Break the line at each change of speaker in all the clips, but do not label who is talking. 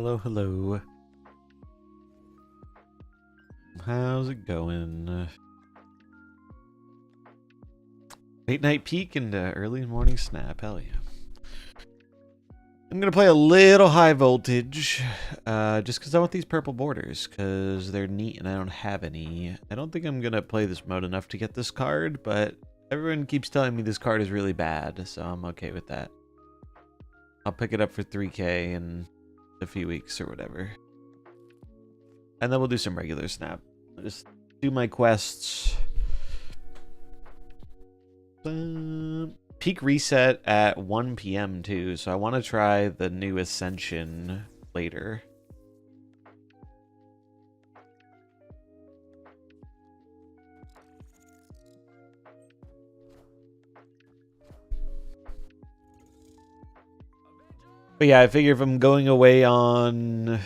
Hello, hello. How's it going? Late night peek and early morning snap. Hell yeah. I'm gonna play a little high voltage, just because I want these purple borders, because they're neat and I don't have any. I don't think I'm gonna play this mode enough to get this card, but everyone keeps telling me this card is really bad, so I'm okay with that. I'll pick it up for 3K in a few weeks or whatever. And then we'll do some regular snap. I'll just do my quests. Peak reset at 1 p.m. too, so I want to try the new Ascension later. But yeah, I figure if I'm going away on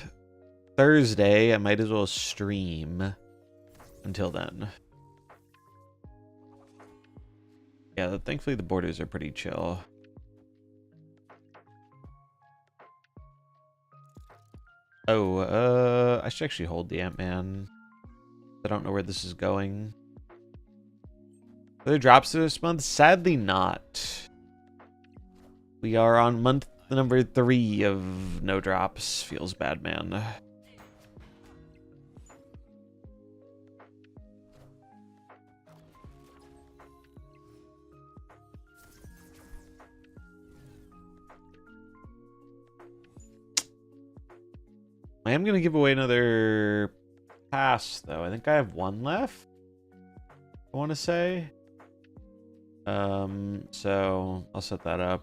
Thursday, I might as well stream until then. Yeah, thankfully the borders are pretty chill. Oh, I should actually hold the Ant-Man. I don't know where this is going. Are there drops this month? Sadly not. We are on month number 3 of no drops. Feels bad, man. I am going to give away another pass, though. I think I have one left, I want to say. So I'll set that up.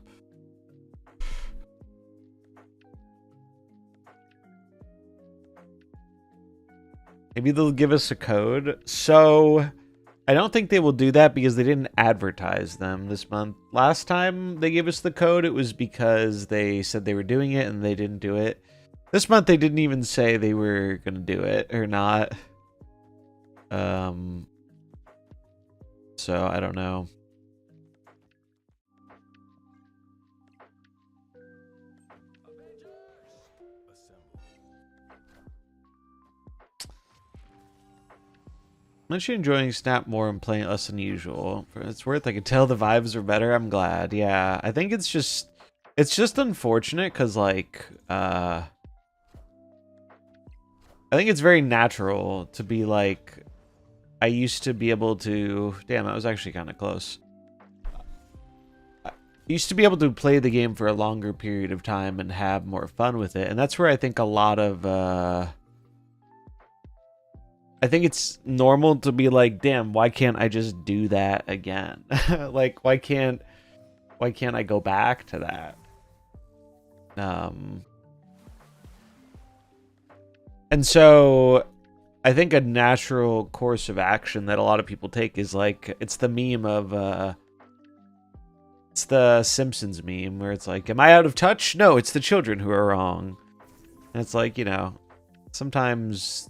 Maybe they'll give us a code. So I don't think they will do that because they didn't advertise them this month. Last time they gave us the code, it was because they said they were doing it and they didn't do it. This month they didn't even say they were going to do it or not. So I don't know. I'm actually enjoying Snap more and playing it less than usual. For it's worth, I can tell the vibes are better. I'm glad. Yeah, I think it's just unfortunate because like I think it's very natural to be like, I used to be able to, damn, that was actually kind of close. I used to be able to play the game for a longer period of time and have more fun with it. And that's where I think a lot of, I think it's normal to be like, damn, why can't I just do that again? Like, why can't I go back to that? And so I think a natural course of action that a lot of people take is like, it's the meme of, it's the Simpsons meme where it's like, am I out of touch? No, it's the children who are wrong. And it's like, you know, sometimes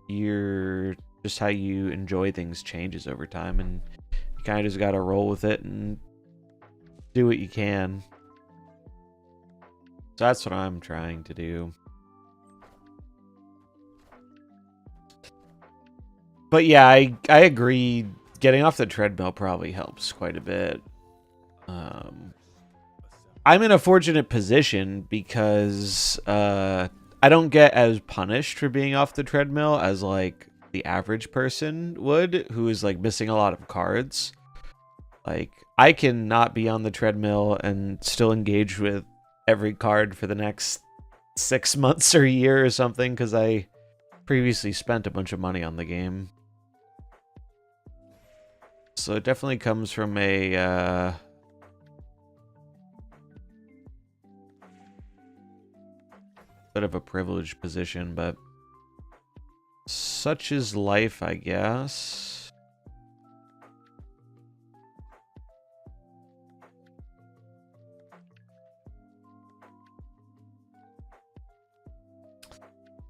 you're just how you enjoy things changes over time, and you kind of just got to roll with it and do what you can. So that's what I'm trying to do. But yeah, I agree. Getting off the treadmill probably helps quite a bit. I'm in a fortunate position because I don't get as punished for being off the treadmill as like the average person would, who is like missing a lot of cards. Like, I can not be on the treadmill and still engage with every card for the next 6 months or a year or something because I previously spent a bunch of money on the game. So it definitely comes from a bit of a privileged position, but such is life, I guess.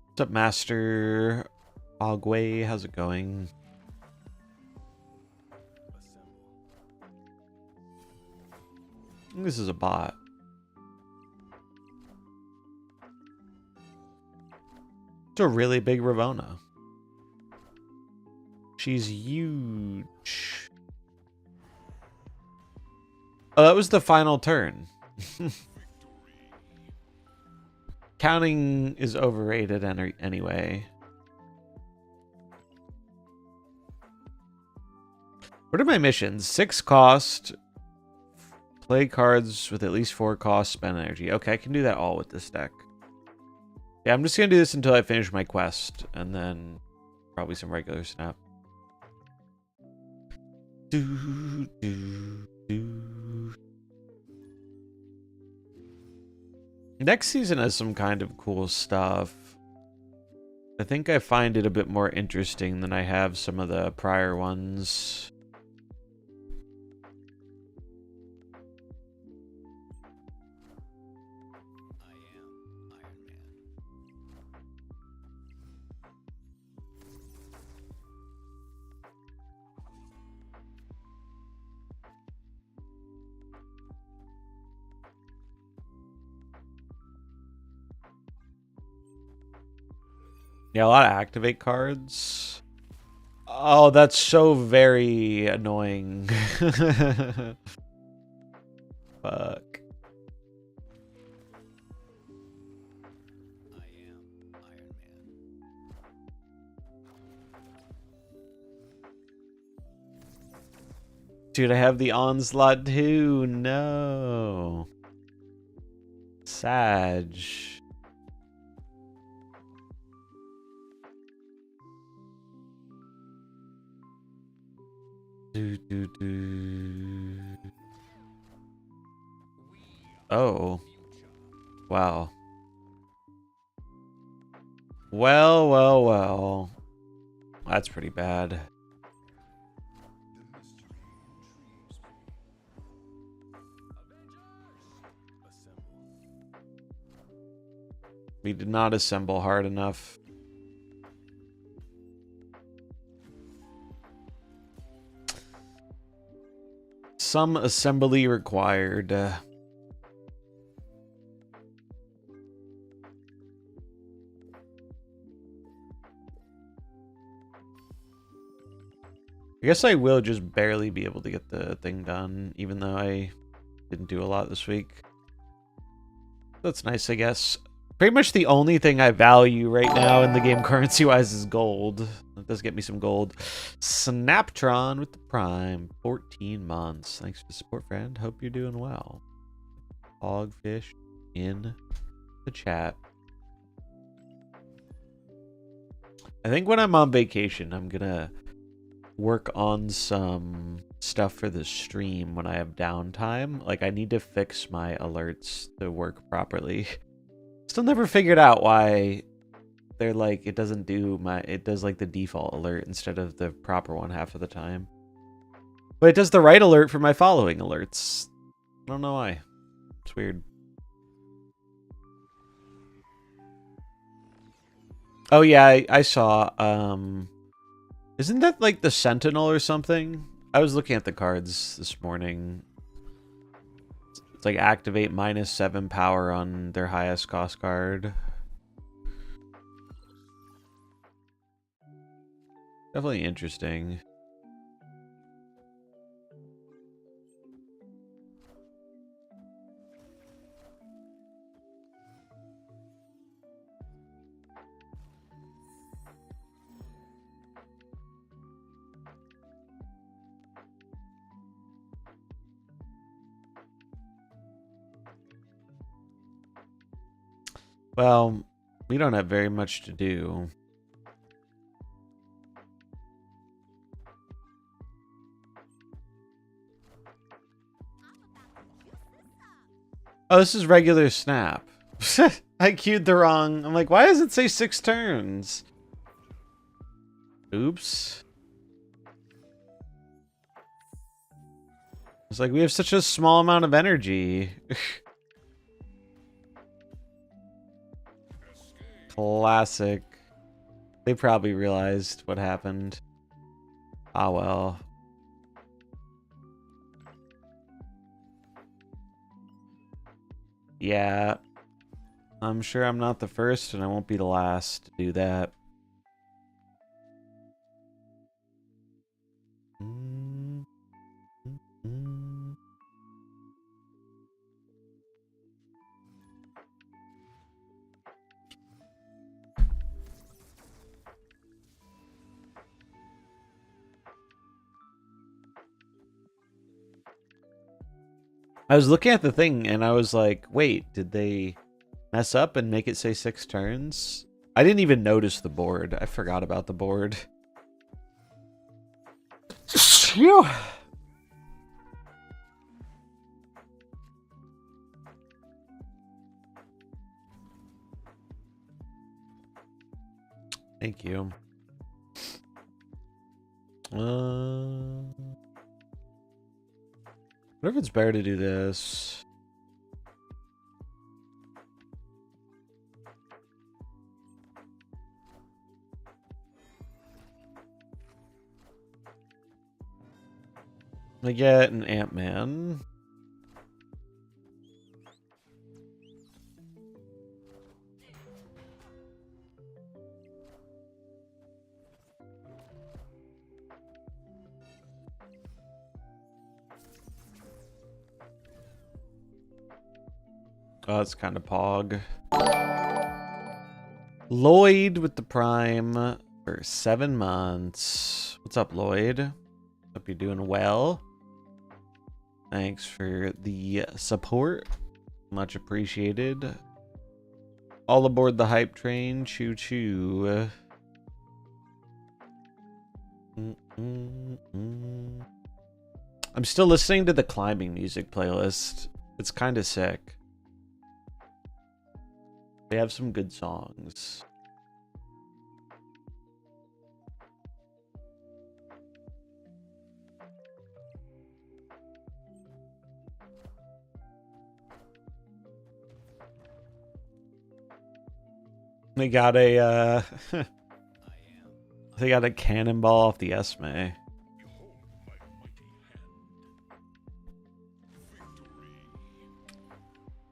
What's up, Master Ogway? How's it going? I think this is a bot. It's a really big Ravona. She's huge. Oh, that was the final turn. Counting is overrated anyway. What are my missions? 6 cost. Play cards with at least 4 cost. Spend energy. Okay, I can do that all with this deck. Yeah, I'm just going to do this until I finish my quest. And then probably some regular snap. Next season has some kind of cool stuff. I think I find it a bit more interesting than I have some of the prior ones. Yeah, a lot of activate cards. Oh, that's so very annoying. Fuck. Dude, I have the onslaught too. No. Sag. Oh. Wow. Well, well, well. That's pretty bad. We did not assemble hard enough. Some assembly required. I guess I will just barely be able to get the thing done, even though I didn't do a lot this week. That's nice, I guess. Pretty much the only thing I value right now in the game currency-wise is gold. That does get me some gold. Snaptron with the Prime. 14 months. Thanks for the support, friend. Hope you're doing well. Hogfish in the chat. I think when I'm on vacation, I'm gonna work on some stuff for the stream when I have downtime. Like, I need to fix my alerts to work properly. Still never figured out why they're like, it does like the default alert instead of the proper one half of the time. But it does the right alert for my following alerts. I don't know why. It's weird. Oh yeah, I saw, isn't that like the Sentinel or something? I was looking at the cards this morning. It's like activate -7 power on their highest cost card. Definitely interesting. Well, we don't have very much to do. Oh, this is regular Snap. I queued the wrong. I'm like, why does it say 6 turns? Oops. It's like we have such a small amount of energy. Classic. They probably realized what happened. Ah, well. Yeah. I'm sure I'm not the first, and I won't be the last to do that. I was looking at the thing and I was like, wait, did they mess up and make it say 6 turns? I didn't even notice the board. I forgot about the board. Phew. Thank you. What if it's better to do this? I get an Ant-Man. Oh, that's kind of pog. Lloyd with the Prime for 7 months. What's up, Lloyd? Hope you're doing well. Thanks for the support. Much appreciated. All aboard the hype train. Choo choo. I'm still listening to the climbing music playlist. It's kind of sick. They have some good songs. They got a they got a cannonball off the Esme.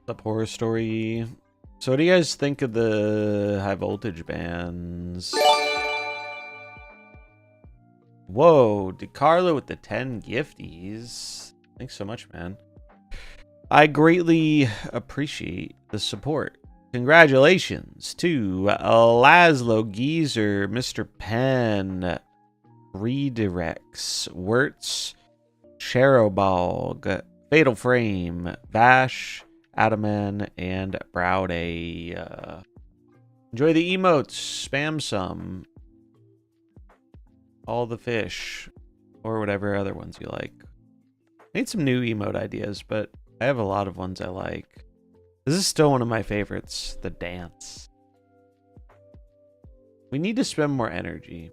The horror story. So what do you guys think of the high voltage bands? Whoa, DeCarlo with the 10 gifties. Thanks so much, man. I greatly appreciate the support. Congratulations to Laszlo Geezer, Mr. Penn, Redirects, Wirtz, Cherobog, Fatal Frame, Vash, Adaman, and Browday. Enjoy the emotes. Spam some. All the fish. Or whatever other ones you like. I need some new emote ideas, but I have a lot of ones I like. This is still one of my favorites. The dance. We need to spend more energy.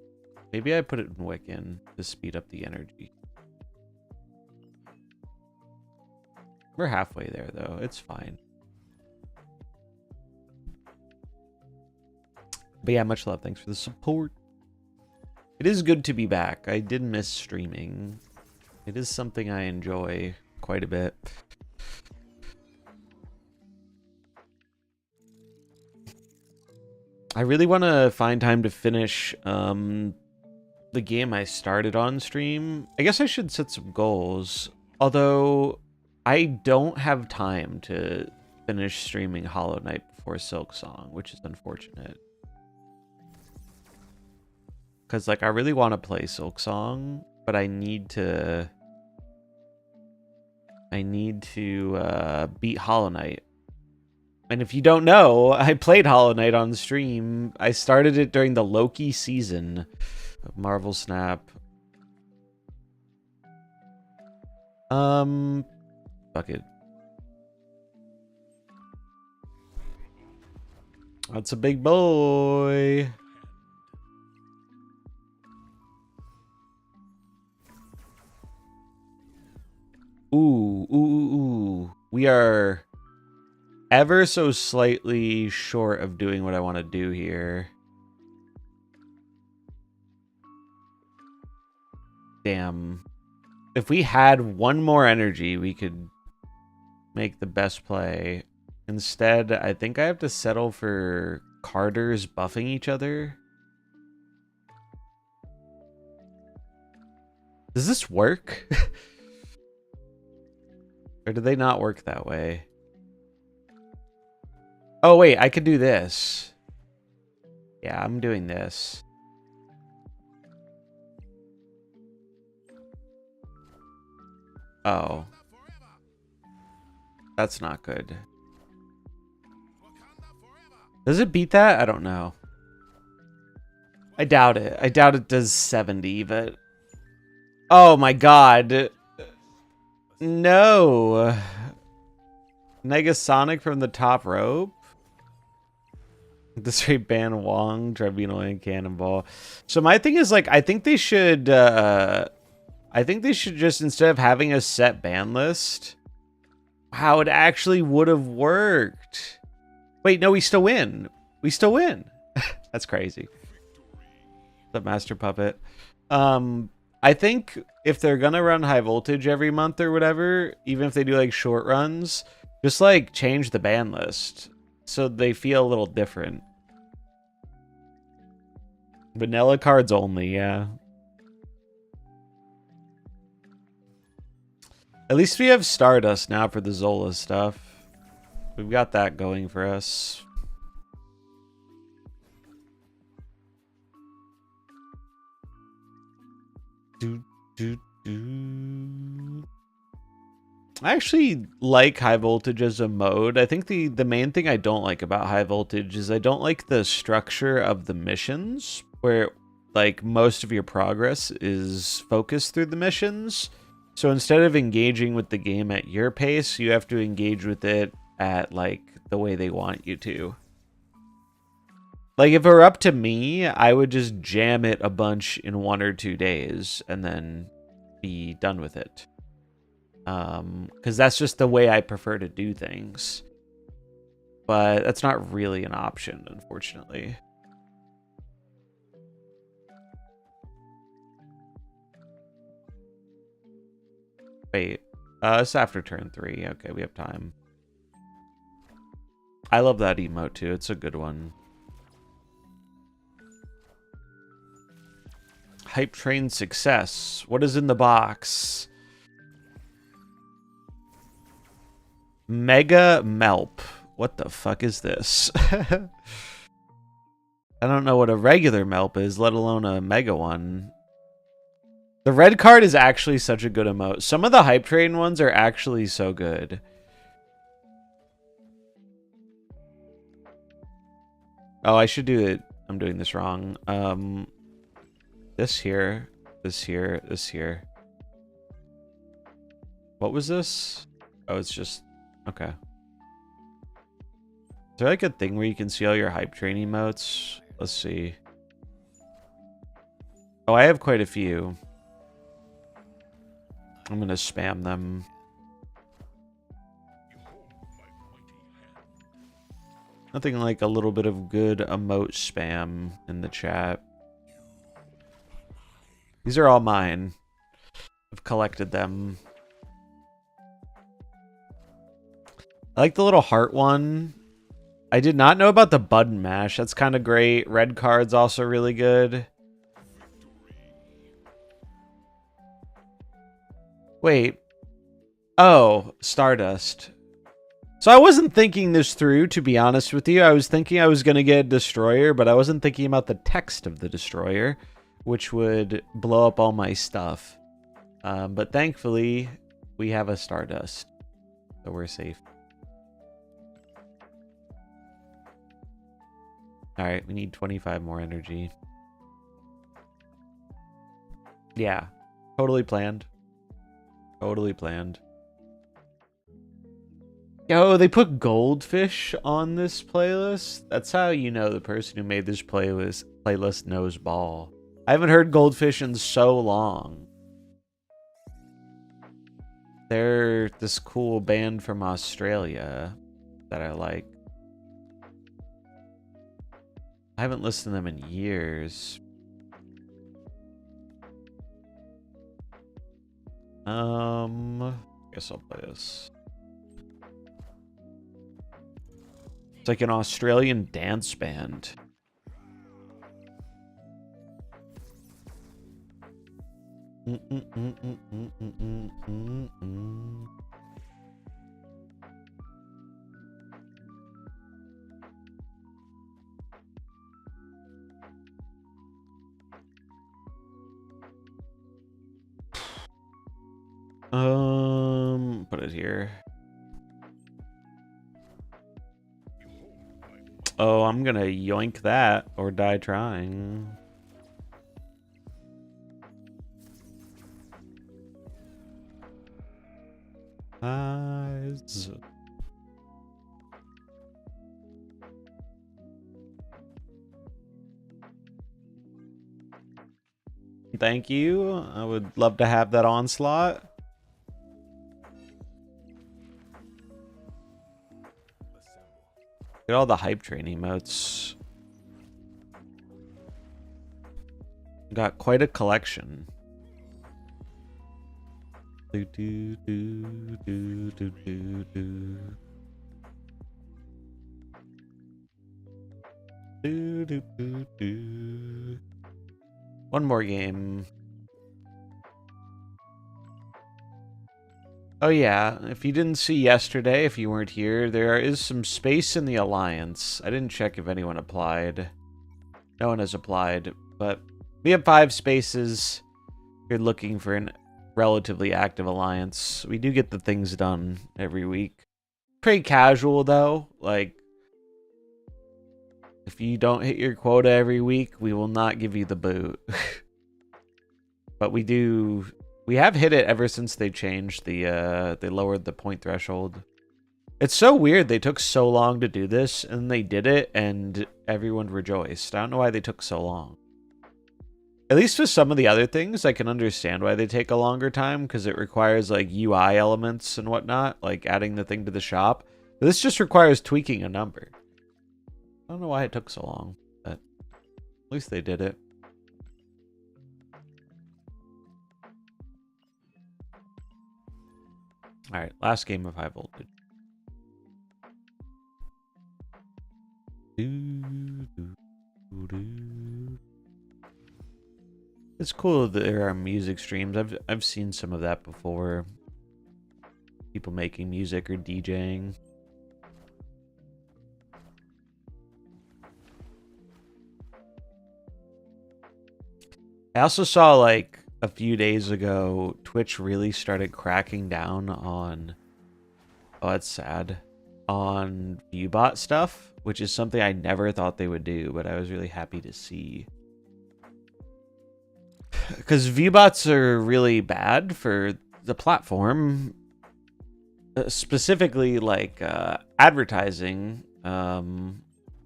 Maybe I put it in Wiccan to speed up the energy. We're halfway there, though. It's fine. But yeah, much love. Thanks for the support. It is good to be back. I did miss streaming. It is something I enjoy quite a bit. I really want to find time to finish the game I started on stream. I guess I should set some goals. Although I don't have time to finish streaming Hollow Knight before Silksong, which is unfortunate. Because, like, I really want to play Silksong, but I need to beat Hollow Knight. And if you don't know, I played Hollow Knight on stream. I started it during the Loki season of MarvelSnap. Fuck it. That's a big boy. Ooh. We are ever so slightly short of doing what I want to do here. Damn. If we had one more energy, we could make the best play. Instead, I think I have to settle for Carters buffing each other. Does this work? Or do they not work that way? Oh, wait, I could do this. Yeah, I'm doing this. Oh. That's not good. Does it beat that? I don't know. I doubt it. I doubt it does 70, but... Oh my god. No. Negasonic from the top rope? This rate ban Wong, Tribunal, and Cannonball. So my thing is, like, I think they should just, instead of having a set ban list, how it actually would have worked. Wait, no, we still win. We still win. That's crazy. The Master Puppet. I think if they're gonna run high voltage every month or whatever, even if they do like short runs, just like change the ban list so they feel a little different. Vanilla cards only, yeah. At least we have Stardust now for the Zola stuff. We've got that going for us. I actually like high voltage as a mode. I think the main thing I don't like about high voltage is I don't like the structure of the missions, where like most of your progress is focused through the missions. So instead of engaging with the game at your pace, you have to engage with it at like the way they want you to. Like, if it were up to me, I would just jam it a bunch in 1 or 2 days and then be done with it. Because that's just the way I prefer to do things. But that's not really an option, unfortunately. Wait, it's after turn 3. Okay, we have time. I love that emote too. It's a good one. Hype train success. What is in the box? Mega Melp. What the fuck is this? I don't know what a regular Melp is, let alone a mega one. The red card is actually such a good emote. Some of the hype train ones are actually so good. Oh, I should do it. I'm doing this wrong. This here, this here, this here. What was this? Oh, it's just... Okay. Is there like a thing where you can see all your hype train emotes? Let's see. Oh, I have quite a few. I'm gonna spam them. Nothing like a little bit of good emote spam in the chat. These are all mine. I've collected them. I like the little heart one. I did not know about the button mash. That's kind of great. Red card's also really good. Wait. Oh, Stardust. So I wasn't thinking this through, to be honest with you. I was thinking I was going to get a Destroyer, but I wasn't thinking about the text of the Destroyer, which would blow up all my stuff. But thankfully, we have a Stardust, so we're safe. Alright, we need 25 more energy. Yeah, totally planned. Totally planned. Yo, they put goldfish on this playlist? That's how you know the person who made this playlist knows ball. I haven't heard goldfish in so long. They're this cool band from Australia that I like. I haven't listened to them in years. Guess I'll play this. It's like an Australian dance band. Put it here. Oh, I'm gonna yoink that or die trying. Eyes. Thank you. I would love to have that onslaught. Get all the hype train emotes. Got quite a collection. Do do do do do do do. Do do do do. One more game. Oh yeah, if you didn't see yesterday, if you weren't here, there is some space in the Alliance. I didn't check if anyone applied. No one has applied, but we have 5 spaces. If you're looking for a relatively active Alliance. We do get the things done every week. Pretty casual though, like if you don't hit your quota every week, we will not give you the boot. But we have hit it ever since they changed the they lowered the point threshold. It's so weird they took so long to do this and they did it and everyone rejoiced. I don't know why they took so long. At least with some of the other things, I can understand why they take a longer time because it requires like UI elements and whatnot, like adding the thing to the shop. But this just requires tweaking a number. I don't know why it took so long, but at least they did it. All right, last game of high voltage. It's cool that there are music streams. I've seen some of that before. People making music or DJing. I also saw like a few days ago, Twitch really started cracking down on, oh, that's sad, on viewbot stuff, which is something I never thought they would do, but I was really happy to see. Because viewbots are really bad for the platform, specifically like advertising.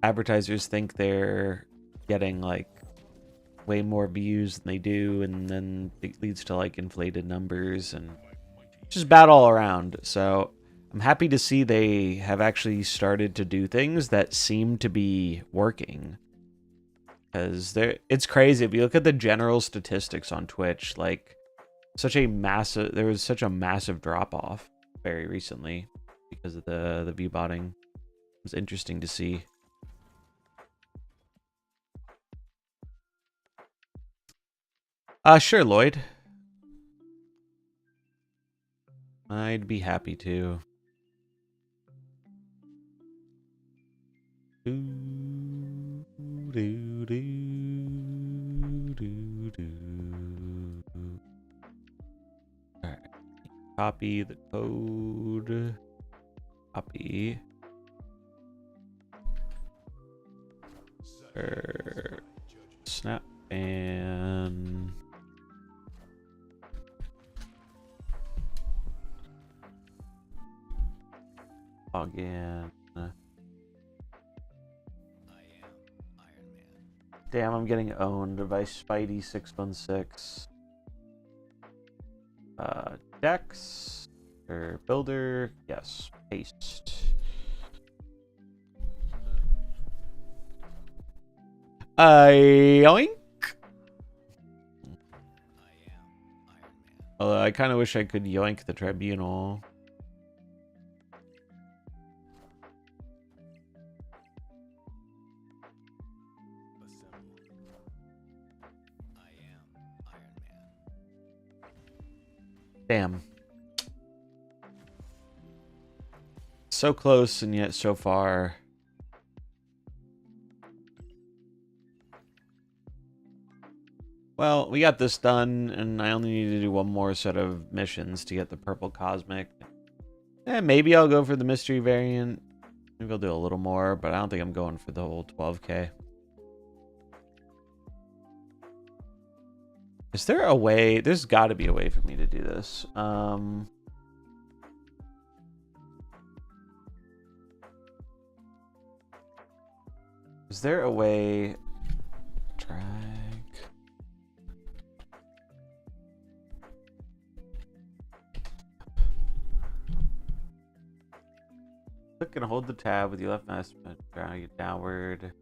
Advertisers think they're getting like way more views than they do, and then it leads to like inflated numbers and just bad all around. So I'm happy to see they have actually started to do things that seem to be working. Because it's crazy. If you look at the general statistics on Twitch, like there was such a massive drop off very recently because of the view botting. It was interesting to see. Sure, Lloyd. I'd be happy to. Alright. Copy the code. Copy. Snap and log in. Damn, I'm getting owned by Spidey616. Dex or builder, yes, paste. Yoink. Although I kind of wish I could yoink the tribunal. Damn. So close and yet so far. Well, we got this done, and I only need to do one more set of missions to get the purple cosmic. Maybe I'll go for the mystery variant. Maybe I'll do a little more, but I don't think I'm going for the whole 12K. Is there a way? There's got to be a way for me to do this. Is there a way? Drag. Click and hold the tab with your left mouse, drag it downward.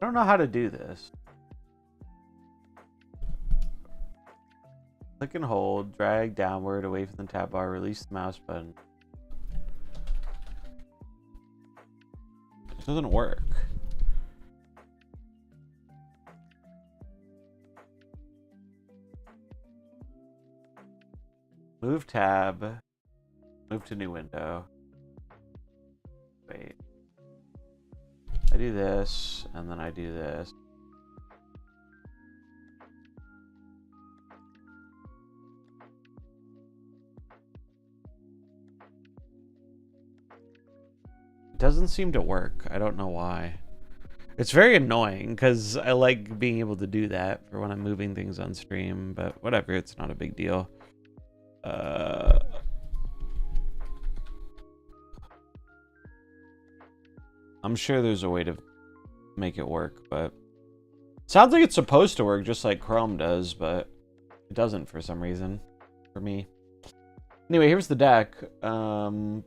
I don't know how to do this. Click and hold, drag downward away from the tab bar, release the mouse button. It doesn't work. Move tab, move to new window. Wait. I do this, and then I do this. It doesn't seem to work. I don't know why. It's very annoying, because I like being able to do that for when I'm moving things on stream, but whatever, it's not a big deal. I'm sure there's a way to make it work, but sounds like it's supposed to work just like Chrome does, but it doesn't for some reason for me. Anyway, here's the deck. It's not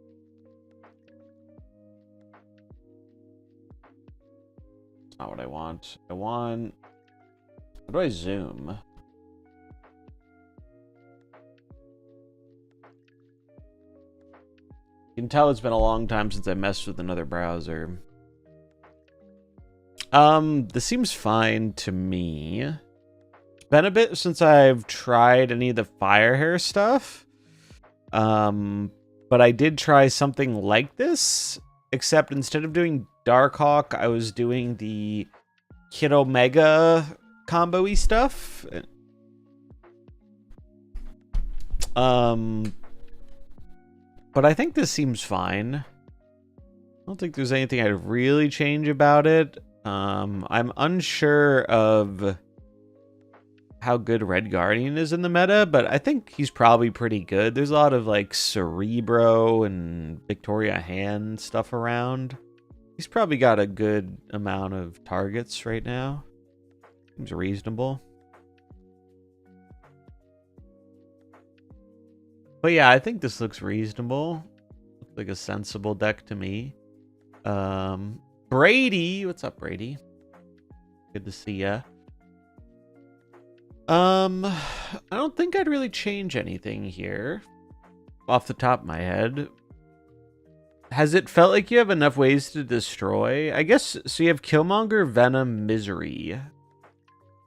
what I want. How do I zoom? You can tell it's been a long time since I messed with another browser. This seems fine to me. It's been a bit since I've tried any of the fire hair stuff. But I did try something like this, except instead of doing Darkhawk, I was doing the Kid Omega combo-y stuff. But I think this seems fine. I don't think there's anything I'd really change about it. I'm unsure of how good Red Guardian is in the meta, but I think he's probably pretty good. There's a lot of like Cerebro and Victoria Hand stuff around. He's probably got a good amount of targets right now. Seems reasonable. But yeah, I think this looks reasonable. Looks like a sensible deck to me. Brady, what's up, Brady? Good to see ya. I don't think I'd really change anything here off the top of my head. Has it felt like you have enough ways to destroy? I guess, so you have Killmonger, Venom, Misery.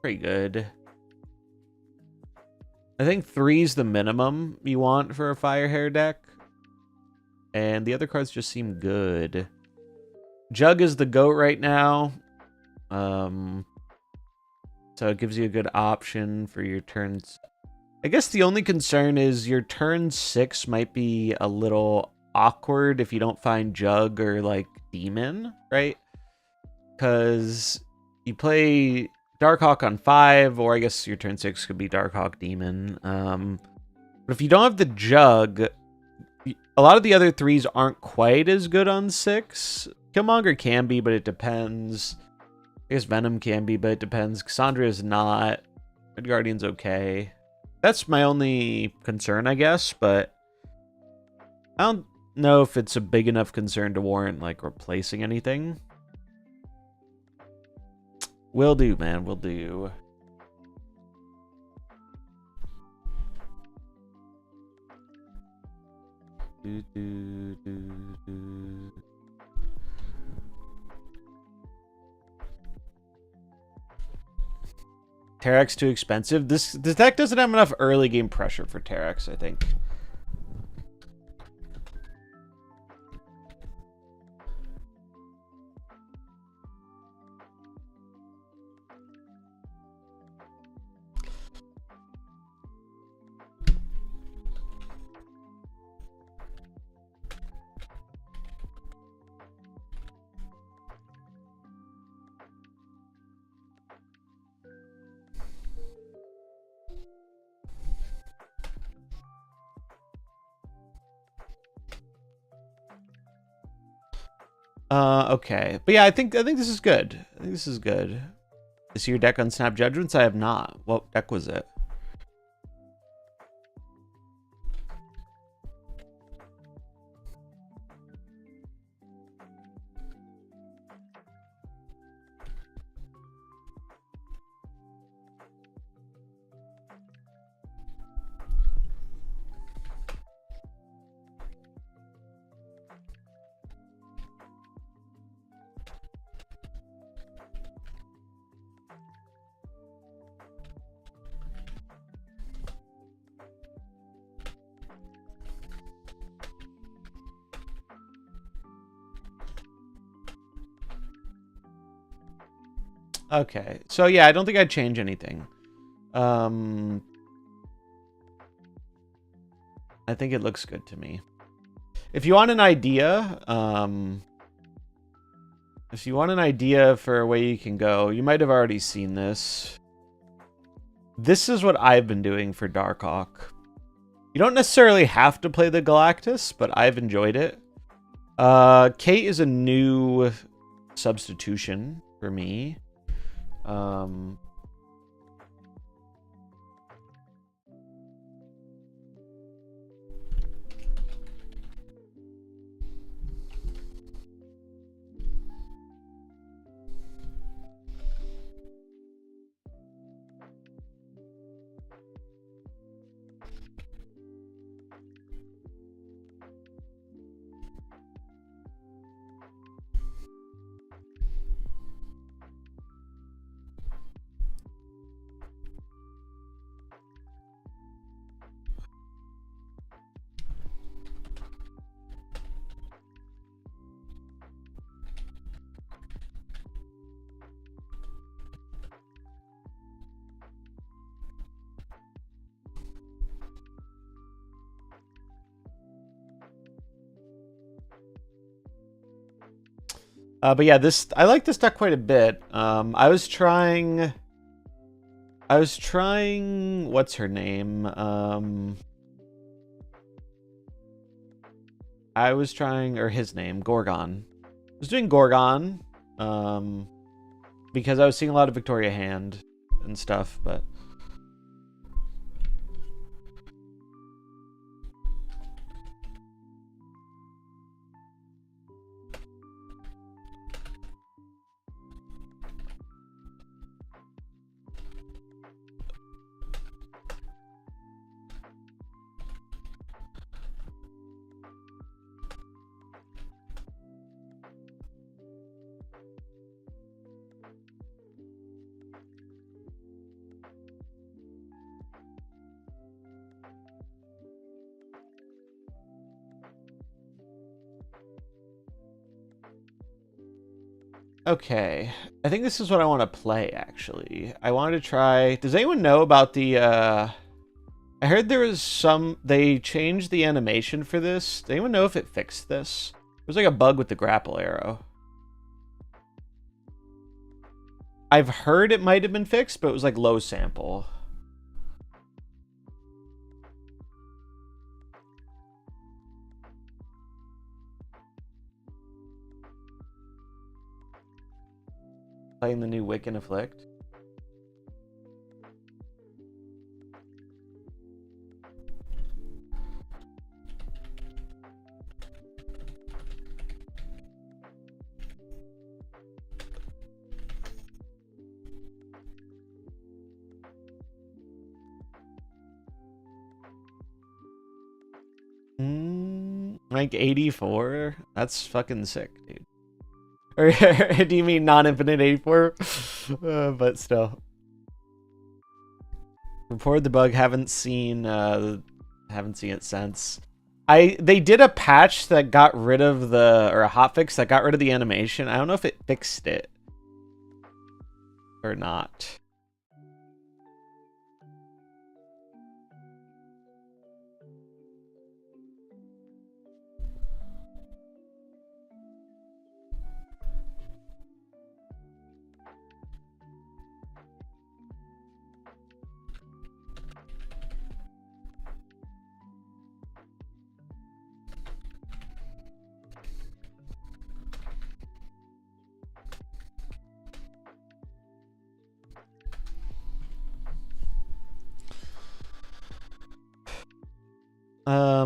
Pretty good. I think 3's the minimum you want for a Firehair deck. And the other cards just seem good. Jug is the GOAT right now. So it gives you a good option for your turns. I guess the only concern is your turn 6 might be a little awkward if you don't find Jug or like Demon, right? Because you play Darkhawk on 5, or I guess your turn 6 could be Darkhawk Demon. But if you don't have the Jug, a lot of the other 3s aren't quite as good on 6. Killmonger can be, but it depends. I guess Venom can be, but it depends. Cassandra is not. Red Guardian's okay. That's my only concern, I guess, but I don't know if it's a big enough concern to warrant, like, replacing anything. Will do, man. Will do. Terex too expensive. This deck doesn't have enough early game pressure for Terex, I think. Okay. But yeah, I think this is good. I think this is good. Is your deck on Snap Judgments? I have not. What deck was it? Okay. So yeah, I don't think I'd change anything. I think it looks good to me. If you want an idea, for a way you can go, you might have already seen this. This is what I've been doing for Darkhawk. You don't necessarily have to play the Galactus, but I've enjoyed it. Kate is a new substitution for me. But yeah, I like this deck quite a bit. I was trying, what's her name? I was trying, or his name, Gorgon. I was doing Gorgon, because I was seeing a lot of Victoria Hand and stuff, but... Okay, I think this is what I want to play, actually. I wanted to try... Does anyone know about the, I heard there was some... They changed the animation for this. Does anyone know if it fixed this? It was like a bug with the grapple arrow. I've heard it might have been fixed, but it was like low sample. Playing the new Wick and Afflict. Rank 84? That's fucking sick, dude. Or do you mean non-infinite 84? But still. Reported the bug. Haven't seen it since. They did a patch that got rid of or a hotfix that got rid of the animation. I don't know if it fixed it or not.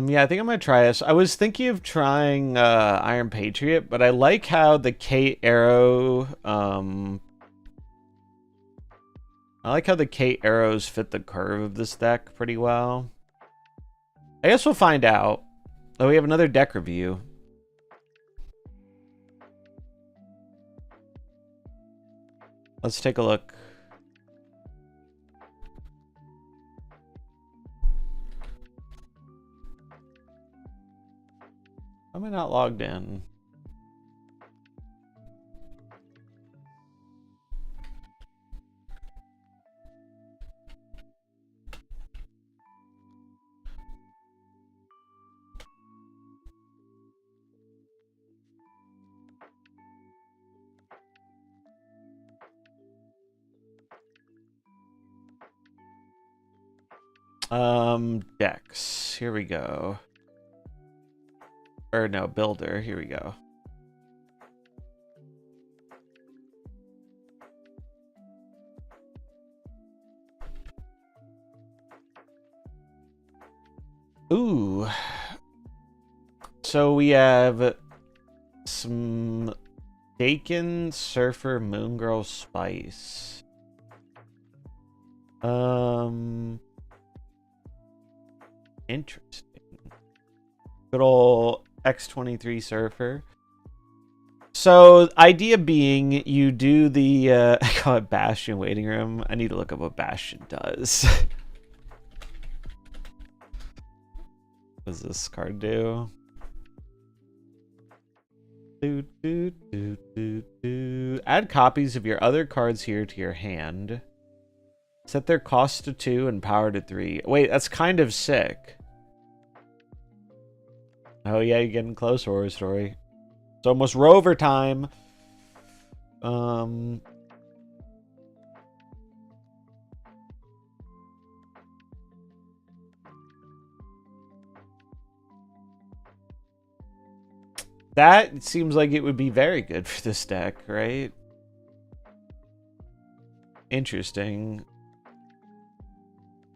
Yeah, I think I'm gonna try this. I was thinking of trying Iron Patriot, but I like how the Kate arrow I like how the Kate arrows fit the curve of this deck pretty well. I guess we'll find out. Oh, we have another deck review. Let's take a look. Why am I not logged in? Decks. Here we go. Or no, builder. Here we go. Ooh. So we have some Dakin, Surfer, Moon Girl, Spice. Interesting. Good old X23 Surfer. So, idea being, you do the, I call it Bastion Waiting Room. I need to look up what Bastion does. What does this card do? Add copies of your other cards here to your hand. Set their cost to 2 and power to 3. Wait, that's kind of sick. Oh yeah, you're getting close, Horror Story. It's almost Rover time. That seems like it would be very good for this deck, right? Interesting.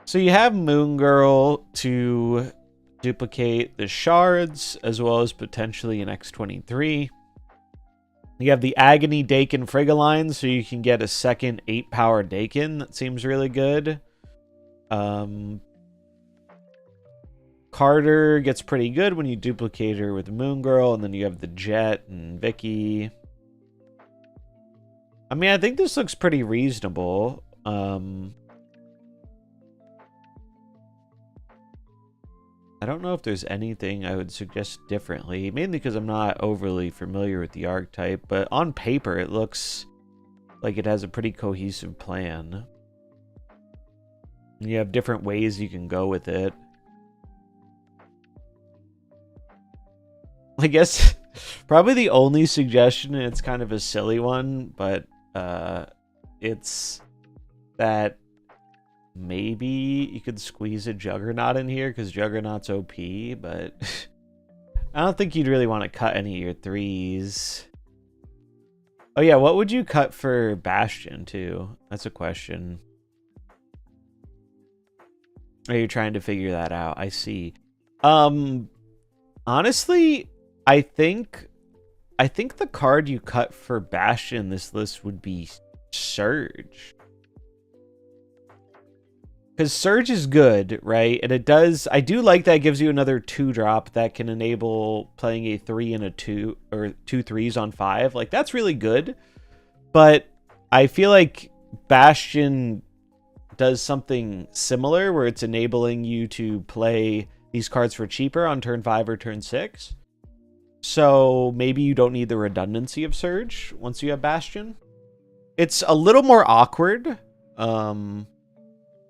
So you have Moon Girl to duplicate the shards, as well as potentially an X23. You have the Agony Dakin Frigaline, so you can get a second 8-power Dakin. That seems really good. Carter gets pretty good when you duplicate her with Moon Girl, and then you have the Jet and Vicky. I mean, I think this looks pretty reasonable. I don't know if there's anything I would suggest differently, mainly because I'm not overly familiar with the archetype, but on paper it looks like it has a pretty cohesive plan. You have different ways you can go with it. I guess probably the only suggestion, and it's kind of a silly one, but it's that maybe you could squeeze a Juggernaut in here because Juggernaut's OP, but I don't think you'd really want to cut any of your 3s. Oh yeah, what would you cut for Bastion too? That's a question. Are you trying to figure that out? I see. Honestly, I think the card you cut for Bastion in this list would be Surge. Because Surge is good, right? And it does... I do like that it gives you another 2-drop that can enable playing a 3 and a 2, or 2 3s on 5. Like, that's really good. But I feel like Bastion does something similar where it's enabling you to play these cards for cheaper on turn 5 or turn 6. So maybe you don't need the redundancy of Surge once you have Bastion. It's a little more awkward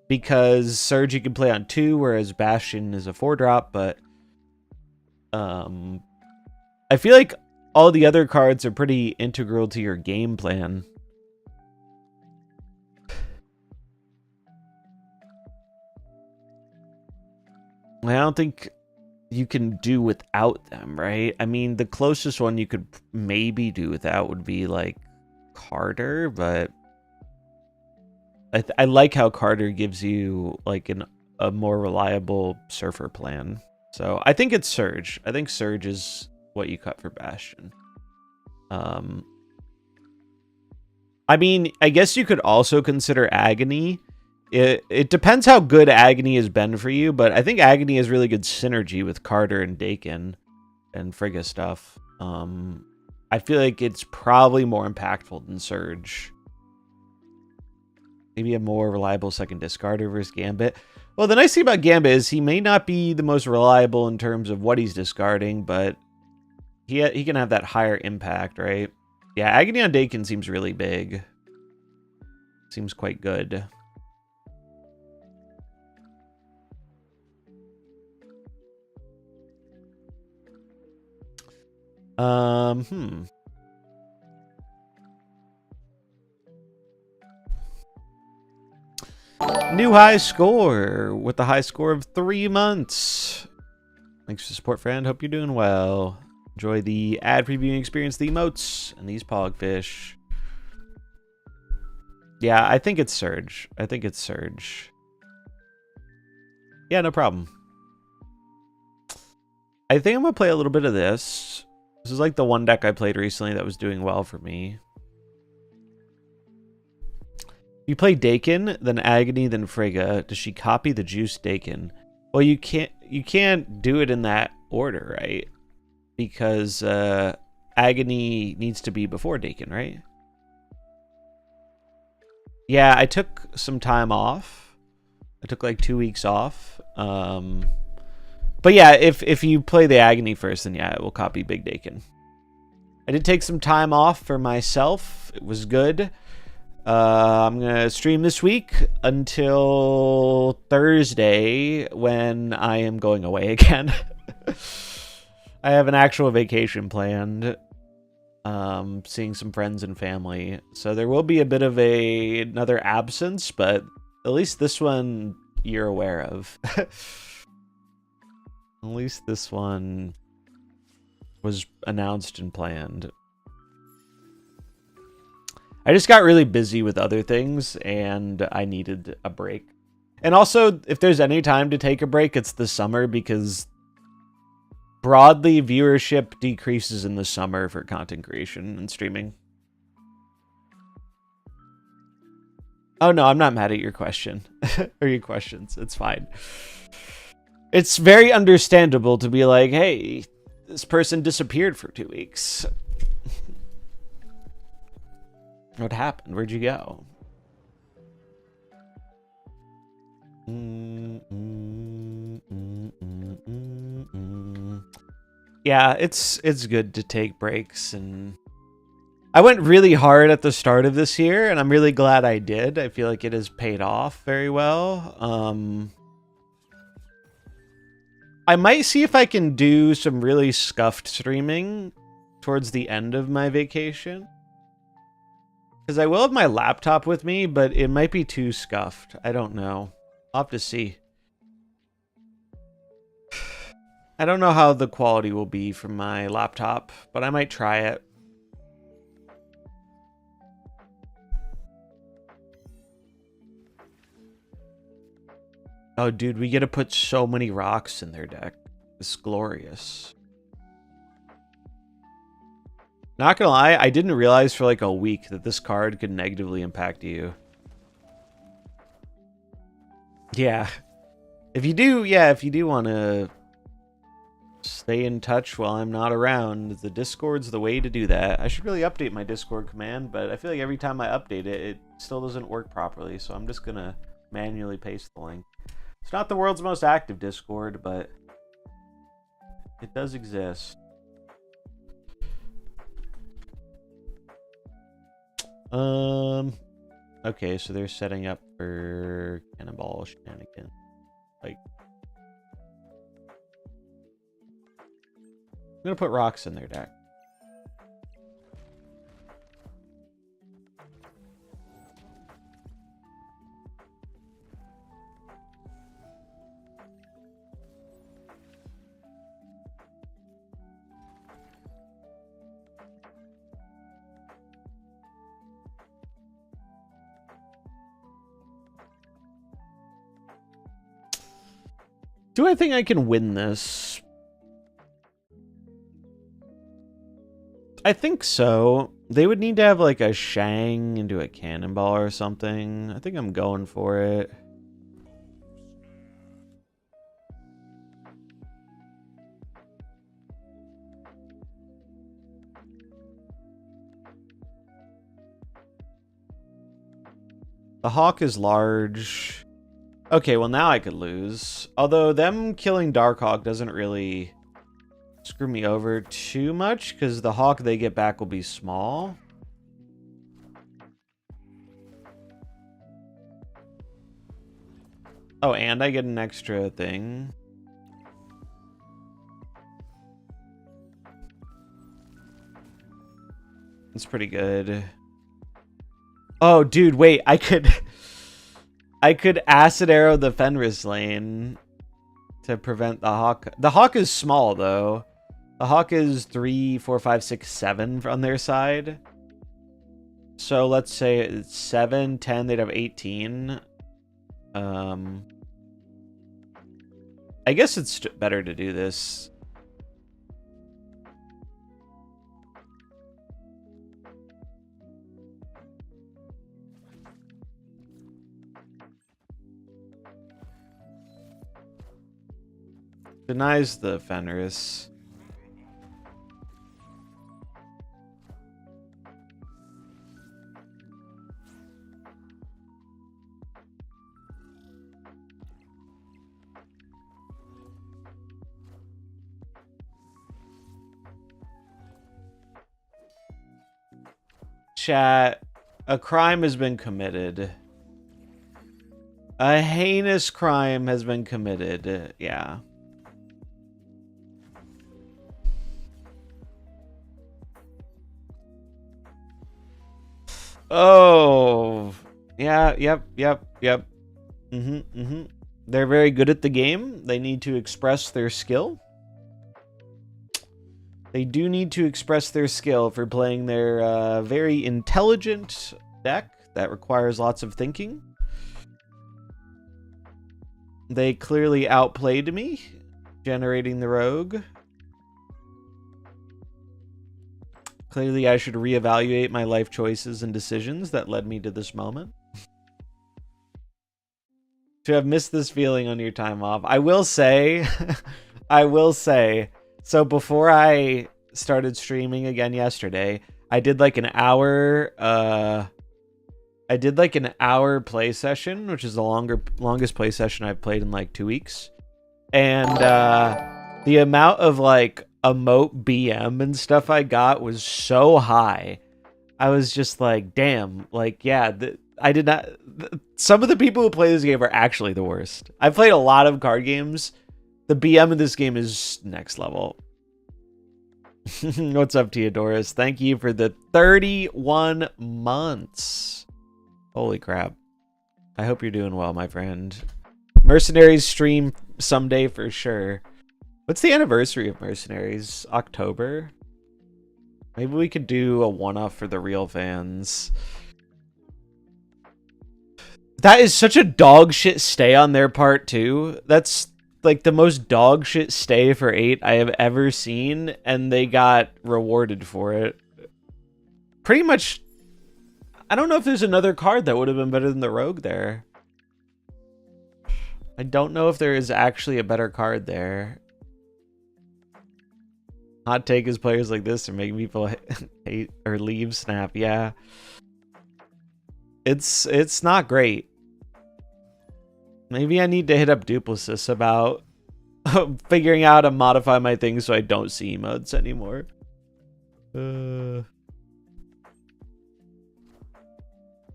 because Surge you can play on 2, whereas Bastion is a 4-drop, but I feel like all the other cards are pretty integral to your game plan. I don't think you can do without them, right? I mean, the closest one you could maybe do without would be like Carter, but I like how Carter gives you like a more reliable Surfer plan. So I think it's Surge. I think Surge is what you cut for Bastion. I mean, I guess you could also consider Agony. It depends how good Agony has been for you, but I think Agony has really good synergy with Carter and Dakin and Frigga stuff. I feel like it's probably more impactful than Surge. Maybe a more reliable second discarder versus Gambit. Well, the nice thing about Gambit is he may not be the most reliable in terms of what he's discarding, but he can have that higher impact, right? Yeah, Agony on Dakin seems really big. Seems quite good. New high score with a high score of 3 months. Thanks for the support, friend. Hope you're doing well. Enjoy the ad previewing experience, the emotes, and these pogfish. Yeah, I think it's Surge. I think it's Surge. Yeah, no problem. I think I'm going to play a little bit of this. This is like the one deck I played recently that was doing well for me. You play Dakin, then Agony, then Frigga. Does she copy the juice Dakin? Well, you can't do it in that order, right? Because Agony needs to be before Dakin, right? Yeah, I took some time off. I took like 2 weeks off. But yeah, if you play the Agony first, then yeah, it will copy Big Dakin. I did take some time off for myself. It was good. I'm going to stream this week until Thursday when I am going away again. I have an actual vacation planned. Seeing some friends and family. So there will be a bit of another absence, but at least this one you're aware of. At least this one was announced and planned. I just got really busy with other things and I needed a break. And also, if there's any time to take a break, it's the summer because broadly viewership decreases in the summer for content creation and streaming. Oh no, I'm not mad at your question or your questions. It's fine. It's very understandable to be like, hey, this person disappeared for 2 weeks. What happened? Where'd you go? Yeah, it's good to take breaks, and I went really hard at the start of this year, and I'm really glad I did. I feel like it has paid off very well. I might see if I can do some really scuffed streaming towards the end of my vacation. Because I will have my laptop with me, but it might be too scuffed. I don't know. I'll have to see. I don't know how the quality will be from my laptop, but I might try it. Oh, dude, we get to put so many rocks in their deck. It's glorious. Not gonna lie, I didn't realize for like a week that this card could negatively impact you. Yeah. If you do want to stay in touch while I'm not around, the Discord's the way to do that. I should really update my Discord command, but I feel like every time I update it, it still doesn't work properly, so I'm just gonna manually paste the link. It's not the world's most active Discord, but it does exist. Okay, so they're setting up for cannonball shenanigans. Like, I'm gonna put rocks in their deck. Do I think I can win this? I think so. They would need to have like a Shang into a cannonball or something. I think I'm going for it. The Hawk is large. Okay, well now I could lose. Although them killing Darkhawk doesn't really screw me over too much, because the Hawk they get back will be small. Oh, and I get an extra thing. It's pretty good. Oh, dude, wait, I could Acid Arrow the Fenris lane to prevent the Hawk. The Hawk is small, though. The Hawk is 3, 4, 5, 6, 7 on their side. So let's say it's 7, 10, they'd have 18. I guess it's better to do this. Denies the Fenris. Chat, a crime has been committed. A heinous crime has been committed. Yeah. Oh, yeah, yep. They're very good at the game. They need to express their skill. They do need to express their skill for playing their very intelligent deck that requires lots of thinking. They clearly outplayed me, generating the rogue. Clearly, I should reevaluate my life choices and decisions that led me to this moment. To have missed this feeling on your time off. I will say, so before I started streaming again yesterday, I did like an hour, play session, which is the longest play session I've played in like 2 weeks. And the amount of like emote BM and stuff I got was so high. I was just like, damn, like, yeah, I did not. Some of the people who play this game are actually the worst. I've played a lot of card games. The BM in this game is next level. What's up, Theodorus? Thank you for the 31 months. Holy crap. I hope you're doing well, my friend. Mercenaries stream someday for sure. What's the anniversary of Mercenaries? October? Maybe we could do a one-off for the real fans. That is such a dog shit stay on their part, too. That's like the most dog shit stay for 8 I have ever seen, and they got rewarded for it. Pretty much, I don't know if there's another card that would have been better than the Rogue there. I don't know if there is actually a better card there. Hot take is players like this are making people hate or leave Snap. Yeah. It's not great. Maybe I need to hit up Duplicis about figuring out how to modify my things so I don't see emotes anymore.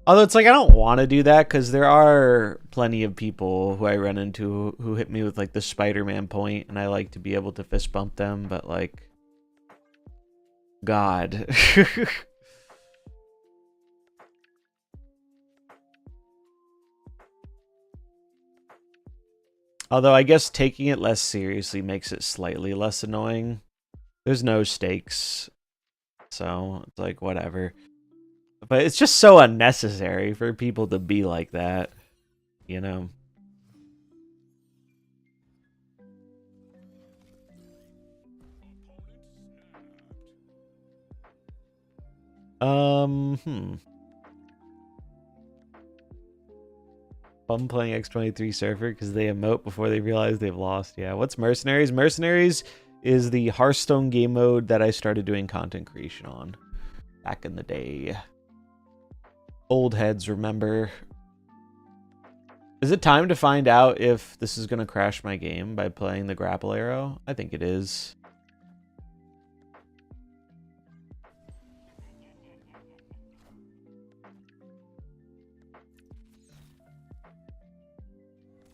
Although it's like I don't want to do that because there are plenty of people who I run into who hit me with like the Spider-Man point, and I like to be able to fist bump them, but like, God. Although I guess taking it less seriously makes it slightly less annoying. There's no stakes, so it's like whatever. But it's just so unnecessary for people to be like that, you know? Fun playing X23 Surfer because they emote before they realize they've lost. Yeah, what's Mercenaries? Mercenaries is the Hearthstone game mode that I started doing content creation on back in the day. Old heads remember. Is it time to find out if this is going to crash my game by playing the grapple arrow? I think it is.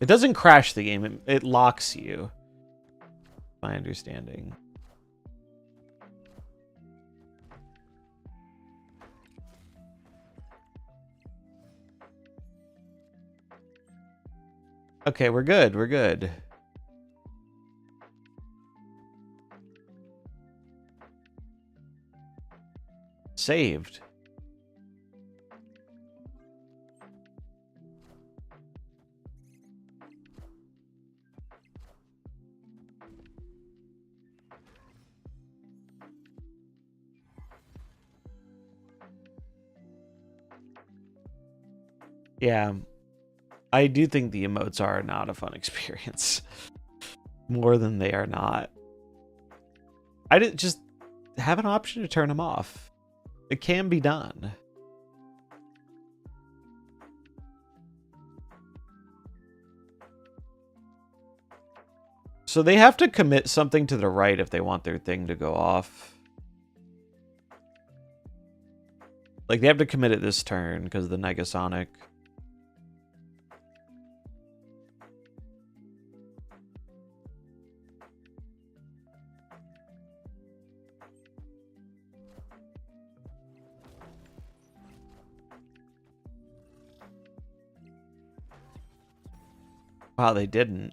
It doesn't crash the game. It locks you. My understanding. Okay, we're good. We're good. Saved. Yeah. I do think the emotes are not a fun experience. More than they are not. I didn't just have an option to turn them off. It can be done. So they have to commit something to the right if they want their thing to go off. Like they have to commit it this turn because of the Negasonic. Wow, they didn't.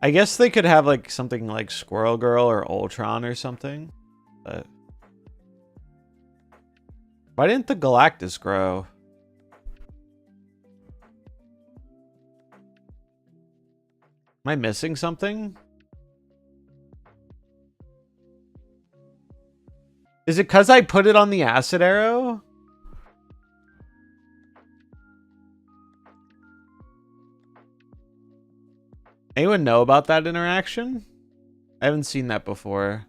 I guess they could have like something like Squirrel Girl or Ultron or something. But why didn't the Galactus grow? Am I missing something? Is it because I put it on the acid arrow? Anyone know about that interaction? I haven't seen that before.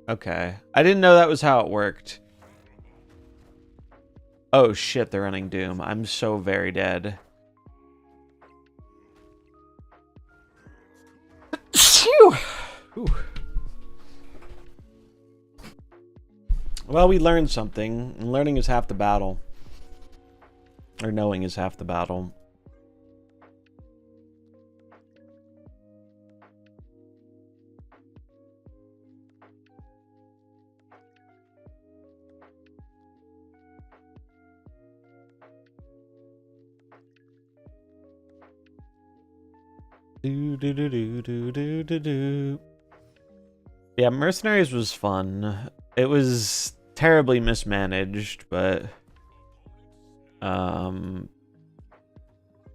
Okay. I didn't know that was how it worked. Oh shit, they're running Doom. I'm so very dead. Ooh. Well, we learned something. And learning is half the battle. Or knowing is half the battle. Yeah, Mercenaries was fun. It was terribly mismanaged, but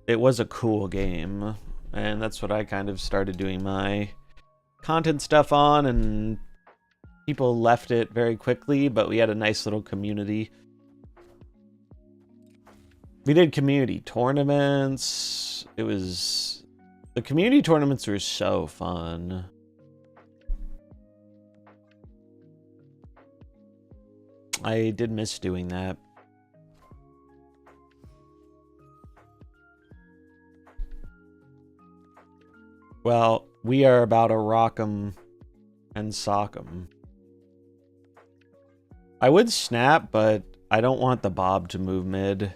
it was a cool game, and that's what I kind of started doing my content stuff on, and people left it very quickly, but we had a nice little community. We did community tournaments. The community tournaments were so fun. I did miss doing that. Well, we are about to rock 'em and sock 'em. I would snap, but I don't want the bob to move mid.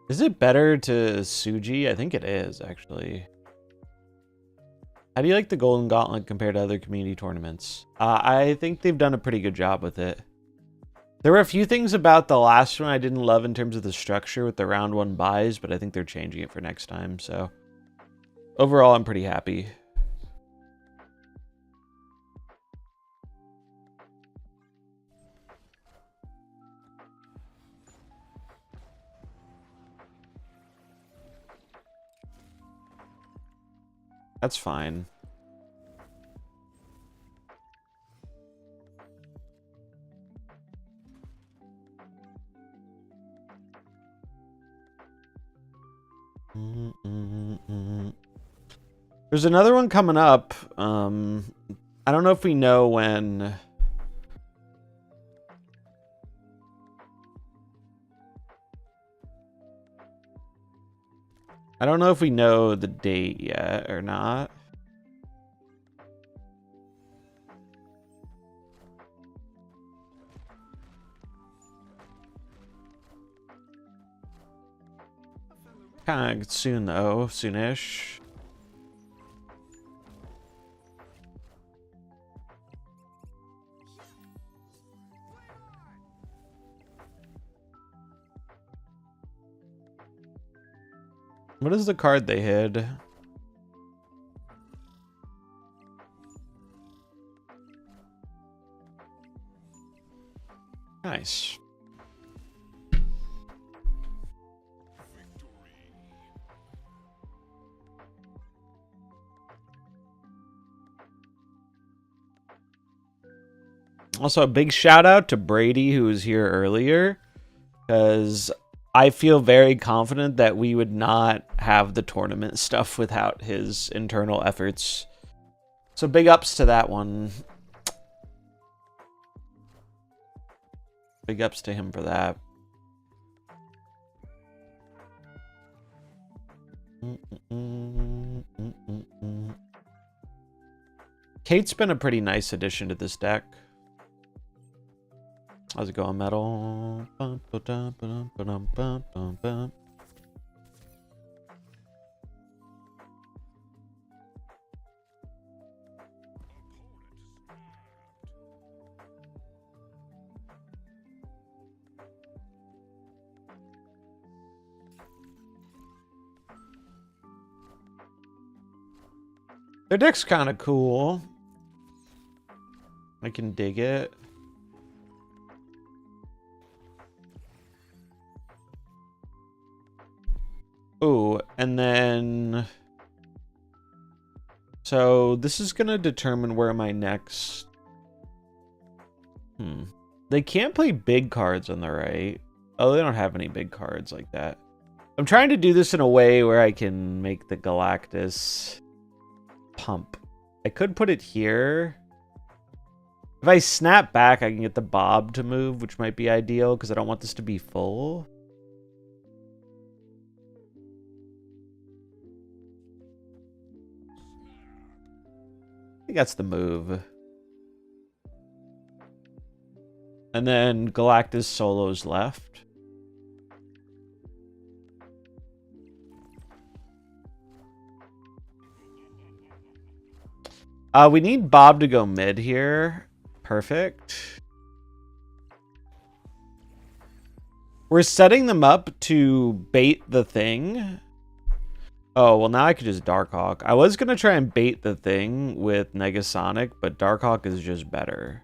Is it better to Suji? I think it is, actually. How do you like the Golden Gauntlet compared to other community tournaments? I think they've done a pretty good job with it. There were a few things about the last one I didn't love in terms of the structure with the round 1 buys, but I think they're changing it for next time, so... Overall, I'm pretty happy. That's fine. There's another one coming up. I don't know if we know when... I don't know if we know the date yet or not. Kind of soon though, soonish. What is the card they hid? Nice. Also, a big shout out to Brady, who was here earlier, because I feel very confident that we would not have the tournament stuff without his internal efforts. So big ups to that one. Big ups to him for that. Kate's been a pretty nice addition to this deck. How's it going, Metal? Their deck's kind of cool. I can dig it. Oh, and then... So, this is going to determine where my next... They can't play big cards on the right. Oh, they don't have any big cards like that. I'm trying to do this in a way where I can make the Galactus pump. I could put it here. If I snap back, I can get the Bob to move, which might be ideal, because I don't want this to be full. I think that's the move. And then Galactus solos left. We need Bob to go mid here. Perfect. We're setting them up to bait the thing. Oh, well, now I could just Darkhawk. I was going to try and bait the thing with Negasonic, but Darkhawk is just better.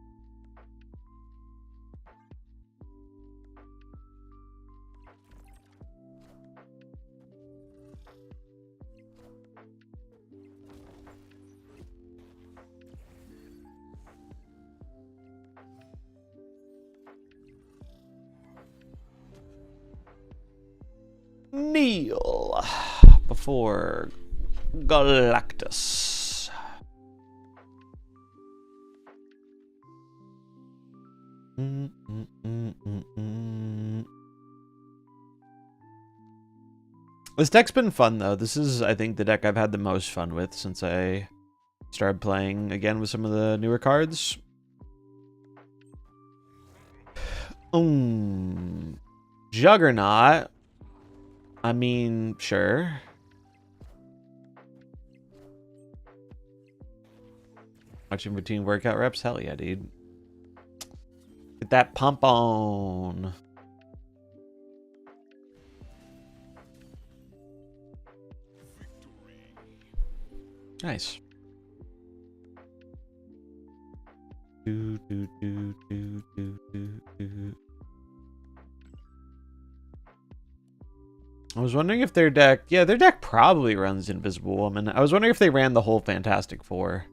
Kneel before Galactus. This deck's been fun, though. This is, I think, the deck I've had the most fun with since I started playing again with some of the newer cards. Juggernaut. I mean, sure. Watching between workout reps? Hell yeah, dude. Get that pump on. Nice. Do, do, do, do, do, do, do. I was wondering if their deck... Yeah, their deck probably runs Invisible Woman. I was wondering if they ran the whole Fantastic Four.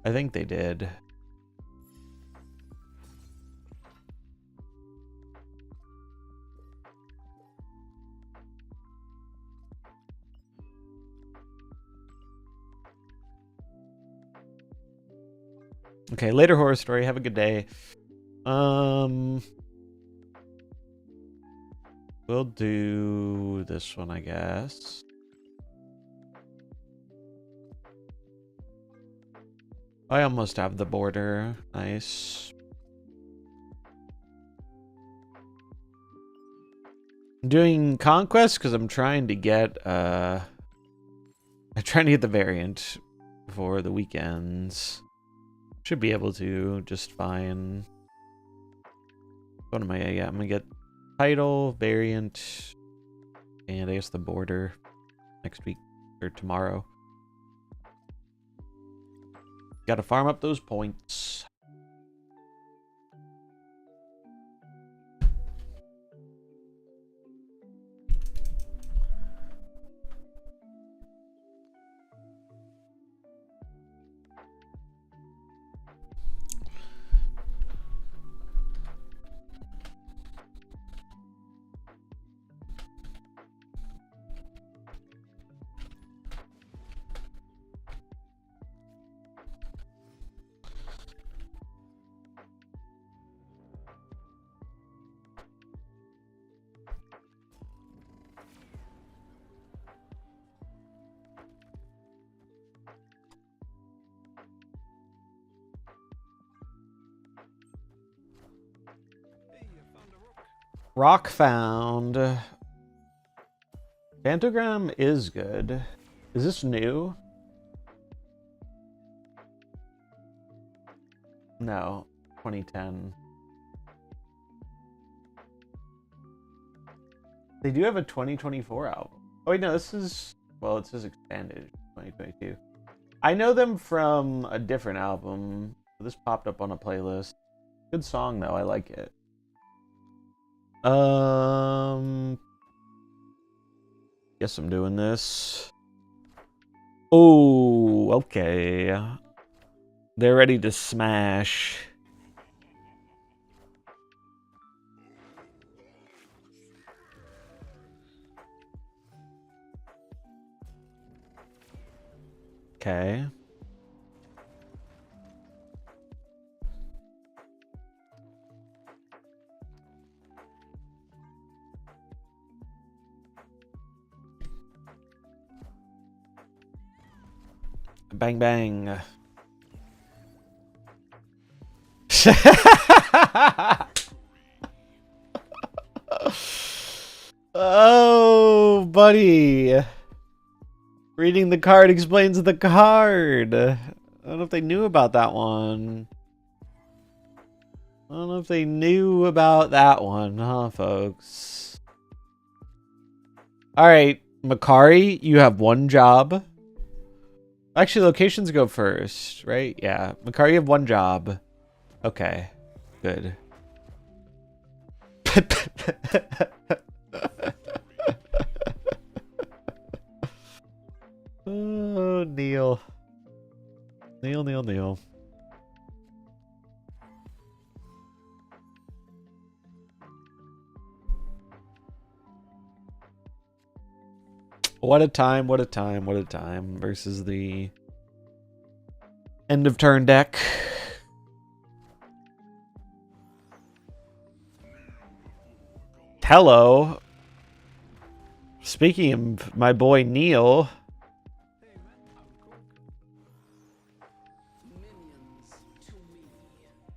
I think they did. Okay, later horror story. Have a good day. We'll do this one, I guess. I almost have the border. Nice. I'm doing Conquest because I'm trying to get I'm trying to get the variant before the weekends. Should be able to just fine. What am I? Yeah, I'm gonna get title, variant, and I guess the border next week or tomorrow. Gotta farm up those points. Rock found. Phantogram is good. Is this new? No, 2010. They do have a 2024 album. Oh wait, no, this is, well, it says expanded 2022. I know them from a different album. This popped up on a playlist. Good song though, I like it. Guess I'm doing this. Oh, okay. They're ready to smash. Okay. Bang bang. Oh, buddy. Reading the card explains the card. I don't know if they knew about that one. I don't know if they knew about that one, huh, folks? Alright, Makari, you have one job. Actually, locations go first, right? Yeah. Makari, you have one job. Okay. Good. Oh, Neil. Neil. What a time, what a time, what a time versus the end of turn deck. Hello. Speaking of my boy Neil.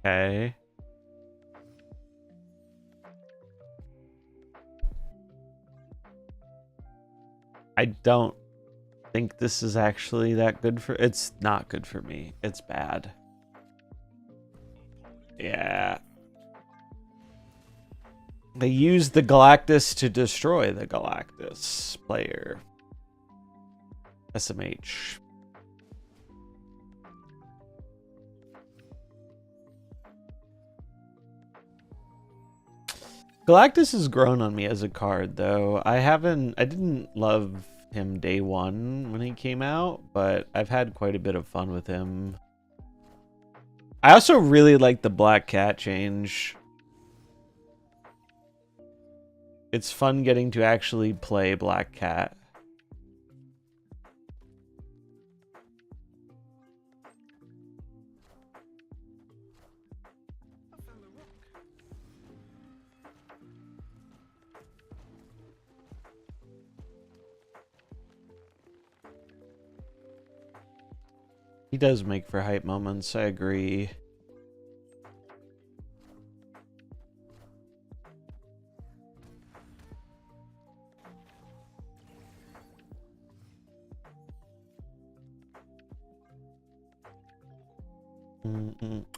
Okay. I don't think this is actually that good for... It's not good for me. It's bad. Yeah. They used the Galactus to destroy the Galactus player. SMH. Galactus has grown on me as a card, though. I didn't love him day one when he came out, but I've had quite a bit of fun with him. I also really like the Black Cat change. It's fun getting to actually play Black Cat. He does make for hype moments, I agree.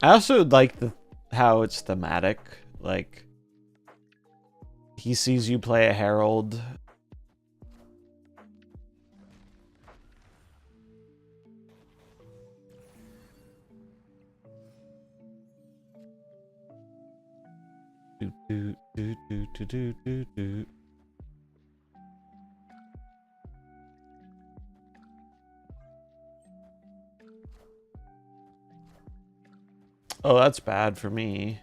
I also like how it's thematic. Like, he sees you play a Herald. Oh, that's bad for me.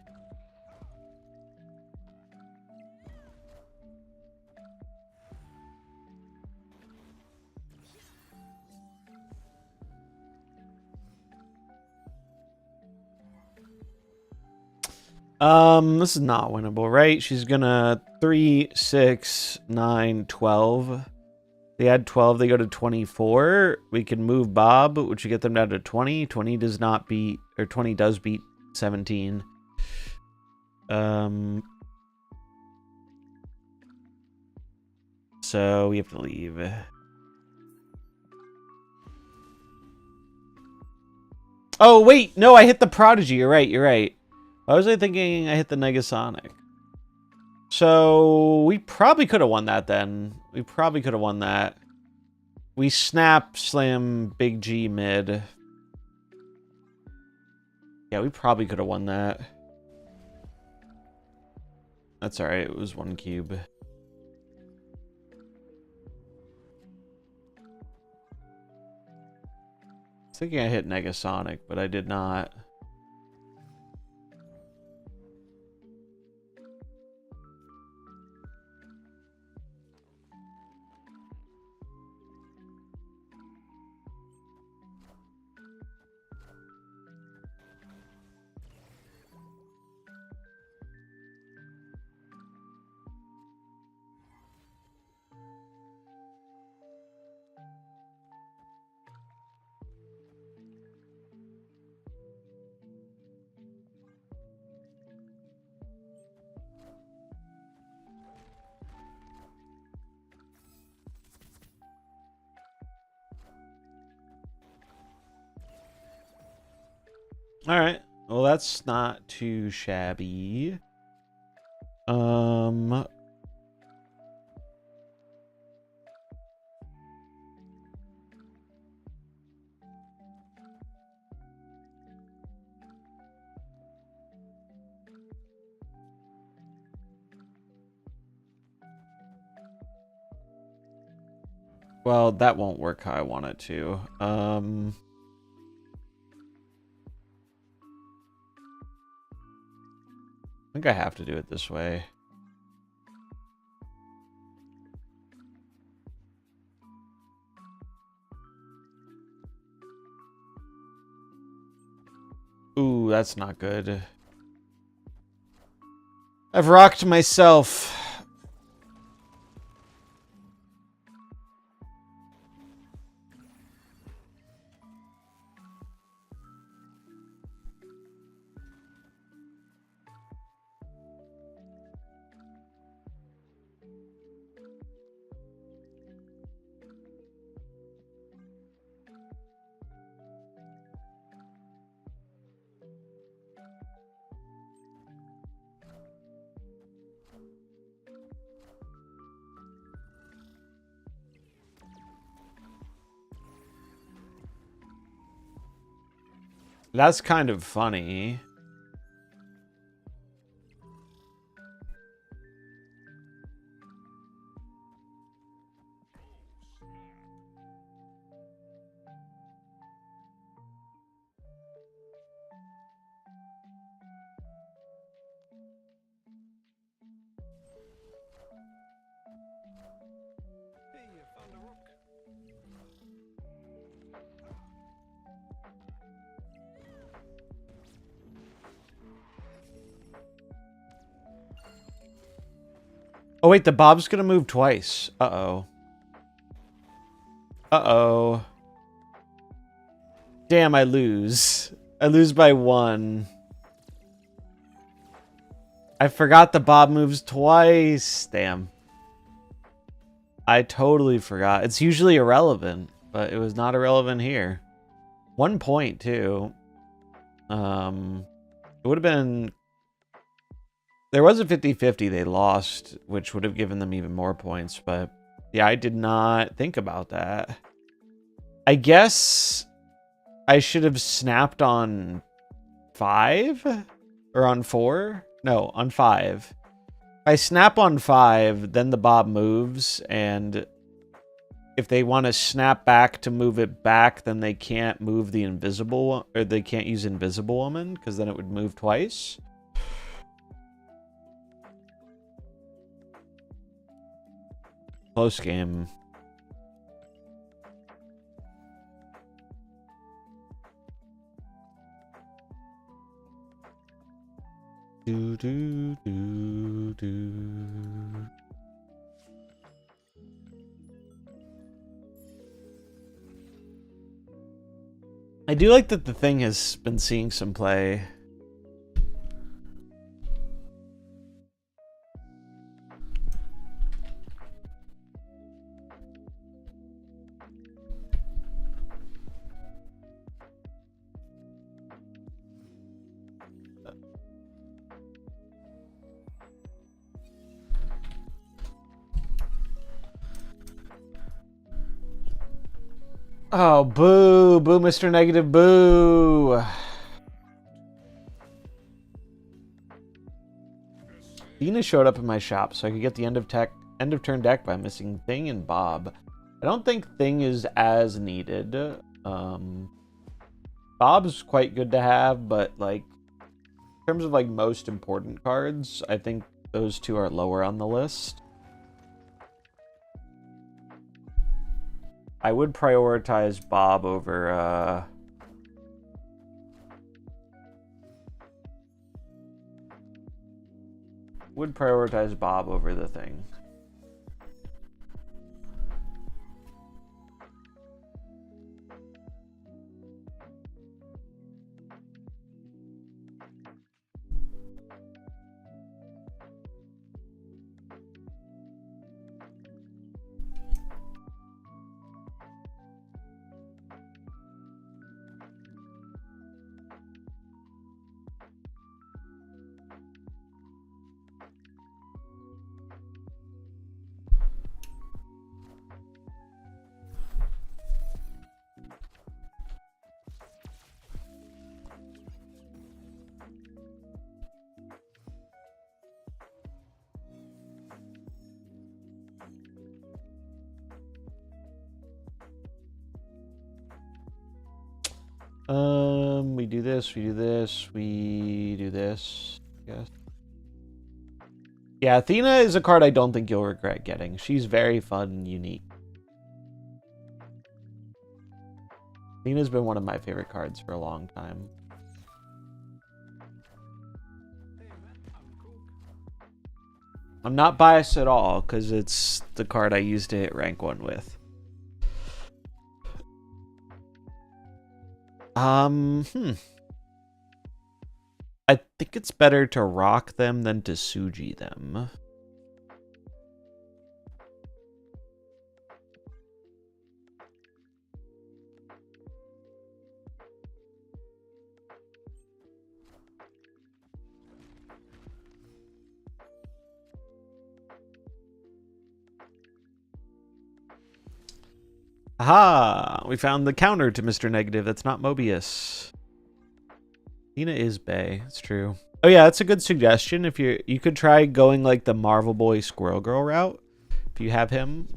This is not winnable, right? She's gonna 3, 6, 9, 12. They add 12, they go to 24. We can move Bob, which would get them down to 20. 20 does not beat, or 20 does beat 17. So we have to leave. Oh, wait, no, I hit the Prodigy. You're right, you're right. Why was I thinking I hit the Negasonic? So we probably could have won that then. We probably could have won that. We snap, slam, big G mid. Yeah, we probably could have won that. That's alright, it was 1 cube. I was thinking I hit Negasonic, but I did not. All right. Well, that's not too shabby. Well, that won't work how I want it to. I think I have to do it this way. that's not good. I've rocked myself. That's kind of funny. Oh, wait, the Bob's gonna move twice. Uh-oh. Uh-oh. Damn, I lose. I lose by 1. I forgot the Bob moves twice. Damn. I totally forgot. It's usually irrelevant, but it was not irrelevant here. 1 point, too. It would have been... There was a 50-50 they lost, which would have given them even more points, but yeah, I did not think about that. I guess I should have snapped on 5? Or on 4? No, on 5. If I snap on 5, then the Bob moves, and if they want to snap back to move it back, then they can't move the invisible, or they can't use Invisible Woman, because then it would move twice. Close game. Do do do do. I do like that the thing has been seeing some play. Oh, boo. Boo, Mr. Negative, boo. Dina showed up in my shop, so I could get the end of turn deck by missing Thing and Bob. I don't think Thing is as needed. Bob's quite good to have, but like in terms of like most important cards, I think those two are lower on the list. I would prioritize Bob over, the Thing. We do this, we do this, we do this, I guess. Yeah, Athena is a card I don't think you'll regret getting. She's very fun and unique. Athena's been one of my favorite cards for a long time. I'm not biased at all, because it's the card I used to hit rank 1 with. I think it's better to rock them than to Suji them. Aha! We found the counter to Mr. Negative. That's not Mobius. Tina is Bae. It's true. Oh yeah, that's a good suggestion. If you could try going like the Marvel Boy Squirrel Girl route. If you have him.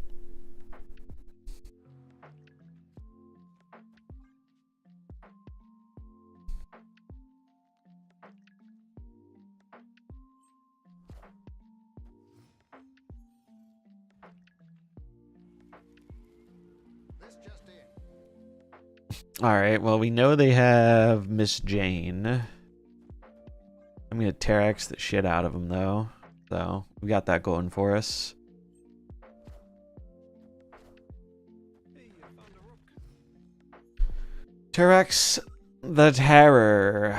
Alright, well, we know they have Miss Jane. I'm going to Terex the shit out of them, though. So, we got that going for us. Terex the Terror.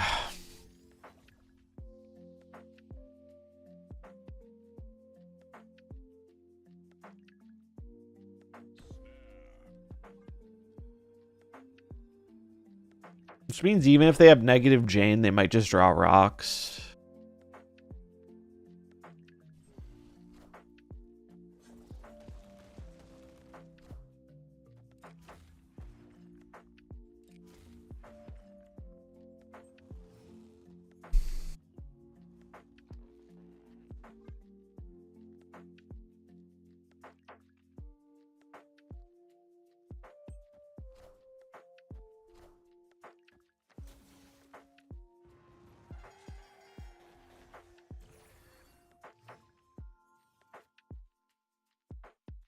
Which means even if they have negative Jane, they might just draw rocks.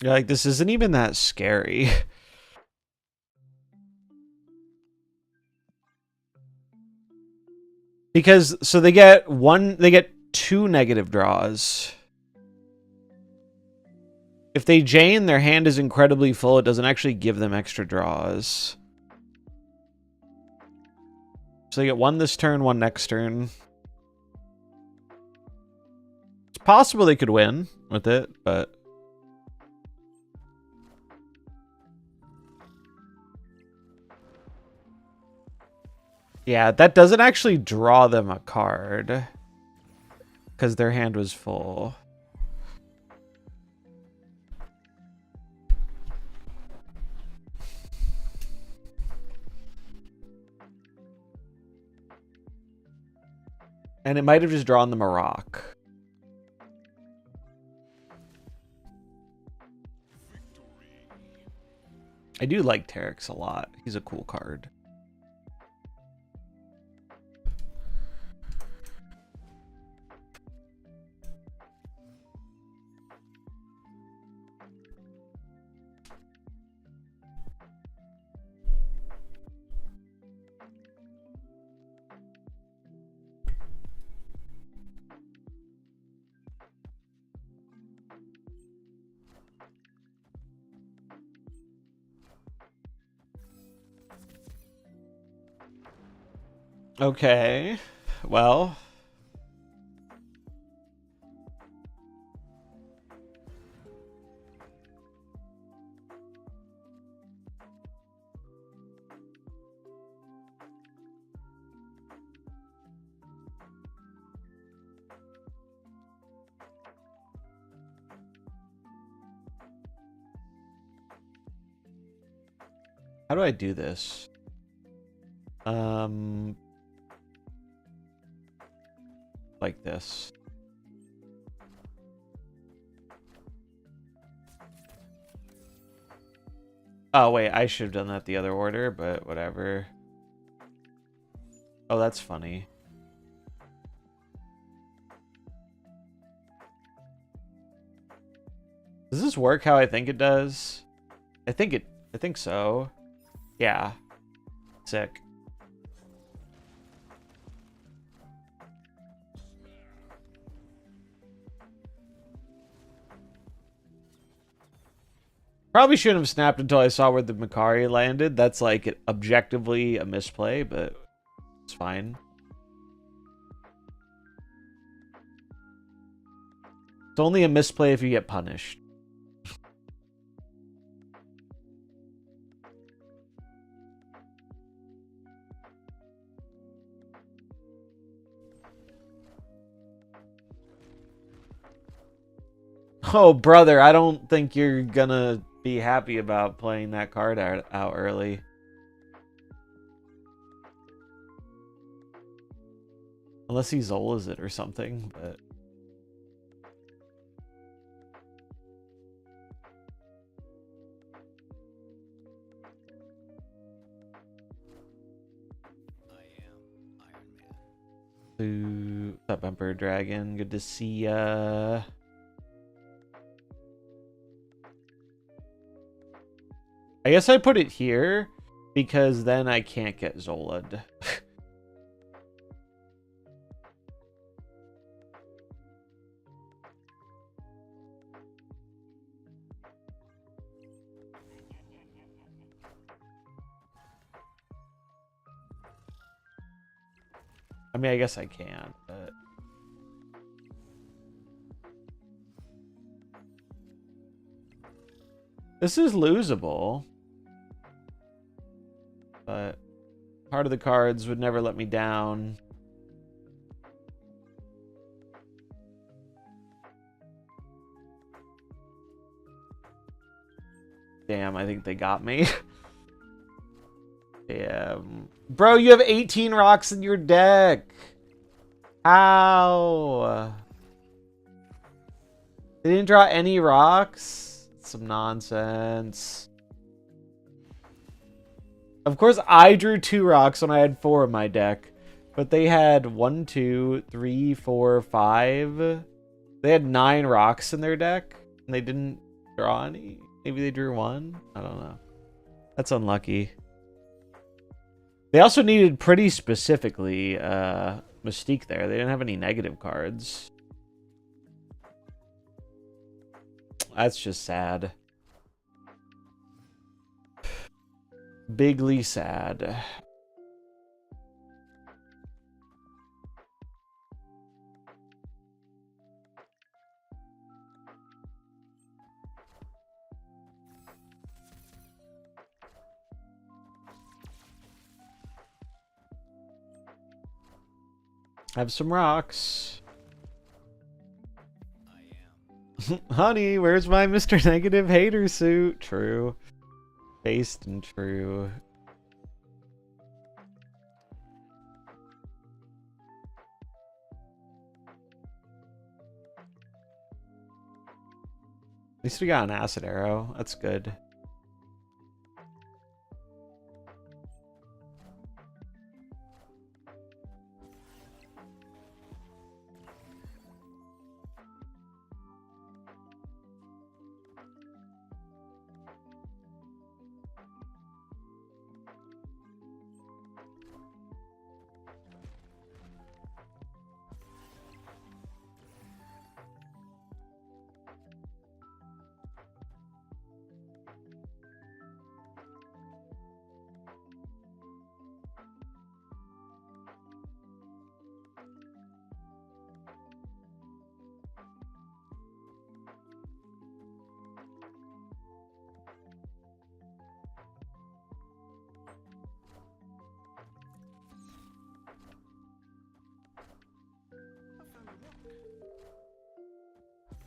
You're like, this isn't even that scary. Because, so they get two negative draws. If they Jane, their hand is incredibly full. It doesn't actually give them extra draws. So they get one this turn, one next turn. It's possible they could win with it, but... yeah, that doesn't actually draw them a card. Because their hand was full. And it might have just drawn them a rock. I do like Terex a lot. He's a cool card. Okay, well. How do I do this? Like this. Oh, wait, I should have done that the other order, but whatever. Oh, that's funny. Does this work how I think it does? I think so. Yeah. Sick. Probably shouldn't have snapped until I saw where the Macari landed. That's like objectively a misplay, but it's fine. It's only a misplay if you get punished. Oh, brother, I don't think you're gonna be happy about playing that card out early. Unless he Zola's it or something, but... What's up, Emperor Dragon? Good to see ya. I guess I put it here because then I can't get Zola'd. I mean, I guess I can, but... This is losable. But part of the cards would never let me down. Damn, I think they got me. Damn. Bro, you have 18 rocks in your deck. How? They didn't draw any rocks? Some nonsense. Of course, I drew 2 rocks when I had 4 in my deck. But they had 1, 2, 3, 4, 5. They had 9 rocks in their deck. And they didn't draw any. Maybe they drew 1? I don't know. That's unlucky. They also needed pretty specifically Mystique there. They didn't have any negative cards. That's just sad. Bigly sad. Have some rocks. Honey, where's my Mr. Negative hater suit? True. Based and true. At least we got an acid arrow. That's good.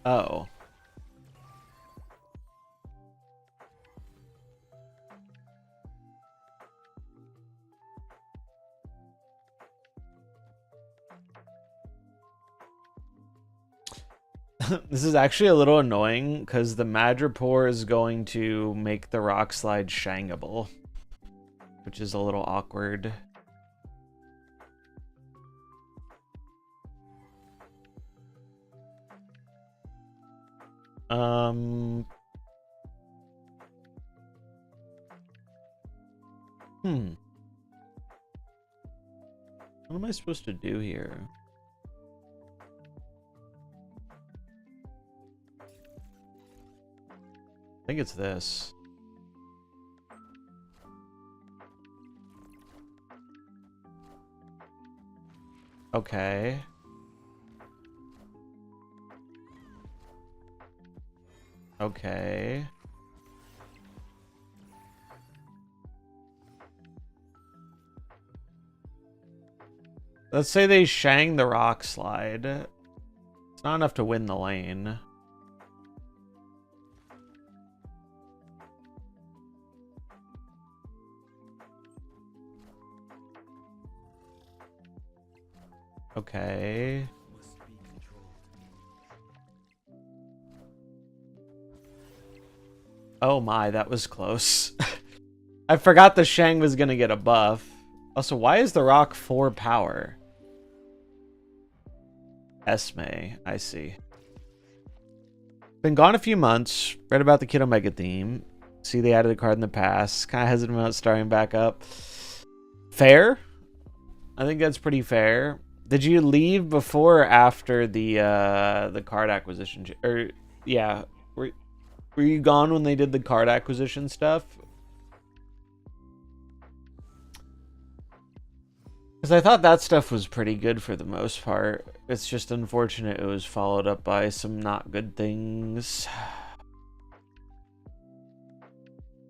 Oh. This is actually a little annoying because the Madripoor is going to make the rock slide shangable, which is a little awkward. What am I supposed to do here? I think it's this. Okay. Okay. Let's say they shang the rock slide. It's not enough to win the lane. Okay. Oh my, that was close. I forgot the Shang was gonna get a buff. Also, why is the rock 4 power? Esme, I see. Been gone a few months. Read about the Kid Omega theme. See they added a card in the past. Kind of hesitant about starting back up. Fair. I think that's pretty fair. Did you leave before or after the card acquisition? Or yeah, were you gone when they did the card acquisition stuff? Because I thought that stuff was pretty good for the most part. It's just unfortunate it was followed up by some not good things.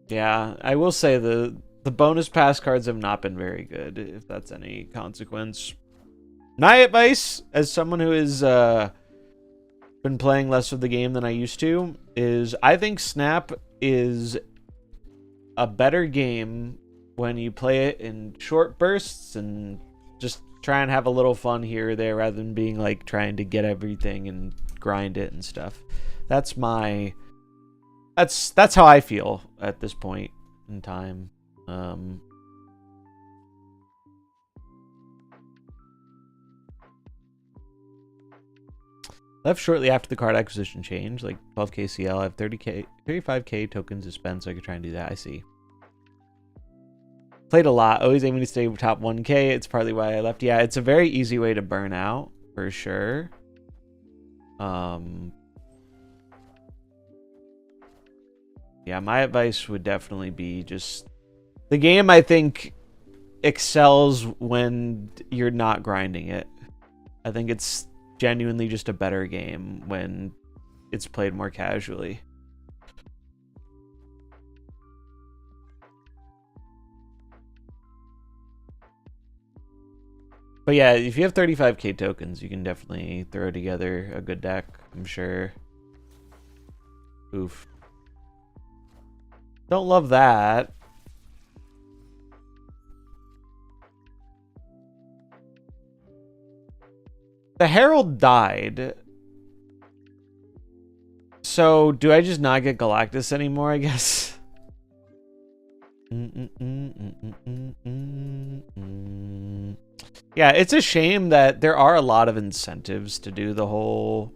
Yeah, I will say the bonus pass cards have not been very good, if that's any consequence. My advice, as someone who has been playing less of the game than I used to, is I think Snap is a better game when you play it in short bursts and just try and have a little fun here or there rather than being like trying to get everything and grind it and stuff. That's how I feel at this point in time. Left shortly after the card acquisition change, like 12k CL. I have 35k tokens to spend, so I could try and do that. I see. Played a lot, always aiming to stay top 1k. It's partly why I left. Yeah, it's a very easy way to burn out, for sure. Yeah, my advice would definitely be just... The game, I think, excels when you're not grinding it. I think it's genuinely just a better game when it's played more casually. But yeah, if you have 35k tokens, you can definitely throw together a good deck, I'm sure. Oof. Don't love that. The Herald died. So, do I just not get Galactus anymore, I guess? Yeah, it's a shame that there are a lot of incentives to do the whole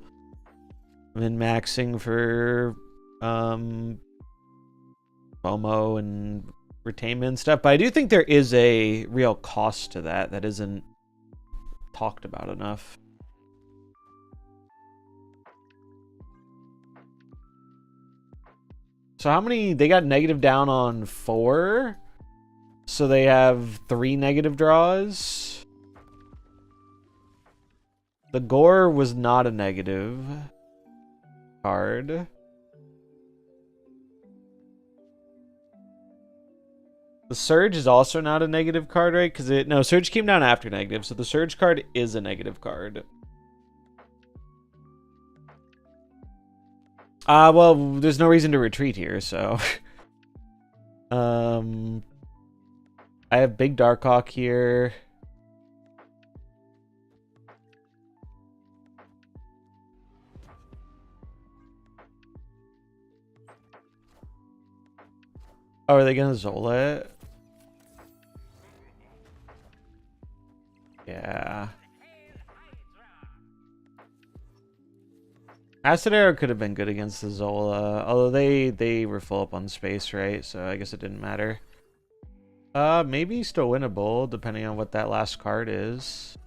min-maxing for FOMO and retainment and stuff, but I do think there is a real cost to that that isn't talked about enough. So how many... They got negative down on 4, so they have 3 negative draws. The Gore was not a negative card. The Surge is also not a negative card, right? Because no, Surge came down after negative, so the Surge card is a negative card. Well, there's no reason to retreat here, so... I have Big Darkhawk here. Oh, are they gonna Zola it? Yeah. Acid Arrow could have been good against the Zola, although they were full up on space, right? So I guess it didn't matter. Maybe still winnable, depending on what that last card is.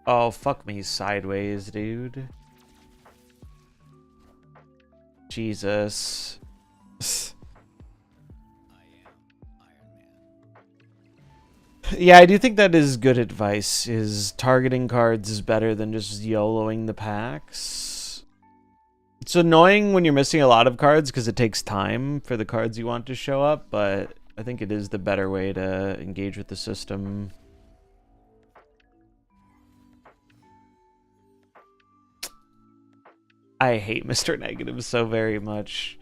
Oh, fuck me sideways, dude. Jesus. Yeah, I do think that is good advice, is targeting cards is better than just YOLOing the packs. It's annoying when you're missing a lot of cards because it takes time for the cards you want to show up, but I think it is the better way to engage with the system. I hate Mr. Negative so very much.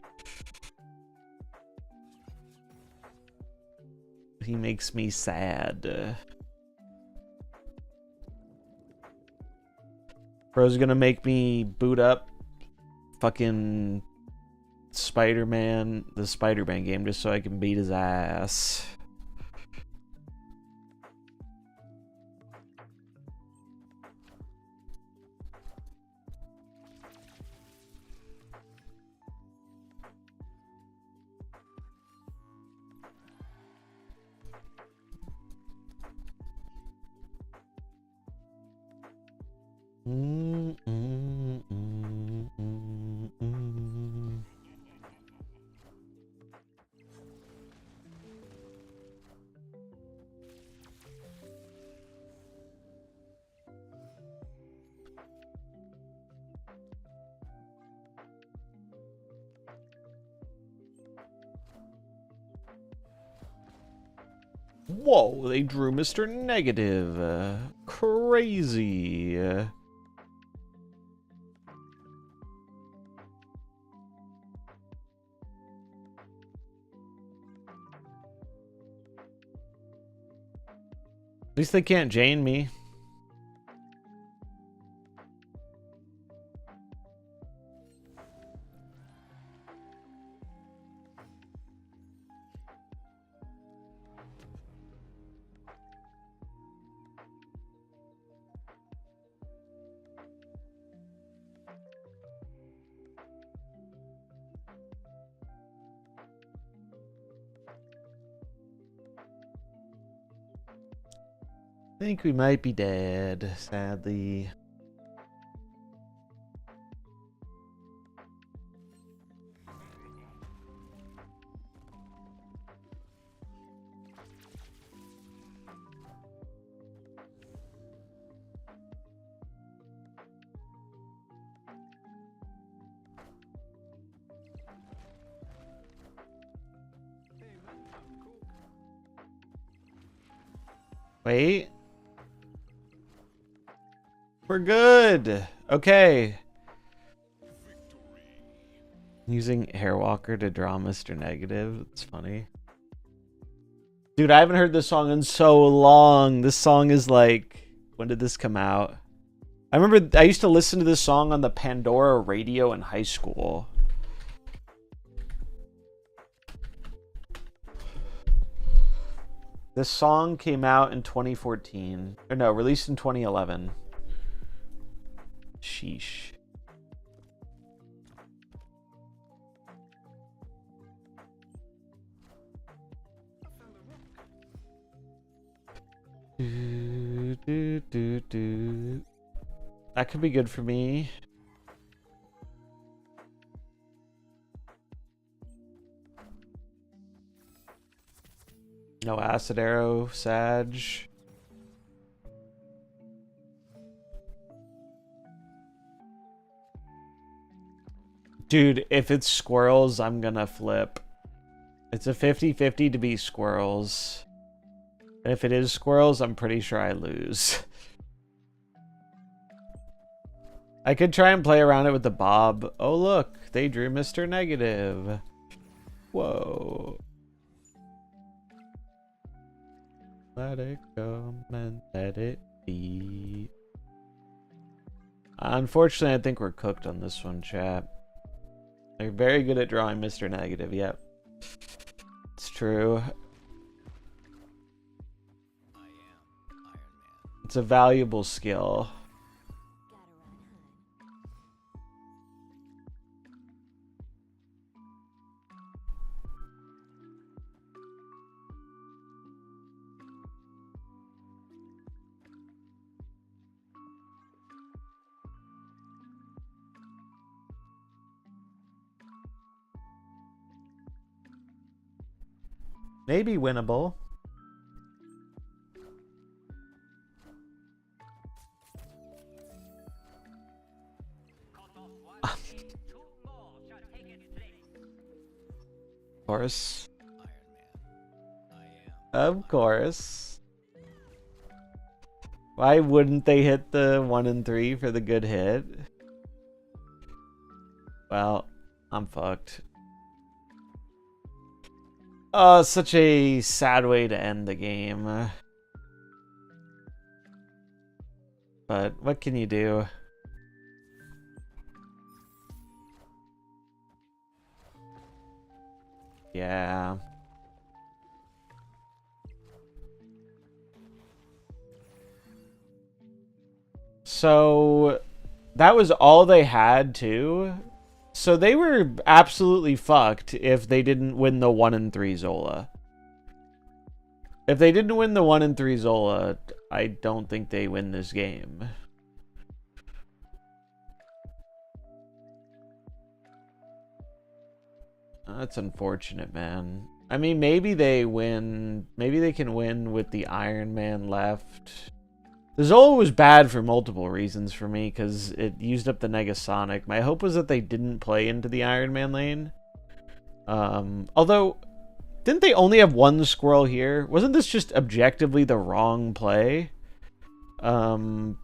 He makes me sad. Bro's gonna make me boot up fucking Spider-Man, the Spider-Man game, just so I can beat his ass. Whoa, they drew Mr. Negative. Crazy. At least they can't Jane me. I think we might be dead, sadly. Wait. We're good. Okay. Using Hairwalker to draw Mr. Negative. It's funny. Dude, I haven't heard this song in so long. This song is like... When did this come out? I remember I used to listen to this song on the Pandora radio in high school. This song came out in 2014. Or no, released in 2011. Sheesh. That could be good for me. No Acid Arrow, Sag. Dude, if it's squirrels, I'm gonna flip. It's a 50-50 to be squirrels. And if it is squirrels, I'm pretty sure I lose. I could try and play around it with the Bob. Oh, look, they drew Mr. Negative. Whoa. Let it go and let it be. Unfortunately, I think we're cooked on this one, chat. They're very good at drawing Mr. Negative, yep. It's true. It's a valuable skill. Maybe winnable. Of course. Of course. Why wouldn't they hit the 1 and 3 for the good hit? Well, I'm fucked. Oh, such a sad way to end the game. But what can you do? Yeah. So that was all they had too. So they were absolutely fucked if they didn't win the 1 and 3 Zola. If they didn't win the 1 and 3 Zola, I don't think they win this game. That's unfortunate, man. I mean, maybe they win. Maybe they can win with the Iron Man left. The Zola was bad for multiple reasons for me because it used up the Negasonic. My hope was that they didn't play into the Iron Man lane. Although, didn't they only have one squirrel here? Wasn't this just objectively the wrong play? Shouldn't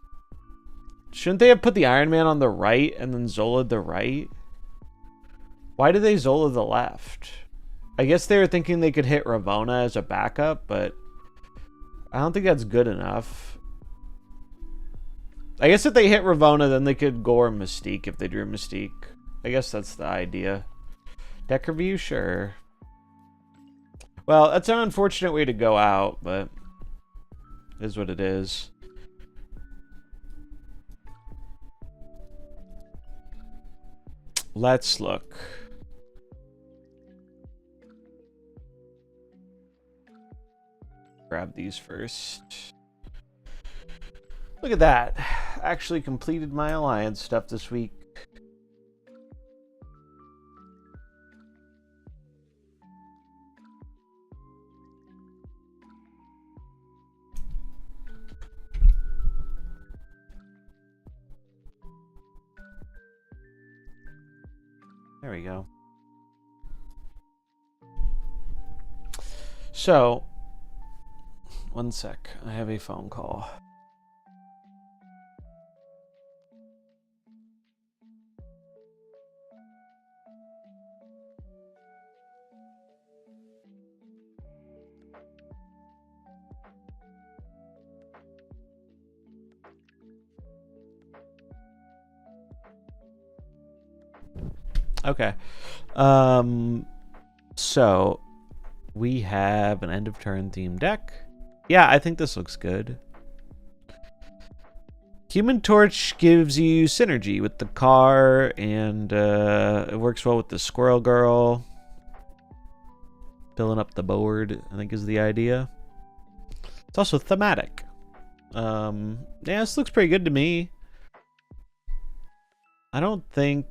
they have put the Iron Man on the right and then Zola the right? Why did they Zola the left? I guess they were thinking they could hit Ravonna as a backup, but I don't think that's good enough. I guess if they hit Ravonna, then they could gore Mystique if they drew Mystique. I guess that's the idea. Deck review? Sure. Well, that's an unfortunate way to go out, but it is what it is. Let's look. Grab these first. Look at that. Actually completed my alliance stuff this week. There we go. So, one sec. I have a phone call. Okay. So we have an end of turn theme deck. Yeah, I think this looks good. Human Torch gives you synergy with the car, and it works well with the Squirrel Girl. Filling up the board, I think, is the idea. It's also thematic. Yeah, this looks pretty good to me. I don't think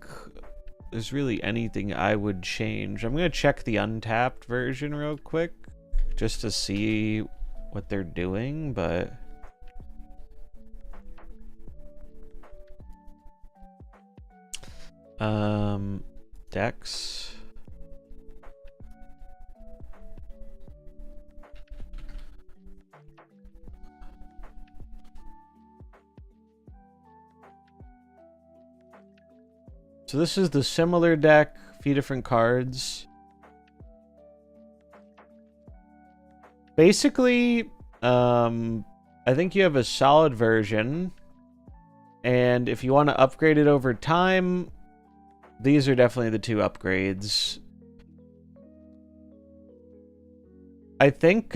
there's really anything I would change. I'm going to check the untapped version real quick just to see what they're doing, but decks. So this is the similar deck, a few different cards. Basically, I think you have a solid version, and if you want to upgrade it over time, these are definitely the two upgrades. I think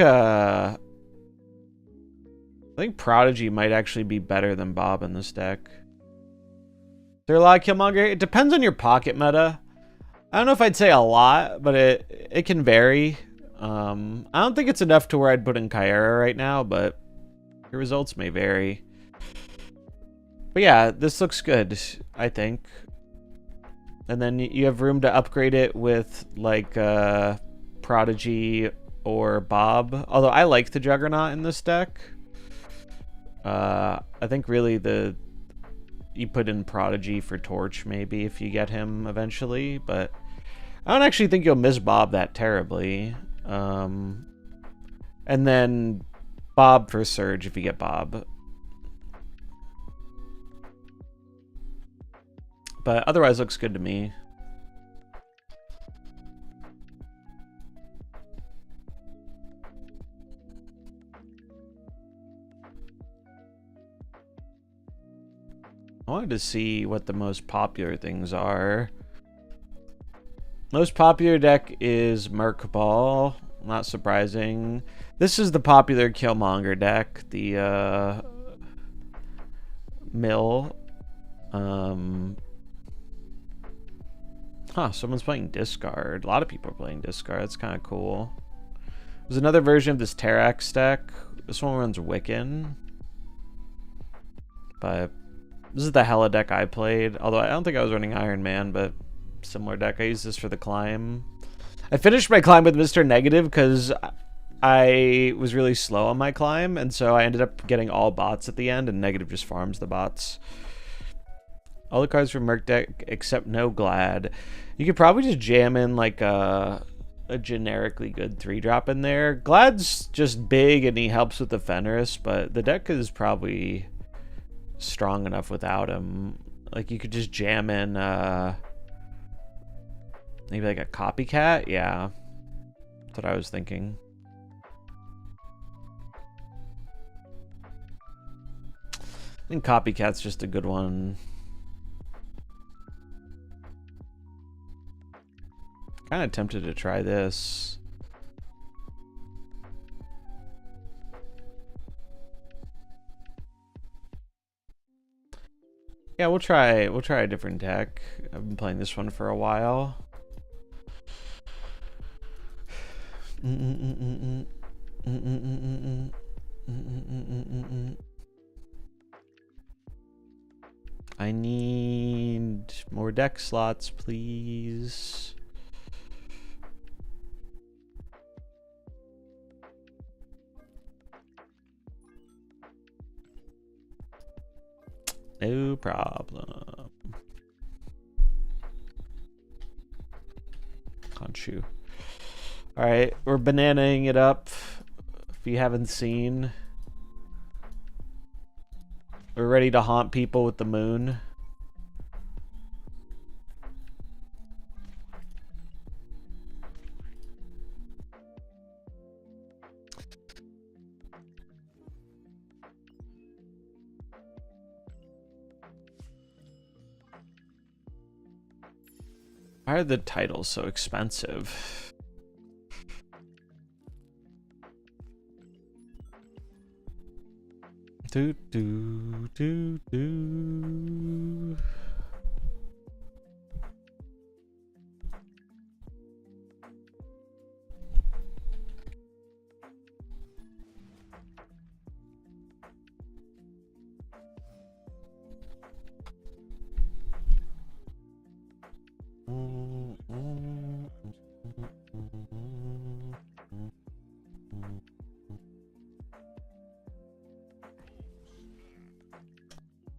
Prodigy might actually be better than Bob in this deck. Is there a lot of Killmonger? It depends on your pocket meta. I don't know if I'd say a lot, but it can vary. I don't think it's enough to where I'd put in Kyra right now, but your results may vary. But yeah, this looks good, I think. And then you have room to upgrade it with like Prodigy or Bob. Although I like the Juggernaut in this deck. I think really you put in Prodigy for Torch maybe if you get him eventually, but I don't actually think you'll miss Bob that terribly. And then Bob for Surge if you get Bob. But otherwise looks good to me. I wanted to see what the most popular things are. Most popular deck is Merc Ball. Not surprising. This is the popular Killmonger deck. The Mill. Someone's playing Discard. A lot of people are playing Discard. That's kind of cool. There's another version of this Terrax deck. This one runs Wiccan. But this is the Hella deck I played. Although I don't think I was running Iron Man, but similar deck. I used this for the climb. I finished my climb with Mr. Negative because I was really slow on my climb, and so I ended up getting all bots at the end, and Negative just farms the bots. All the cards from Merc deck except no Glad. You could probably just jam in like a generically good 3-drop in there. Glad's just big and he helps with the Fenris, but the deck is probably strong enough without him. Like you could just jam in maybe like a Copycat. Yeah, that's what I was thinking. I think Copycat's just a good one. Kind of tempted to try this. Yeah, we'll try a different deck. I've been playing this one for a while. I need more deck slots, please. No problem. Conchu. Alright, we're bananaing it up. If you haven't seen, we're ready to haunt people with the moon. Why are the titles so expensive? Do do do do.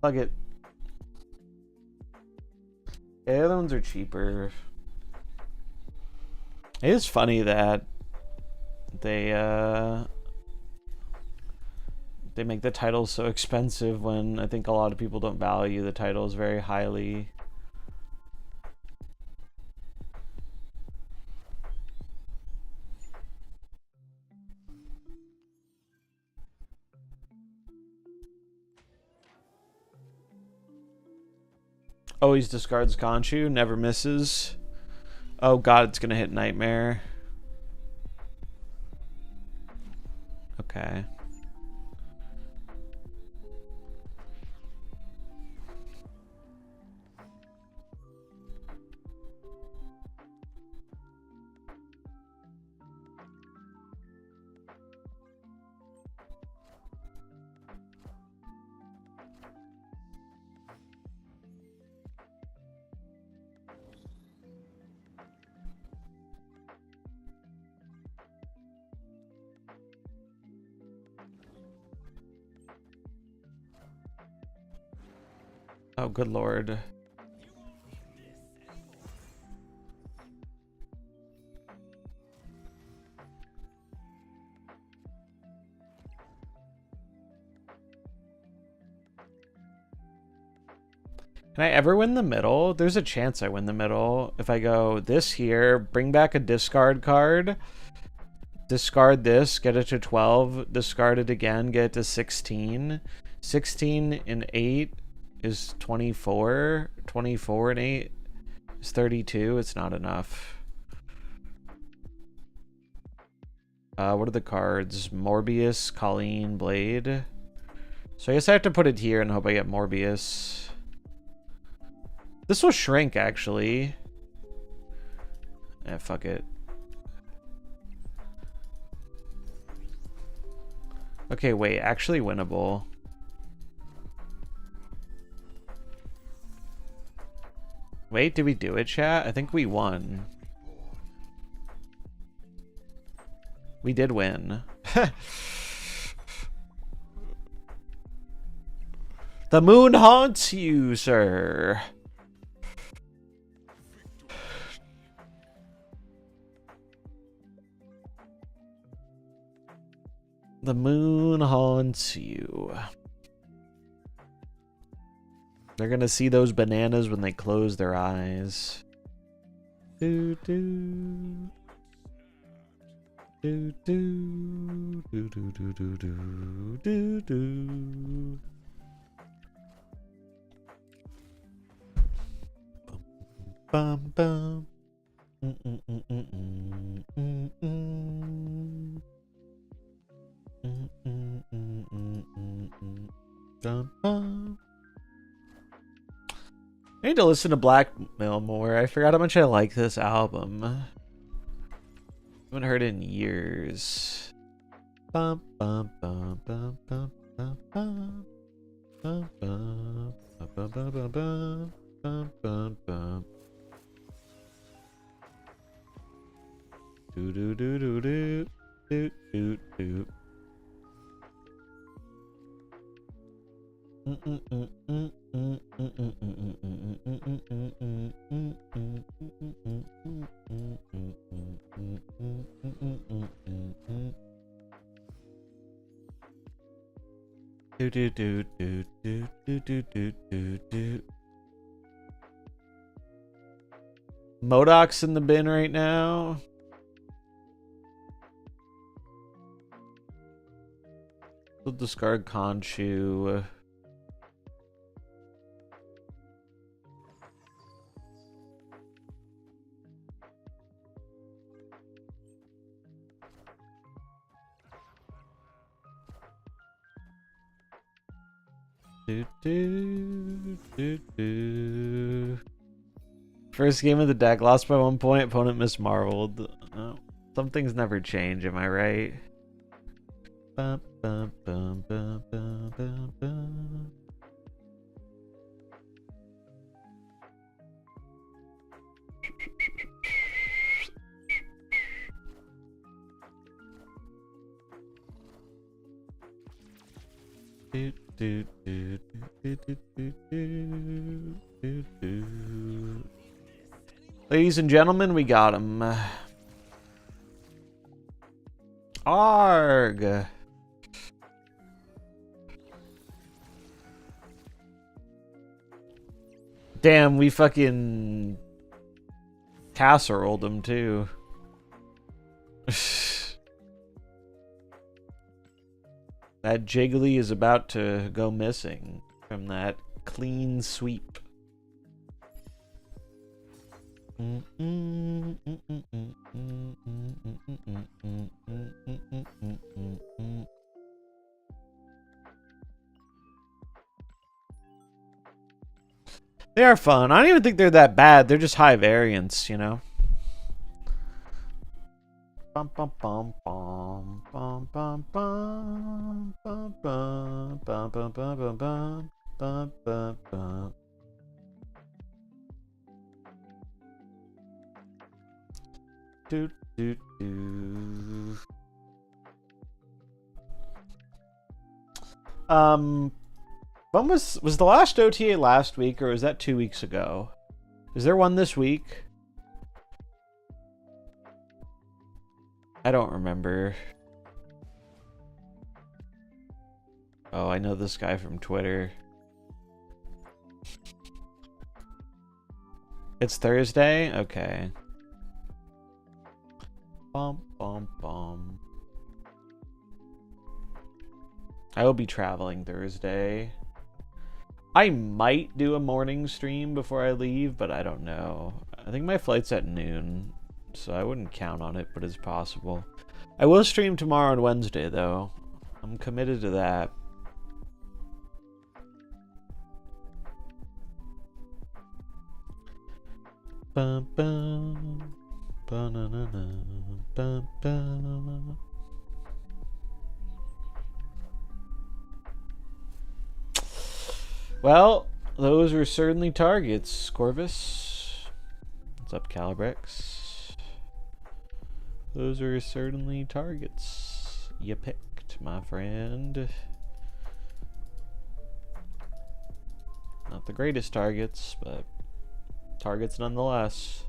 Fuck it. Yeah, the other ones are cheaper. It is funny that they make the titles so expensive when I think a lot of people don't value the titles very highly. Always discards Conchu, never misses. Oh god, it's gonna hit Nightmare. Okay. Oh, good lord. Can I ever win the middle? There's a chance I win the middle. If I go this here, bring back a discard card, discard this, get it to 12, discard it again, get it to 16. 16 and 8 is 24. 24 and 8 is 32. It's not enough. What are the cards? Morbius, Colleen, Blade. So I guess I have to put it here and hope I get Morbius. This will shrink, actually. Eh, fuck it. Okay, wait. Actually winnable. Wait, did we do it, chat? I think we won. We did win. The moon haunts you, sir. The moon haunts you. They're gonna see those bananas when they close their eyes. Do do do do do do do do do do do. Bum bum. I need to listen to Blackmail more. I forgot how much I like this album. Haven't heard it in years. Bum bum bum bum bum bum bum bum bum bum bum bum bum bum bum. Do do do do do do do do. Do do do do do do do do do do. MODOK's in the bin right now. We'll discard Conchu. Do, do, do, do. First game of the deck, lost by 1 point, opponent mismarveled. Oh, some things never change, am I right? Bum, bum, bum, bum, bum, bum, bum. Do, do, do, do, do, do, do, do, do. Ladies and gentlemen, we got him. Arg. Damn, we fucking casseroled him too. That Jiggly is about to go missing from that clean sweep. They are fun. I don't even think they're that bad. They're just high variance, you know? Bum bum bum bum bum bum bum bum bum bum bum bum bum bum bum bum. Do do do. When was the last OTA last week, or was that 2 weeks ago? Is there one this week? I don't remember. Oh, I know this guy from Twitter. It's Thursday? Okay. Bum, bum, bum. I will be traveling Thursday. I might do a morning stream before I leave, but I don't know. I think my flight's at noon, so I wouldn't count on it, but it's possible. I will stream tomorrow and Wednesday, though. I'm committed to that. Bum, bum, ba-na-na-na, bum, bum. Well, those were certainly targets, Corvus. What's up, Calibrex? Those are certainly targets you picked, my friend. Not the greatest targets, but targets nonetheless.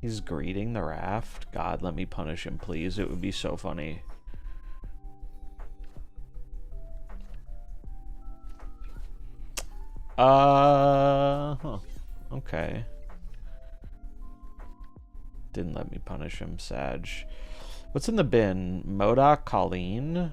He's greeting the raft. God, let me punish him, please. It would be so funny. Huh. Okay. Didn't let me punish him, Sag. What's in the bin? MODOK, Colleen.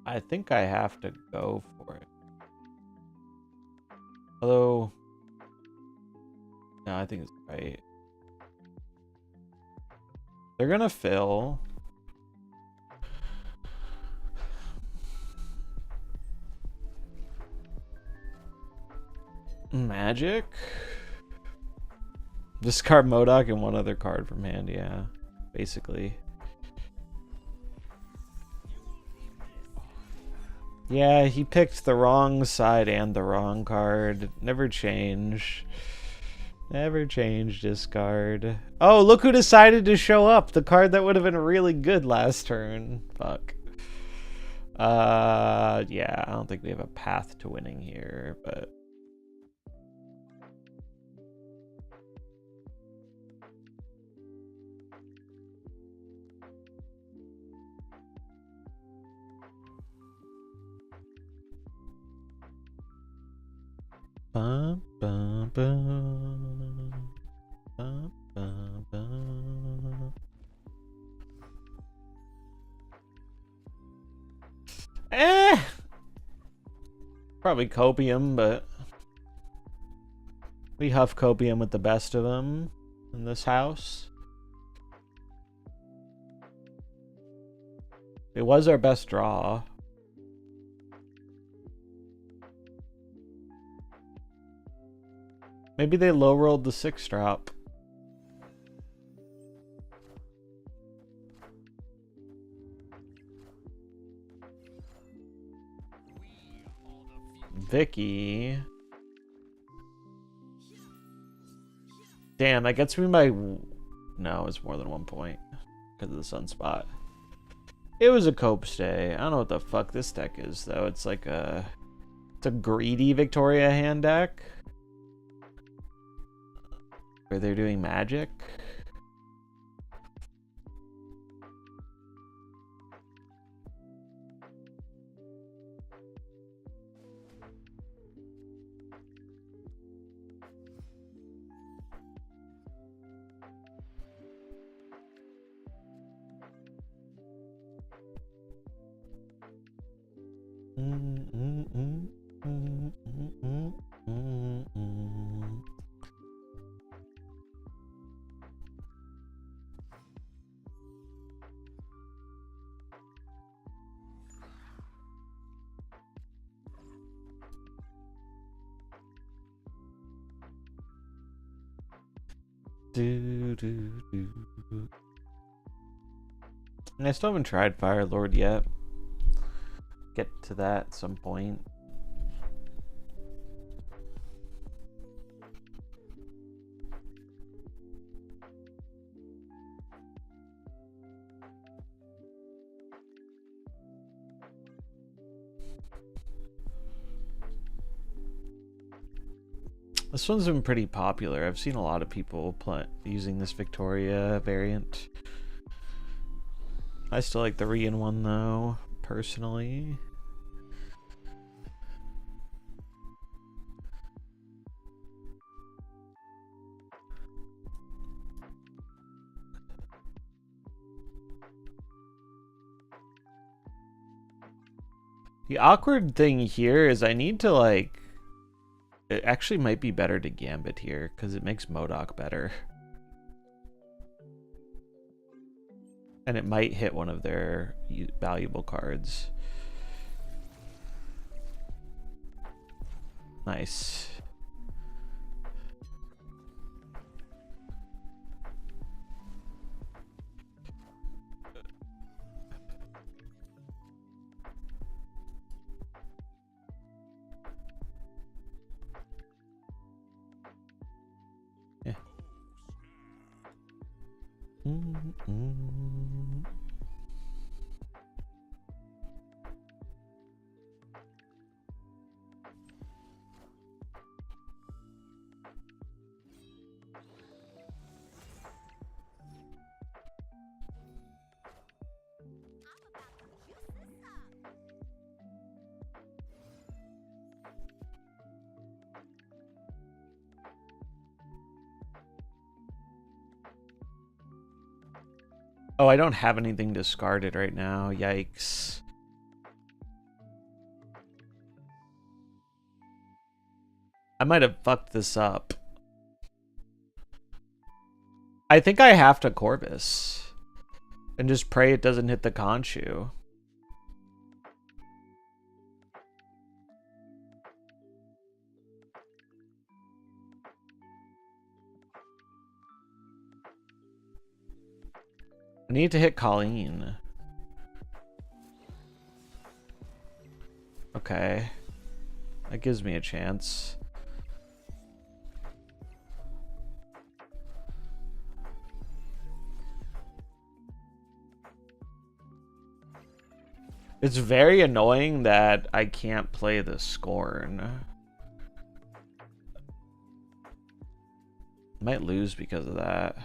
I think I have to go for it. Although, no, I think it's right. They're gonna fill. Magic? Discard MODOK and one other card from hand, yeah. Basically. Yeah, he picked the wrong side and the wrong card. Never change. Never change, discard. Oh, look who decided to show up. The card that would have been really good last turn. Fuck. Yeah, I don't think we have a path to winning here, but... Bum, bum, bum. Bum, bum, bum. Probably copium, but we huff copium with the best of them in this house. It was our best draw. Maybe they low rolled the 6-drop. Vicky. Damn, that gets me by... No, it's more than 1 point because of the sunspot. It was a cope stay. I don't know what the fuck this deck is, though. It's like a... It's a greedy Victoria hand deck. Where they're doing magic. And I still haven't tried Fire Lord yet. Get to that at some point. This one's been pretty popular. I've seen a lot of people using this Victoria variant. I still like the Rian one though, personally. The awkward thing here is I need to like... It actually might be better to Gambit here, because it makes MODOK better. And it might hit one of their valuable cards. Nice. Yeah. Oh, I don't have anything discarded right now. Yikes. I might have fucked this up. I think I have to Corvus. And just pray it doesn't hit the Khonshu. I need to hit Colleen. Okay. That gives me a chance. It's very annoying that I can't play the Scorn. Might lose because of that.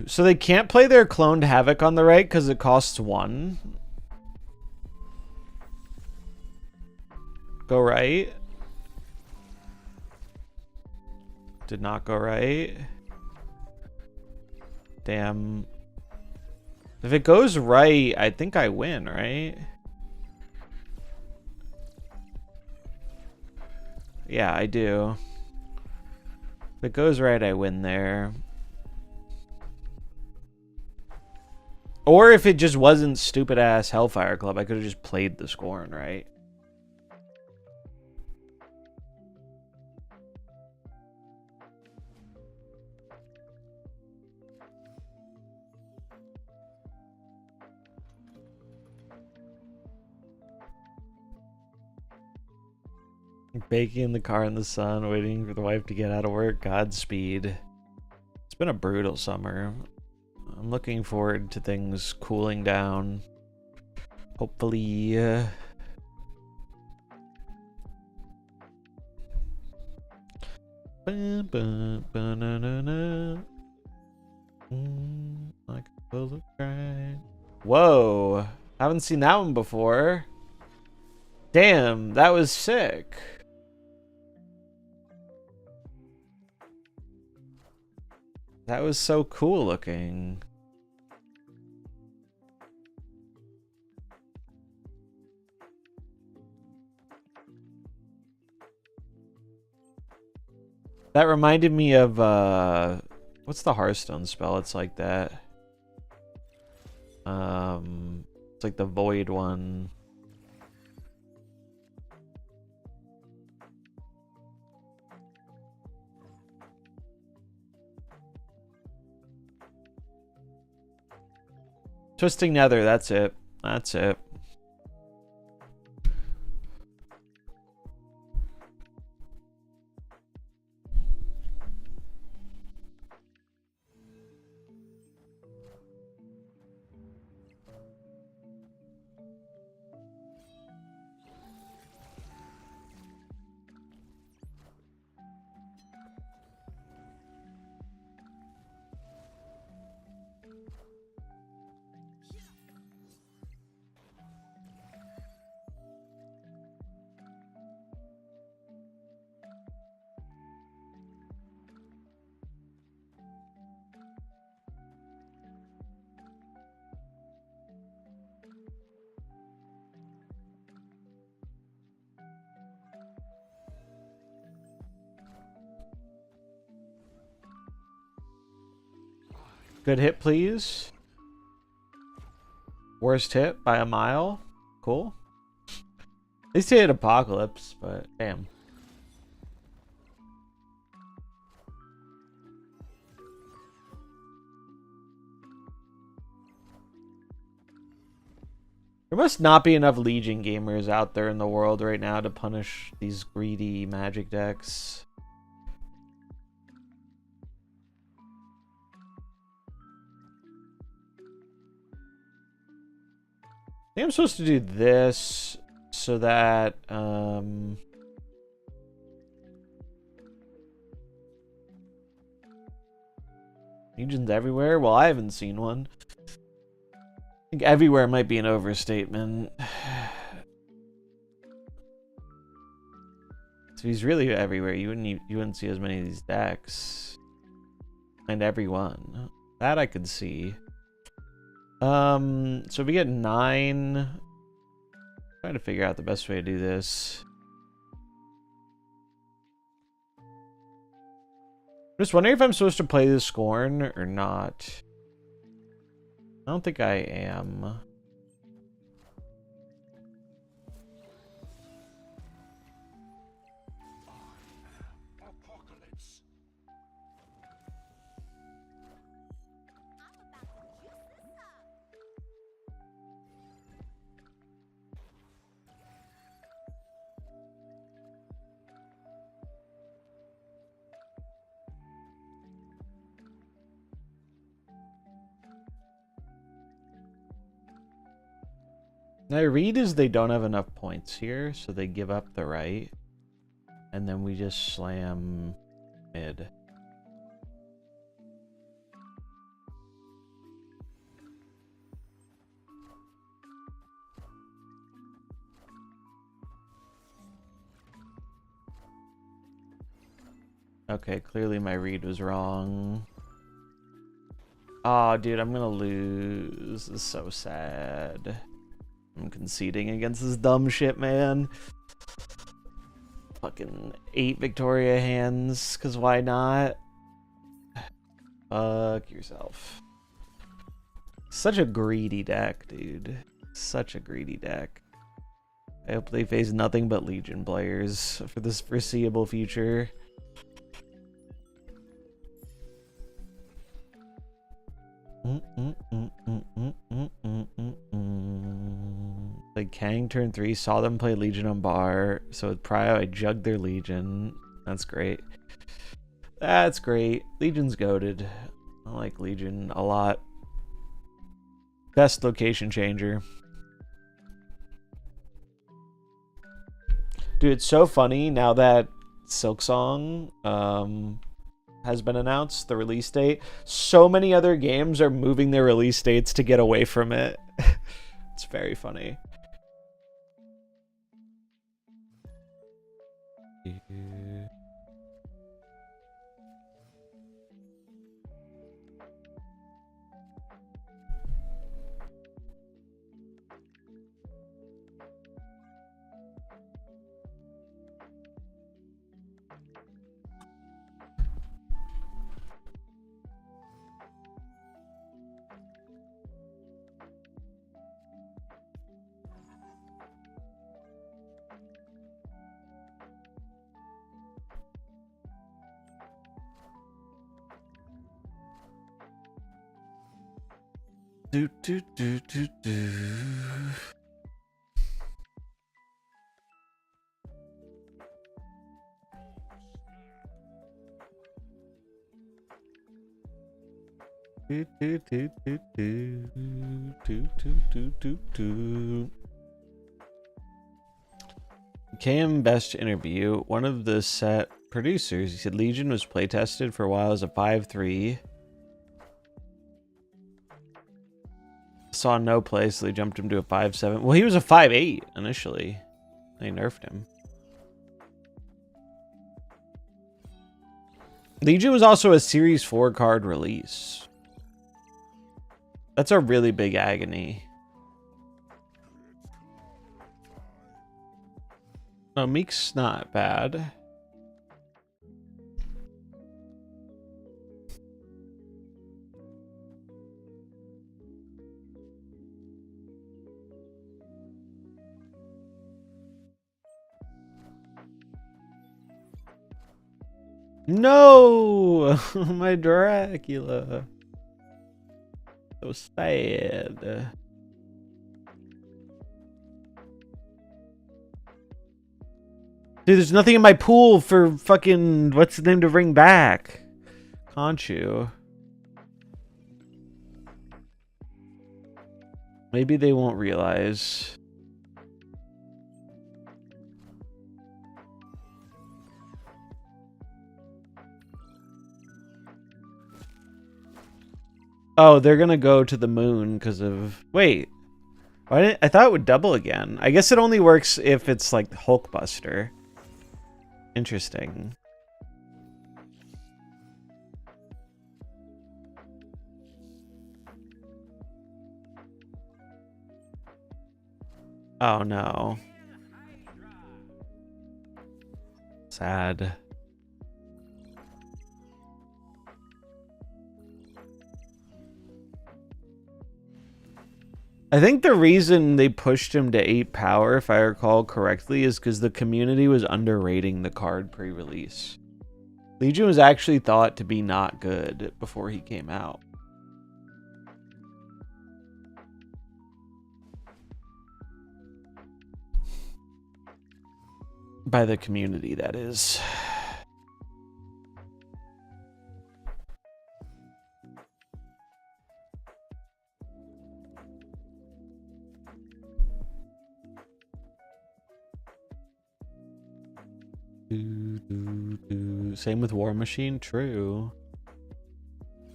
So they can't play their cloned Havoc on the right because it costs 1. Go right. Did not go right. Damn. If it goes right, I think I win, right? Yeah, I do. If it goes right, I win there. Or if it just wasn't stupid ass Hellfire Club, I could have just played the Scorn, right? Baking in the car in the sun, waiting for the wife to get out of work. Godspeed. It's been a brutal summer. I'm looking forward to things cooling down. Hopefully. Whoa. Haven't seen that one before. Damn, that was sick. That was so cool looking. That reminded me of what's the Hearthstone spell? It's like that. It's like the void one. Twisting Nether, that's it. That's it. Good hit, please. Worst hit by a mile. Cool. At least he hit Apocalypse, but damn. There must not be enough Legion gamers out there in the world right now to punish these greedy magic decks. I think I'm supposed to do this so that Legion's everywhere? Well, I haven't seen one. I think everywhere might be an overstatement. So he's really everywhere. You wouldn't see as many of these decks. And everyone. That I could see. So we get 9. I'm trying to figure out the best way to do this. I'm just wondering if I'm supposed to play the Scorn or not. I don't think I am. My read is they don't have enough points here, so they give up the right. And then we just slam mid. Okay, clearly my read was wrong. Oh, dude, I'm gonna lose. This is so sad. I'm conceding against this dumb shit, man. Fucking 8 Victoria hands, cause why not? Fuck yourself. Such a greedy deck, dude. Such a greedy deck. I hope they face nothing but Legion players for this foreseeable future. Like Kang turn 3, saw them play Legion on bar, so with Prio I jugged their Legion. That's great. That's great. Legion's goated. I like Legion a lot. Best location changer. Dude, it's so funny now that Silksong has been announced, the release date. So many other games are moving their release dates to get away from it. It's very funny. Do, do, do, do, do. Do, do, do, do, do. Do, do, do, do, do. KM Best interview. One of the set producers, he said Legion was playtested for a while as a 5-3. Saw no play, so they jumped him to a 5-7. Well, he was a 5-8 initially. They nerfed him. Legion was also a Series 4 card release. That's a really big agony. No, Meek's not bad. No! My Dracula. So sad. Dude, there's nothing in my pool for fucking... What's the name to bring back? Conchu. Maybe they won't realize. Oh, they're gonna go to the moon because of... Wait. Why didn't... I thought it would double again. I guess it only works if it's like Hulkbuster. Interesting. Oh no. Sad. I think the reason they pushed him to 8 power, if I recall correctly, is because the community was underrating the card pre-release. Legion was actually thought to be not good before he came out. By the community, that is. Same with War Machine, true.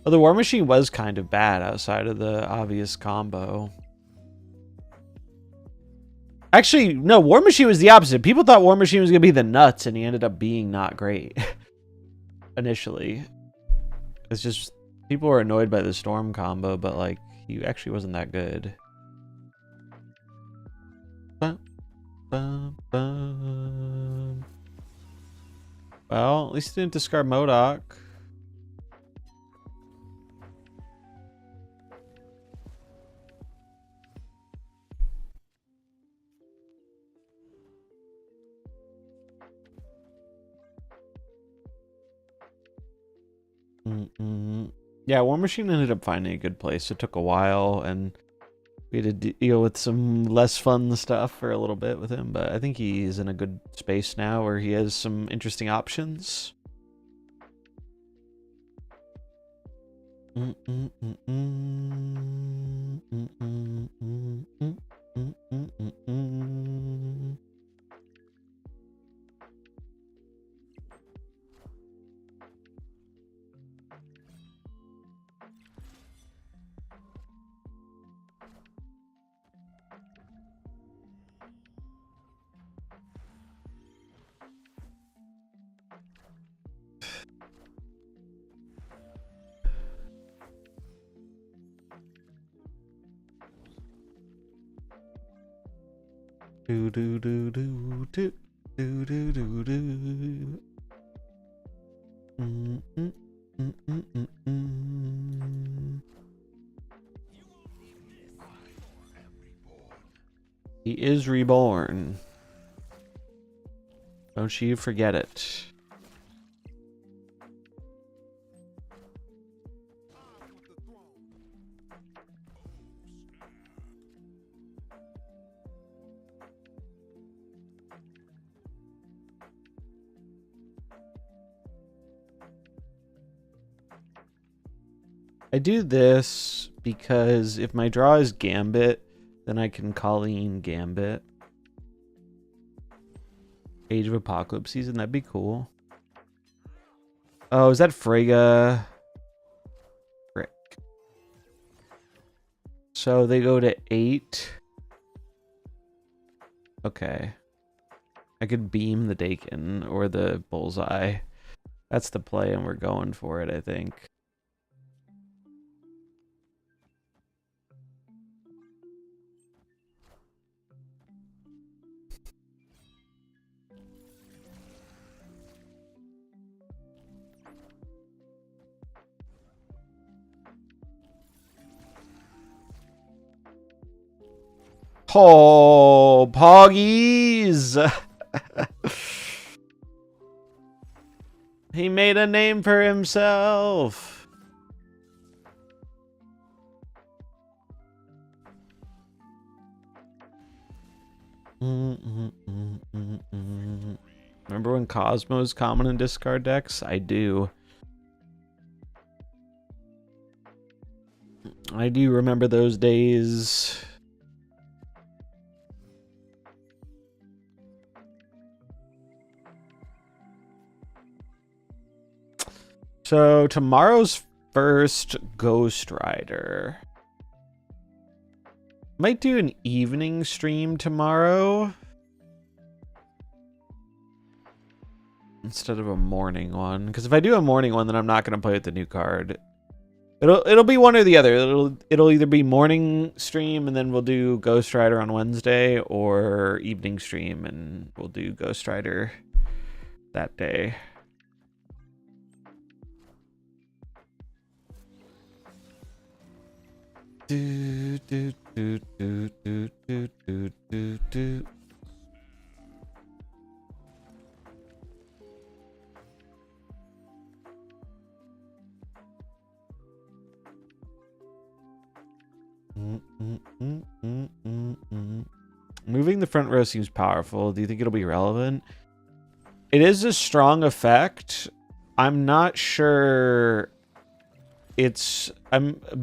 Well, the War Machine was kind of bad outside of the obvious combo. Actually, no, War Machine was the opposite. People thought War Machine was going to be the nuts, and he ended up being not great. Initially. It's just, people were annoyed by the Storm combo, but, like, he actually wasn't that good. Bum, bum, bum. Well, at least he didn't discard MODOK. Yeah, War Machine ended up finding a good place. It took a while, and we had to deal with some less fun stuff for a little bit with him, but I think he's in a good space now where he has some interesting options. Do do do do do do do do do. He is reborn. Don't you forget it. I do this because if my draw is Gambit, then I can Colleen Gambit. Age of Apocalypse season, that'd be cool. Oh, is that Frigga? Frick. So they go to 8. Okay. I could beam the Dakin or the Bullseye. That's the play, and we're going for it, I think. Oh, Poggies! He made a name for himself. Remember when Cosmo's common in discard decks? I do. I do remember those days. So tomorrow's first Ghost Rider. Might do an evening stream tomorrow instead of a morning one. Because if I do a morning one, then I'm not going to play with the new card. It'll be one or the other. It'll either be morning stream and then we'll do Ghost Rider on Wednesday, or evening stream and we'll do Ghost Rider that day. Do do do do do do do do do. Moving the front row seems powerful. Do you think it'll be relevant? It is a strong effect. I'm not sure.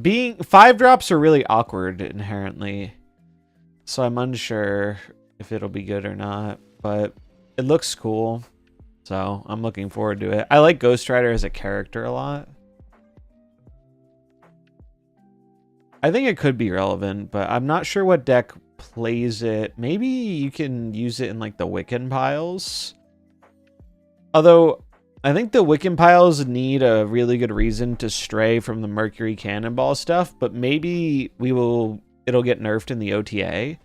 Being 5 drops are really awkward inherently, so I'm unsure if it'll be good or not, but it looks cool, so I'm looking forward to it. I like Ghost Rider as a character a lot. I think it could be relevant, but I'm not sure what deck plays it. Maybe you can use it in like the Wiccan piles, although I think the Wiccan piles need a really good reason to stray from the Mercury Cannonball stuff, but maybe it'll get nerfed in the OTA,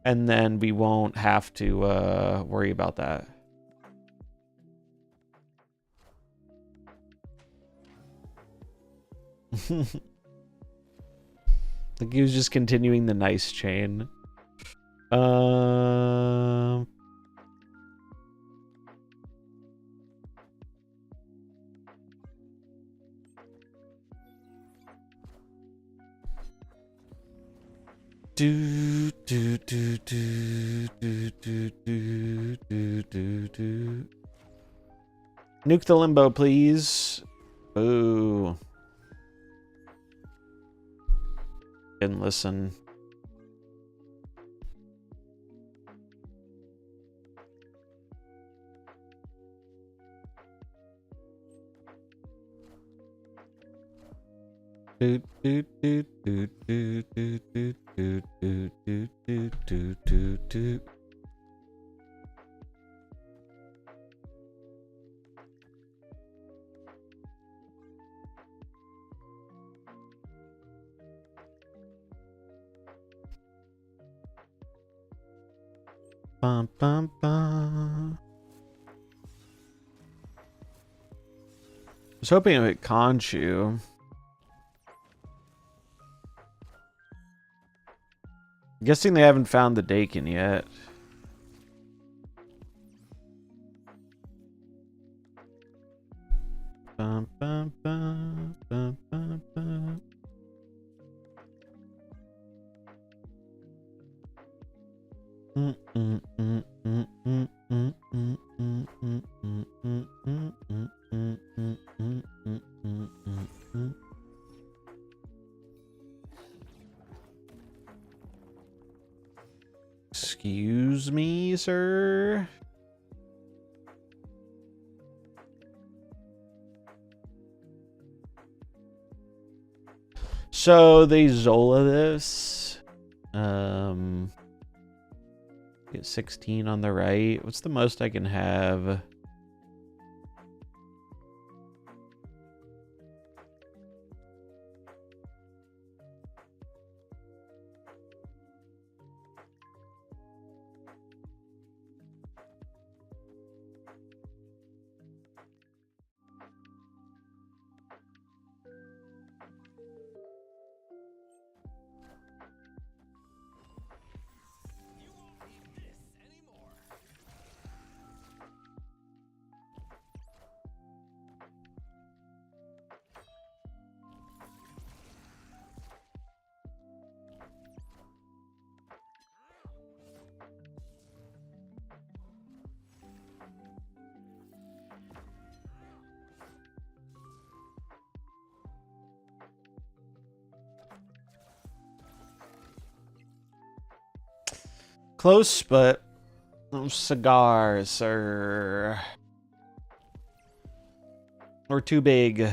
and then we won't have to worry about that. I think he was just continuing the nice chain. Do do do do do do do do do do. Nuke the limbo, please. Ooh. Didn't listen. Do do do do do do do do do do do do do do. Bum bum bum. I was hoping it would Conchu. Guessing they haven't found the Dakin yet. Bum, bum, bum, bum, bum, bum. sir. So they Zola this. Get 16 on the right. What's the most I can have? Close, but no cigars, sir. Or too big.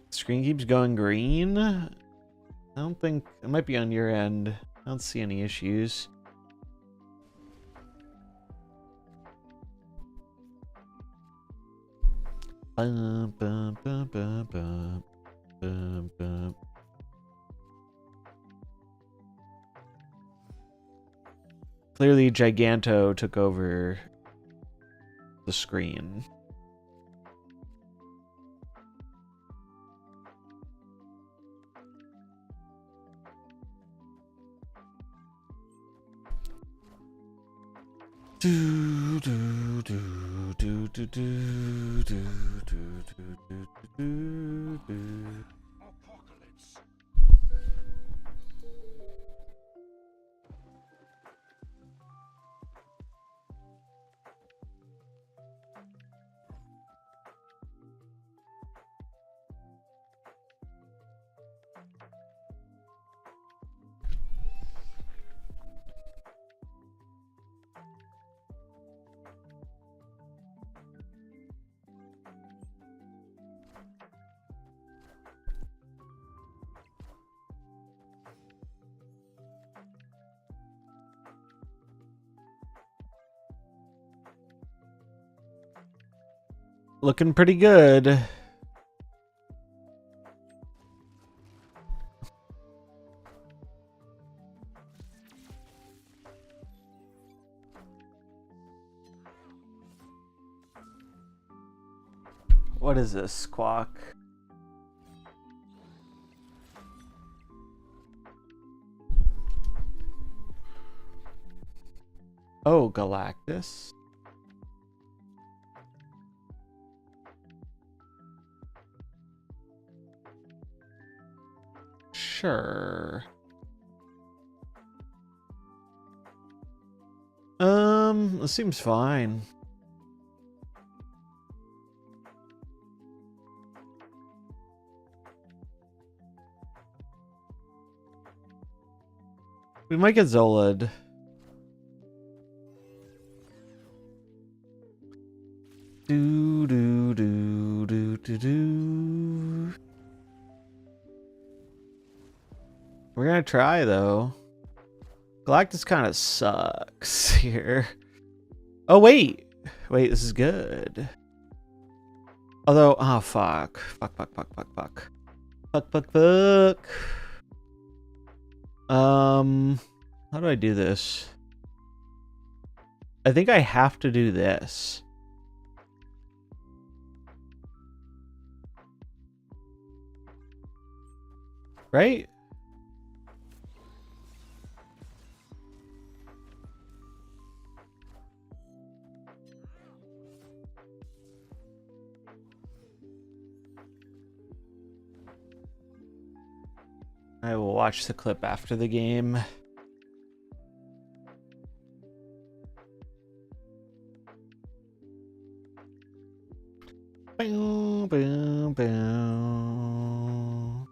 Screen keeps going green. I don't think it might be on your end. I don't see any issues. Bum, bum, bum, bum, bum, bum, bum. Clearly, Giganto took over the screen. Do, do, do, do, do, do, do, do, do, do, do. Looking pretty good. What is this, Squawk? Oh, Galactus. Sure. It seems fine. We might get Zola'd. Do do do do do do. We're gonna try though. Galactus kind of sucks here. Oh wait, this is good. Although, oh fuck, fuck. How do I do this? I think I have to do this. Right? I will watch the clip after the game. Boom, boom, boom.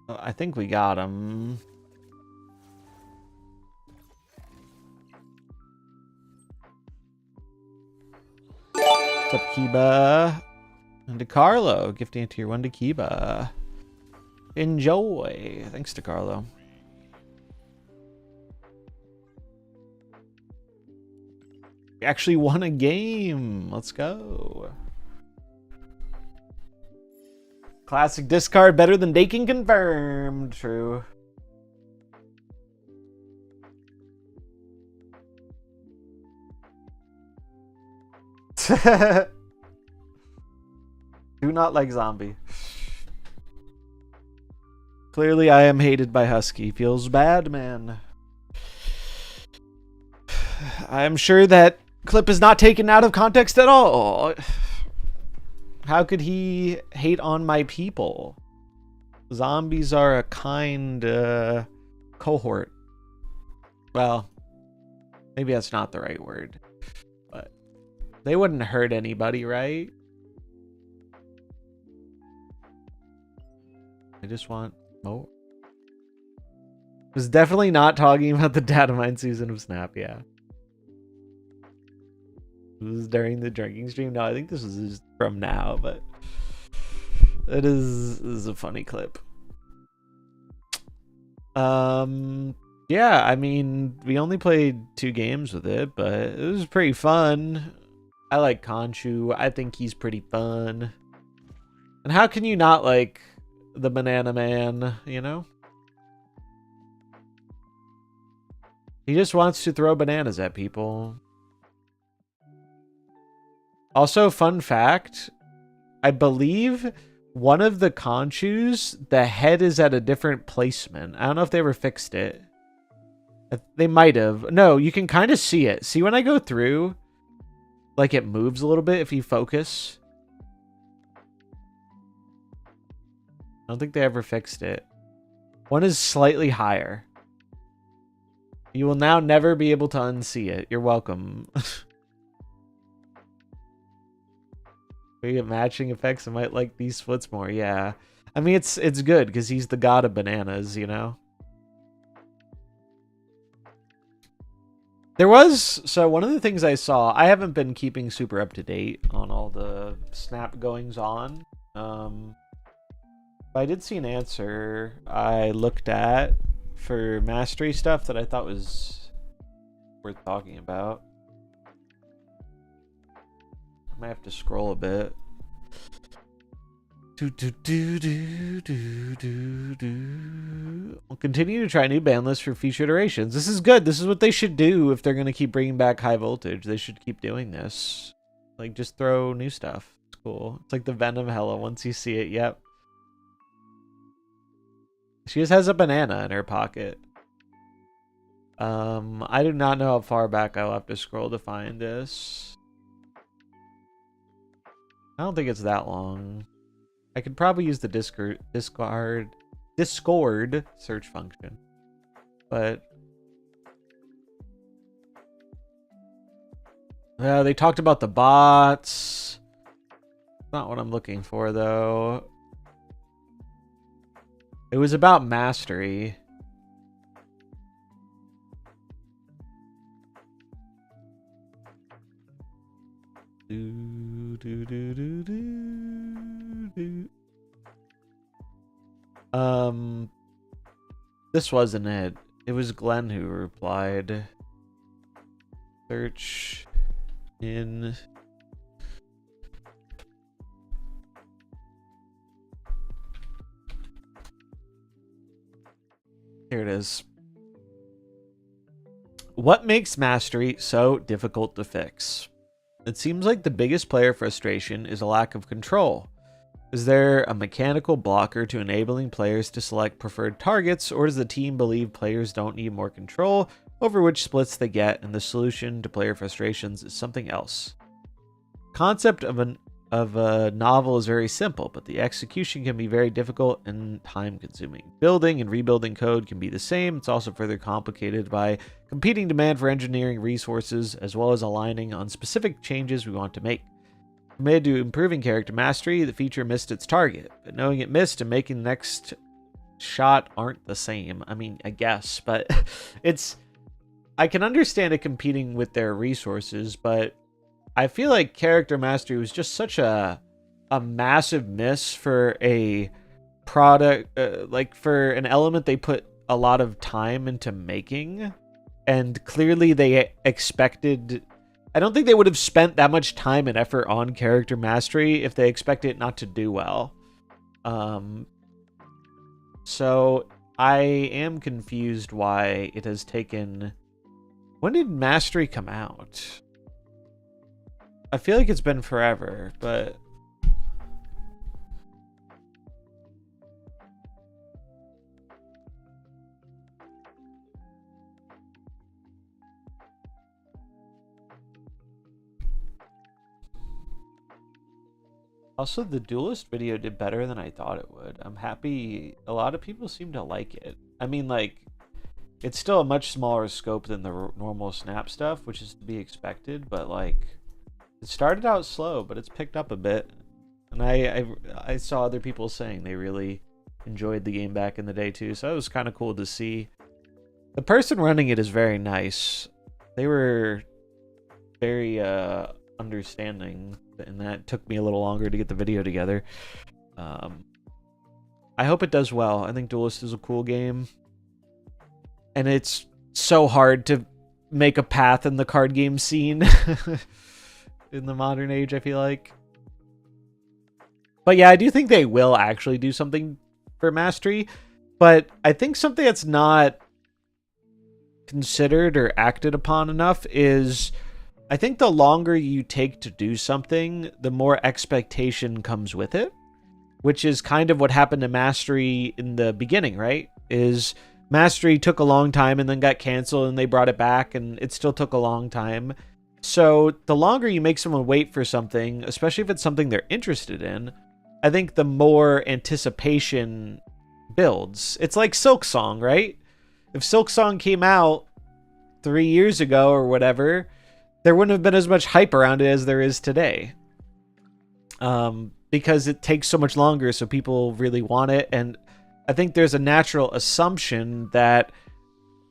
I think we got him. What's up, Kiba? And DeCarlo, gifting a tier 1 to Kiba. Enjoy. Thanks, DeCarlo. We actually won a game. Let's go. Classic discard better than Daking confirmed. True. Do not like zombie. Clearly I am hated by Husky. Feels bad, man. I'm sure that clip is not taken out of context at all. How could he hate on my people? Zombies are a kind cohort. Well, maybe that's not the right word. But they wouldn't hurt anybody, right? I just want more. Was definitely not talking about the data mine season of Snap, yeah. This was during the drinking stream. No, I think this is from now, but this is a funny clip. Yeah, I mean, we only played 2 games with it, but it was pretty fun. I like Conchu. I think he's pretty fun. And how can you not like the Banana Man, you know? He just wants to throw bananas at people. Also, fun fact, I believe one of the Conchus, the head is at a different placement. I don't know if they ever fixed it. They might have. No, you can kind of see it. See when I go through, like it moves a little bit if you focus. I don't think they ever fixed it. One is slightly higher. You will now never be able to unsee it. You're welcome. We get matching effects. I might like these splits more. Yeah. I mean, it's good because he's the god of bananas, you know? There was... So one of the things I saw... I haven't been keeping super up to date on all the Snap goings on. But I did see an answer I looked at for mastery stuff that I thought was worth talking about. I might have to scroll a bit. We'll continue to try new ban lists for future iterations. This is good. This is what they should do if they're going to keep bringing back high voltage. They should keep doing this. Like, just throw new stuff. It's cool. It's like the Venom Hella once you see it. Yep. She just has a banana in her pocket. I do not know how far back I'll have to scroll to find this. I don't think it's that long. I could probably use the Discord search function. But they talked about the bots. Not what I'm looking for though. It was about mastery. This wasn't it. It was Glenn who replied. Search in. Here it is. What makes mastery so difficult to fix? It seems like the biggest player frustration is a lack of control. Is there a mechanical blocker to enabling players to select preferred targets, or does the team believe players don't need more control over which splits they get, and the solution to player frustrations is something else? Concept of a novel is very simple, but the execution can be very difficult and time-consuming. Building and rebuilding code can be the same. It's also further complicated by competing demand for engineering resources, as well as aligning on specific changes we want to make. Committed to improving character mastery, the feature missed its target, but knowing it missed and making the next shot aren't the same. I mean, I guess, but I can understand it competing with their resources, but I feel like character mastery was just such a massive miss for a product, like for an element they put a lot of time into making, and clearly they expected. I don't think they would have spent that much time and effort on character mastery if they expected it not to do well. So I am confused why it has taken. When did Mastery come out? I feel like it's been forever, but also the Duelist video did better than I thought it would. I'm happy. A lot of people seem to like it. I mean, like, it's still a much smaller scope than the normal Snap stuff, which is to be expected, but like, it started out slow, but it's picked up a bit. And I saw other people saying they really enjoyed the game back in the day too, so it was kind of cool to see. The person running it is very nice. They were very understanding, and that took me a little longer to get the video together. I hope it does well. I think Duelist is a cool game. And it's so hard to make a path in the card game scene in the modern age, I feel like. But yeah, I do think they will actually do something for Mastery. But I think something that's not considered or acted upon enough is, I think the longer you take to do something, the more expectation comes with it. Which is kind of what happened to Mastery in the beginning, right? Is Mastery took a long time and then got canceled and they brought it back and it still took a long time. So the longer you make someone wait for something, especially if it's something they're interested in, I think the more anticipation builds. It's like Silksong, right? If Silksong came out 3 years ago or whatever, there wouldn't have been as much hype around it as there is today. Because it takes so much longer, so people really want it. And I think there's a natural assumption that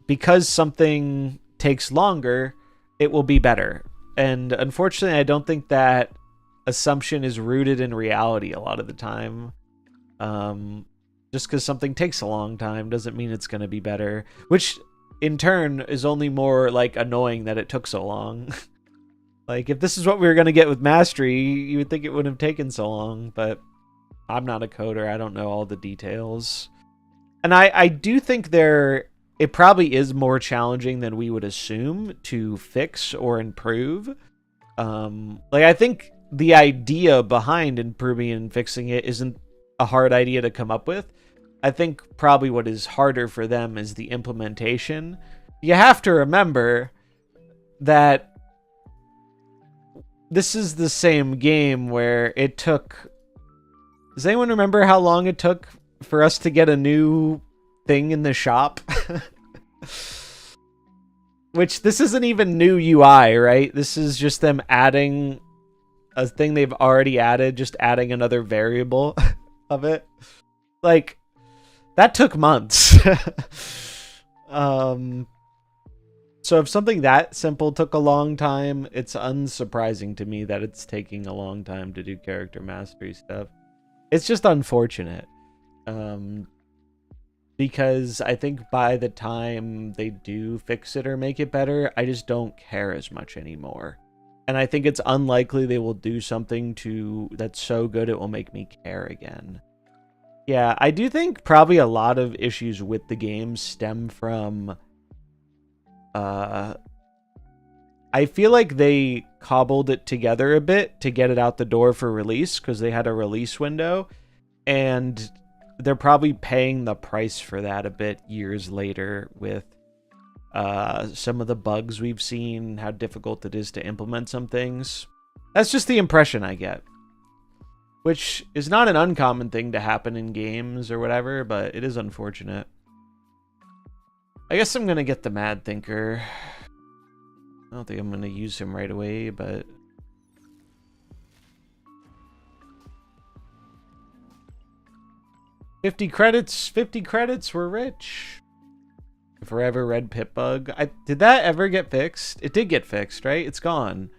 because something takes longer, it will be better. And unfortunately, I don't think that assumption is rooted in reality a lot of the time. Just because something takes a long time doesn't mean it's going to be better, which in turn is only more like annoying that it took so long. Like, if this is what we were going to get with Mastery, you would think it wouldn't have taken so long, but I'm not a coder. I don't know all the details. And I do think it probably is more challenging than we would assume to fix or improve. Like, I think the idea behind improving and fixing it isn't a hard idea to come up with. I think probably what is harder for them is the implementation. You have to remember that this is the same game where it took... Does anyone remember how long it took for us to get a new thing in the shop? Which, this isn't even new UI, right? This is just them adding a thing they've already added, just adding another variable of it. Like, that took months. So if something that simple took a long time, it's unsurprising to me that it's taking a long time to do character mastery stuff. It's just unfortunate. Because I think by the time they do fix it or make it better, I just don't care as much anymore. And I think it's unlikely they will do something that's so good it will make me care again. Yeah, I do think probably a lot of issues with the game stem from... I feel like they cobbled it together a bit to get it out the door for release because they had a release window, and they're probably paying the price for that a bit years later with some of the bugs we've seen, how difficult it is to implement some things. That's just the impression I get, which is not an uncommon thing to happen in games or whatever, but it is unfortunate. I guess I'm going to get the Mad Thinker. I don't think I'm going to use him right away, but... 50 credits. 50 credits. We're rich. Forever red pit bug. Did that ever get fixed? It did get fixed, right? It's gone.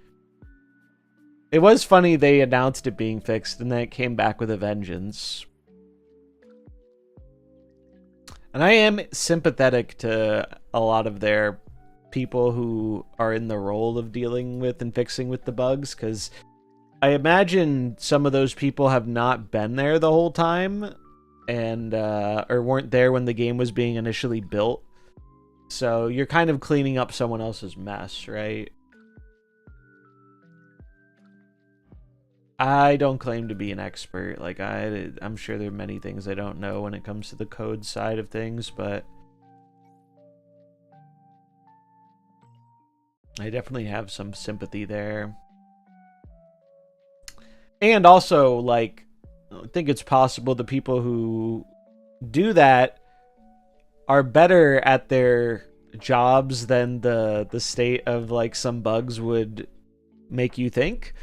It was funny they announced it being fixed and then it came back with a vengeance. And I am sympathetic to a lot of their people who are in the role of dealing with and fixing with the bugs, because I imagine some of those people have not been there the whole time and or weren't there when the game was being initially built. So you're kind of cleaning up someone else's mess, right? I don't claim to be an expert. Like, I'm sure there are many things I don't know when it comes to the code side of things, but I definitely have some sympathy there. And also, like, I think it's possible the people who do that are better at their jobs than the state of, like, some bugs would make you think.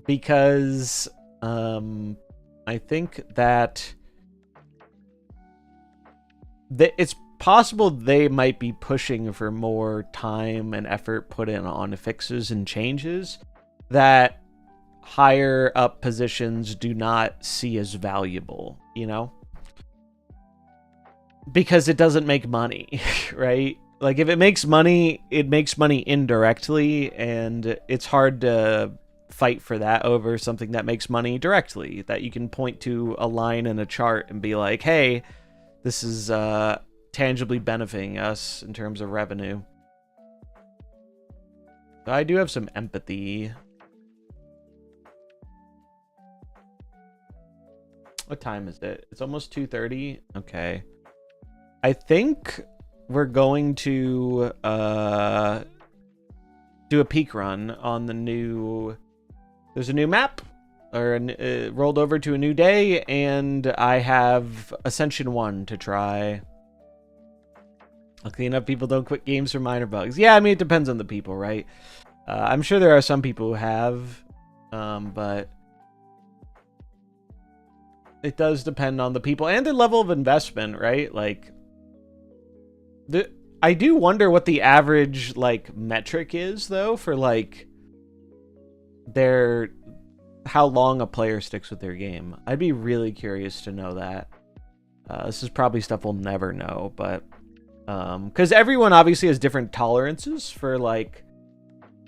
Because I think that it's possible they might be pushing for more time and effort put in on fixes and changes that higher up positions do not see as valuable, you know? Because it doesn't make money, right? Like, if it makes money indirectly, and it's hard to fight for that over something that makes money directly, that you can point to a line in a chart and be like, hey, this is tangibly benefiting us in terms of revenue. I do have some empathy. What time is it? It's almost 2:30. Okay. I think we're going to do a peak run on the new... There's a new map, or rolled over to a new day, and I have Ascension 1 to try. Luckily enough, people don't quit games for minor bugs. Yeah, I mean, it depends on the people, right? I'm sure there are some people who have, but it does depend on the people and their level of investment, right? Like, I do wonder what the average, like, metric is, though, for, like, how long a player sticks with their game. I'd be really curious to know that. This is probably stuff we'll never know, but because everyone obviously has different tolerances for, like,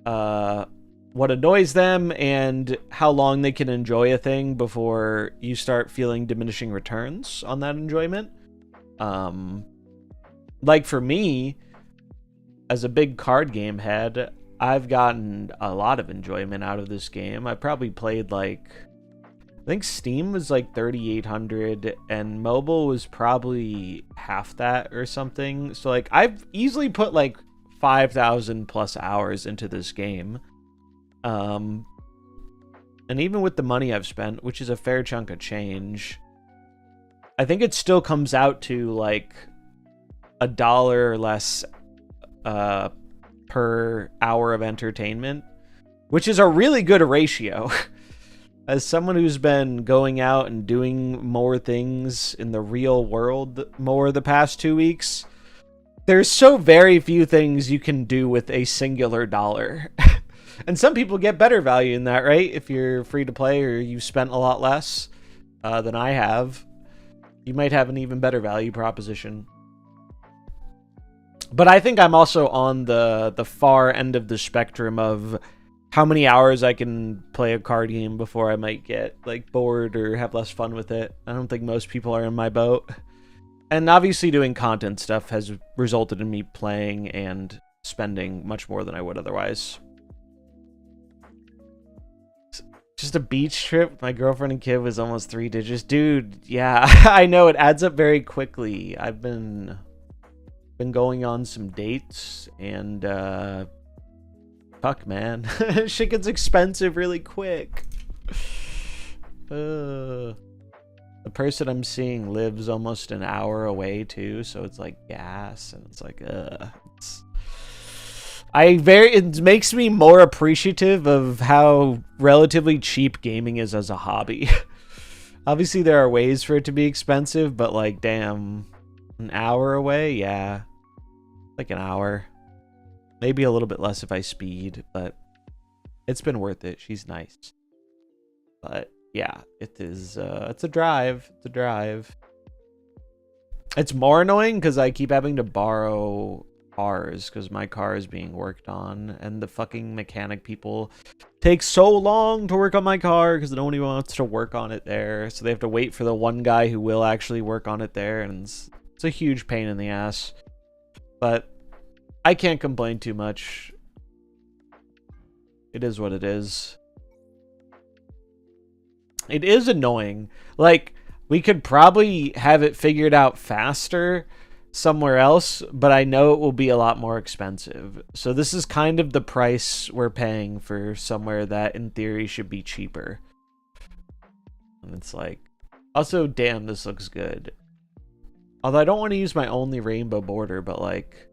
what annoys them and how long they can enjoy a thing before you start feeling diminishing returns on that enjoyment. Like, for me, as a big card game head, I've gotten a lot of enjoyment out of this game. I probably played, like, I think Steam was like 3,800 and mobile was probably half that or something. So, like, I've easily put like 5,000 plus hours into this game. And even with the money I've spent, which is a fair chunk of change, I think it still comes out to like $1 or less per hour of entertainment, which is a really good ratio. As someone who's been going out and doing more things in the real world more the past 2 weeks, there's so very few things you can do with a singular dollar. And some people get better value in that, right? If you're free to play or you've spent a lot less than I have, you might have an even better value proposition. But I think I'm also on the far end of the spectrum of how many hours I can play a card game before I might get, like, bored or have less fun with it. I don't think most people are in my boat. And obviously doing content stuff has resulted in me playing and spending much more than I would otherwise. Just a beach trip with my girlfriend and kid was almost 3 digits. Dude, yeah, I know, it adds up very quickly. I've been going on some dates, and fuck, man. Shit gets expensive really quick. The person I'm seeing lives almost an hour away too, so it's like gas, and it's like it makes me more appreciative of how relatively cheap gaming is as a hobby. Obviously, there are ways for it to be expensive, but like, damn, an hour away? Yeah. Like an hour. Maybe a little bit less if I speed, but it's been worth it. She's nice. But yeah, it is, it's a drive. It's a drive. It's more annoying because I keep having to borrow cars because my car is being worked on, and the fucking mechanic people take so long to work on my car because nobody wants to work on it there. So they have to wait for the one guy who will actually work on it there, and it's a huge pain in the ass. But I can't complain too much. It is what it is. It is annoying. Like, we could probably have it figured out faster somewhere else, but I know it will be a lot more expensive. So this is kind of the price we're paying for somewhere that in theory should be cheaper. And it's like, also, damn, this looks good. Although I don't want to use my only rainbow border, but like,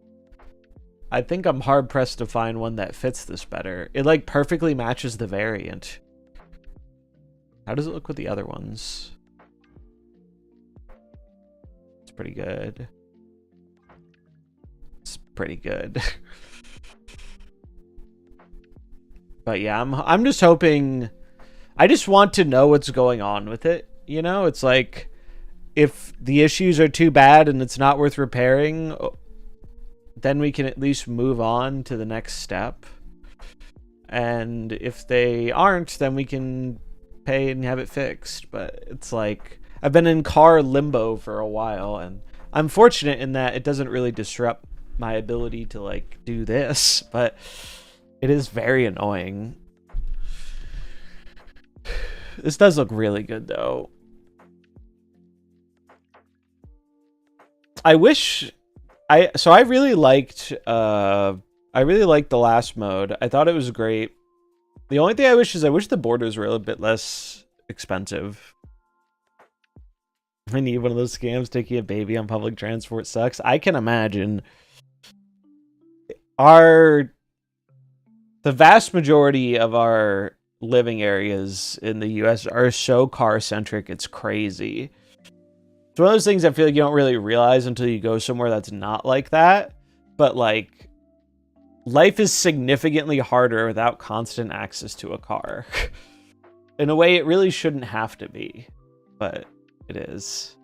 I think I'm hard pressed to find one that fits this better. It like perfectly matches the variant. How does it look with the other ones? It's pretty good. It's pretty good. But yeah, I'm just hoping. I just want to know what's going on with it. You know, it's like if the issues are too bad and it's not worth repairing, then we can at least move on to the next step. And if they aren't, then we can pay and have it fixed. But it's like I've been in car limbo for a while, and I'm fortunate in that it doesn't really disrupt my ability to like do this, but it is very annoying. This does look really good though. I wish I really liked the last mode. I thought it was great. The only thing I wish is the borders were a little bit less expensive. I need one of those scams. Taking a baby on public transport sucks. I can imagine. The vast majority of our living areas in the US are so car centric, it's crazy. It's one of those things I feel like you don't really realize until you go somewhere that's not like that. But like, life is significantly harder without constant access to a car. In a way, it really shouldn't have to be, but it is.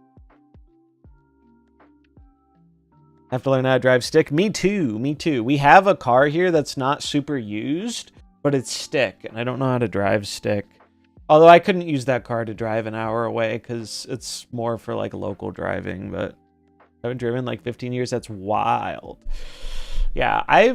Have to learn how to drive stick. Me too. Me too. We have a car here that's not super used, but it's stick, and I don't know how to drive stick. Although I couldn't use that car to drive an hour away because it's more for like local driving, but I haven't driven like 15 years. That's wild. Yeah, I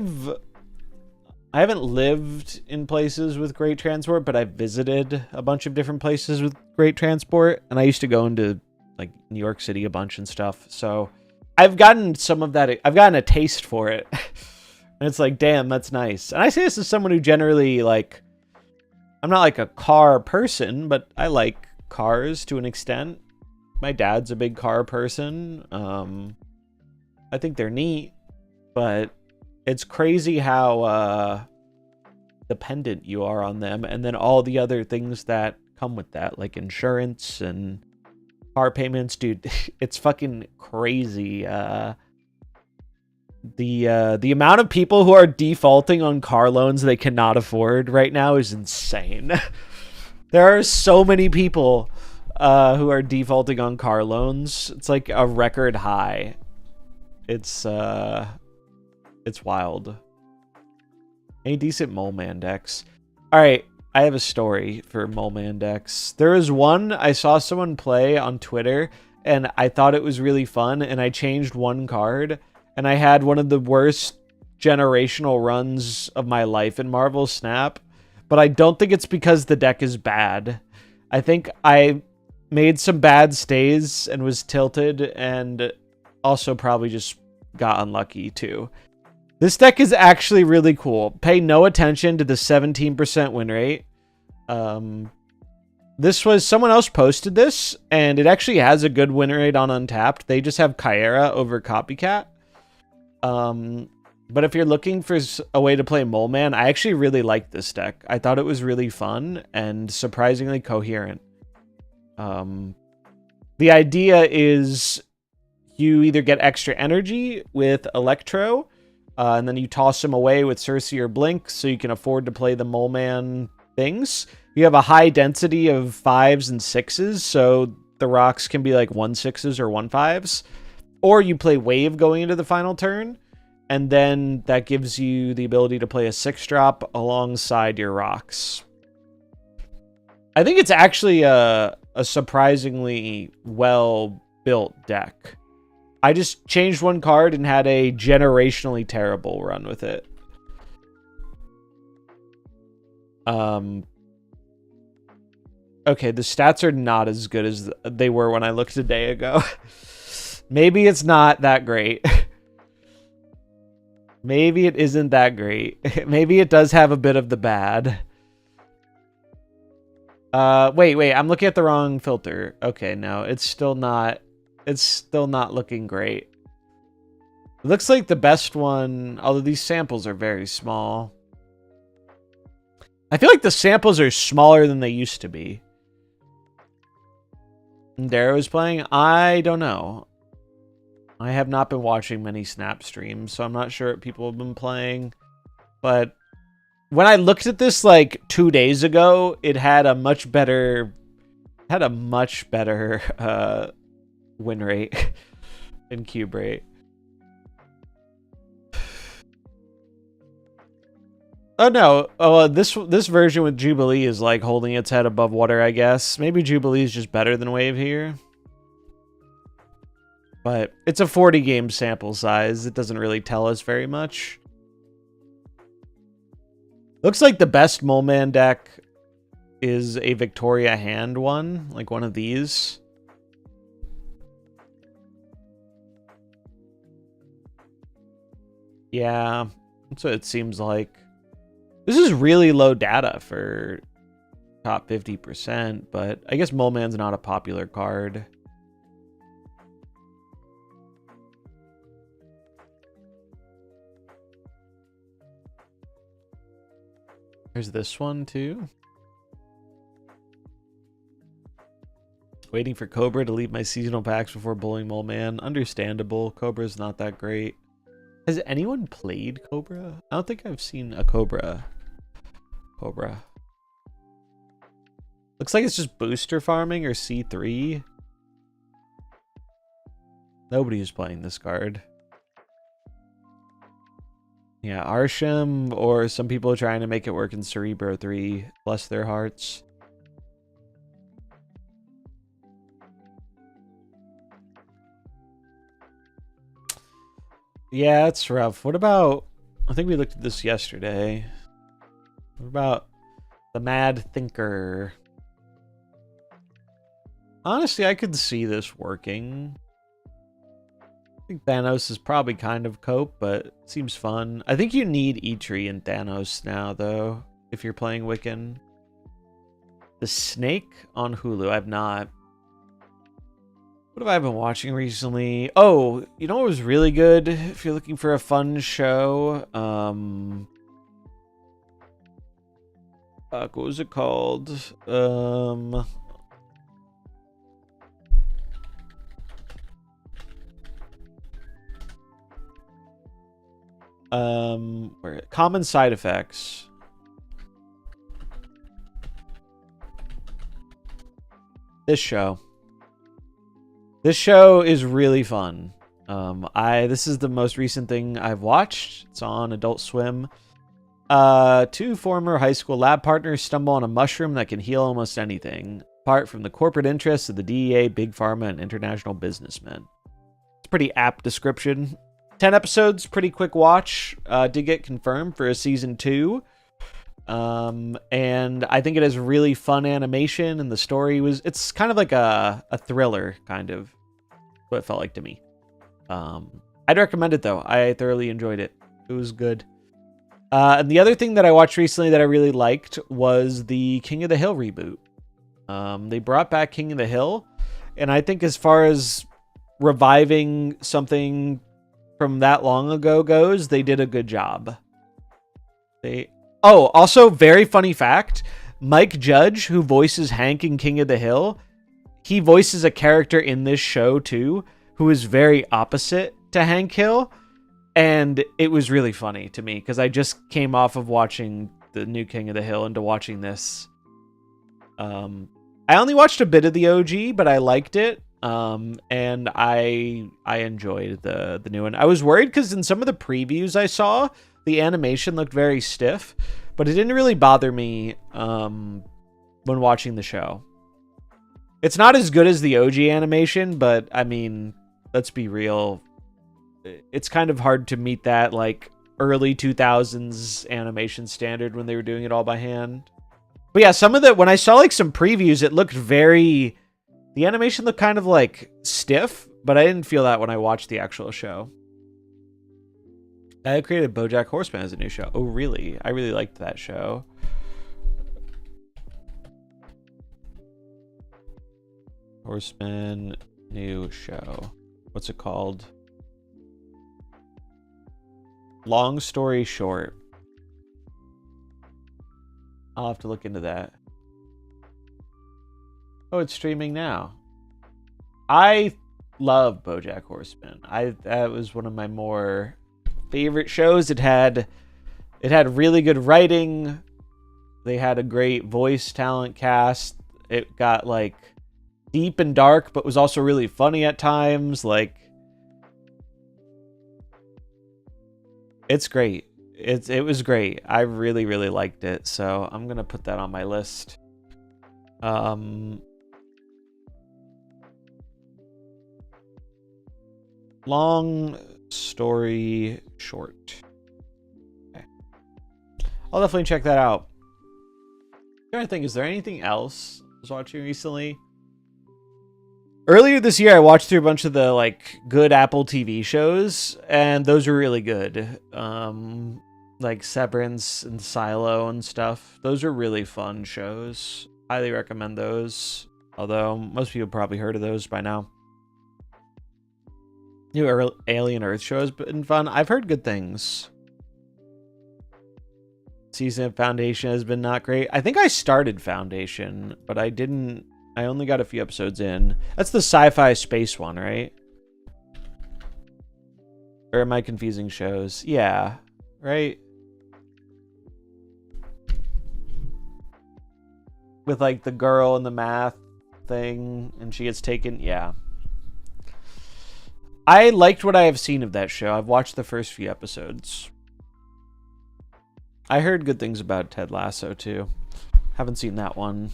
haven't lived in places with great transport, but I've visited a bunch of different places with great transport, and I used to go into like New York City a bunch and stuff. So I've gotten some of that. I've gotten a taste for it. And it's like, damn, that's nice. And I say this as someone who generally like, I'm not like a car person, but I like cars to an extent. My dad's a big car person. I think they're neat, but it's crazy how dependent you are on them, and then all the other things that come with that, like insurance and car payments. Dude, it's fucking crazy. The amount of people who are defaulting on car loans they cannot afford right now is insane. There are so many people who are defaulting on car loans. It's like a record high. It's wild. Any decent Mole Man decks? All right, I have a story for Mole Man decks. There is one I saw someone play on Twitter, and I thought it was really fun, and I changed one card, and I had one of the worst generational runs of my life in MarvelSnap, but I don't think it's because the deck is bad. I think I made some bad stays and was tilted, and also probably just got unlucky too. This deck is actually really cool. Pay no attention to the 17% win rate. This was someone else posted this, and it actually has a good win rate on Untapped. They just have Kyera over Copycat. But if you're looking for a way to play Mole Man, I actually really liked this deck. I thought it was really fun and surprisingly coherent. The idea is you either get extra energy with Electro, and then you toss him away with Cersei or Blink, so you can afford to play the Mole Man things. You have a high density of 5s and 6s, so the rocks can be like 1/6s or 1/5s. Or you play Wave going into the final turn, and then that gives you the ability to play a 6-drop alongside your rocks. I think it's actually a surprisingly well-built deck. I just changed one card and had a generationally terrible run with it. Okay, the stats are not as good as they were when I looked a day ago. Maybe it's not that great. Maybe it isn't that great. Maybe it does have a bit of the bad. Wait, I'm looking at the wrong filter. Okay, no, it's still not looking great. It looks like the best one, although these samples are very small. I feel like the samples are smaller than they used to be. Darrow is playing? I don't know. I have not been watching many Snap streams, so I'm not sure what people have been playing. But when I looked at this like 2 days ago, it had a much better win rate and cube rate. Oh no! Oh, this version with Jubilee is like holding its head above water, I guess. Maybe Jubilee is just better than Wave here. But it's a 40 game sample size. It doesn't really tell us very much. Looks like the best Mole Man deck is a Victoria hand one, like one of these. Yeah, that's what it seems like. This is really low data for top 50%, but I guess Mole Man's not a popular card. There's this one too. Waiting for Cobra to leave my seasonal packs before bullying Mole Man. Understandable. Cobra's not that great. Has anyone played Cobra? I don't think I've seen a Cobra. Looks like it's just booster farming or C3. Nobody is playing this card. Yeah, Arsham, or some people are trying to make it work in Cerebro 3. Bless their hearts. Yeah, it's rough. What about... I think we looked at this yesterday. What about the Mad Thinker? Honestly, I could see this working. I think Thanos is probably kind of cope, but it seems fun. I think you need Eitri and Thanos now, though, if you're playing Wiccan. The Snake on Hulu. I've not. What have I been watching recently? Oh, you know what was really good? If you're looking for a fun show, what was it called? Where Common Side Effects. This show is really fun. This is the most recent thing I've watched. It's on Adult Swim. Two former high school lab partners stumble on a mushroom that can heal almost anything, apart from the corporate interests of the DEA, Big Pharma, and international businessmen. It's a pretty apt description. 10 episodes, pretty quick watch. Did get confirmed for a season 2. And I think it has really fun animation, and the story it's kind of like a thriller, kind of what it felt like to me. I'd recommend it though. I thoroughly enjoyed it. It was good. And the other thing that I watched recently that I really liked was the King of the Hill reboot. They brought back King of the Hill, and I think as far as reviving something from that long ago goes, they did a good job. Also, very funny fact, Mike Judge, who voices Hank in King of the Hill, he voices a character in this show too who is very opposite to Hank Hill, and it was really funny to me because I just came off of watching the new King of the Hill into watching this. I only watched a bit of the OG, but I liked it. And I enjoyed the new one. I was worried because in some of the previews I saw, the animation looked very stiff, but it didn't really bother me when watching the show. It's not as good as the OG animation, but I mean, let's be real. It's kind of hard to meet that like early 2000s animation standard when they were doing it all by hand. But yeah, some of the, when I saw like some previews, it looked very, the animation looked kind of like stiff, but I didn't feel that when I watched the actual show. I created BoJack Horseman as a new show. Oh, really? I really liked that show. Horseman new show. What's it called? Long story short. I'll have to look into that. Oh, it's streaming now. I love BoJack Horseman. That was one of my more favorite shows. It had really good writing. They had a great voice talent cast. It got like deep and dark, but was also really funny at times. Like, it's great. It was great. I really, really liked it. So I'm gonna put that on my list. Long story short. Okay. I'll definitely check that out. I'm trying to think, is there anything else I was watching recently? Earlier this year, I watched through a bunch of the like good Apple TV shows, and those were really good. Like Severance and Silo and stuff. Those are really fun shows. Highly recommend those. Although most people probably heard of those by now. New Alien Earth show has been fun. I've heard good things. Season of Foundation has been not great. I think I started Foundation, but I didn't. I only got a few episodes in. That's the sci-fi space one, right? Or am I confusing shows? Yeah, right? With like the girl and the math thing, and she gets taken. Yeah. I liked what I have seen of that show. I've watched the first few episodes. I heard good things about Ted Lasso too. Haven't seen that one.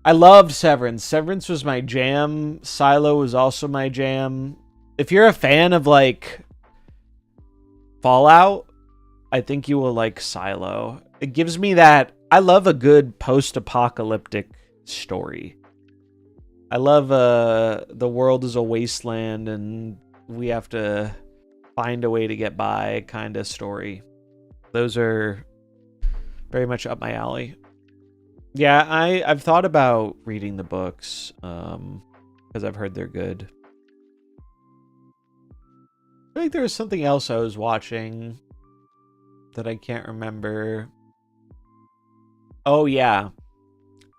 I loved Severance. Severance was my jam. Silo was also my jam. If you're a fan of like Fallout, I think you will like Silo. It gives me that. I love a good post-apocalyptic story. I love the world is a wasteland and we have to find a way to get by kind of story. Those are very much up my alley. Yeah, I've thought about reading the books because I've heard they're good. I think there was something else I was watching that I can't remember. Oh, yeah.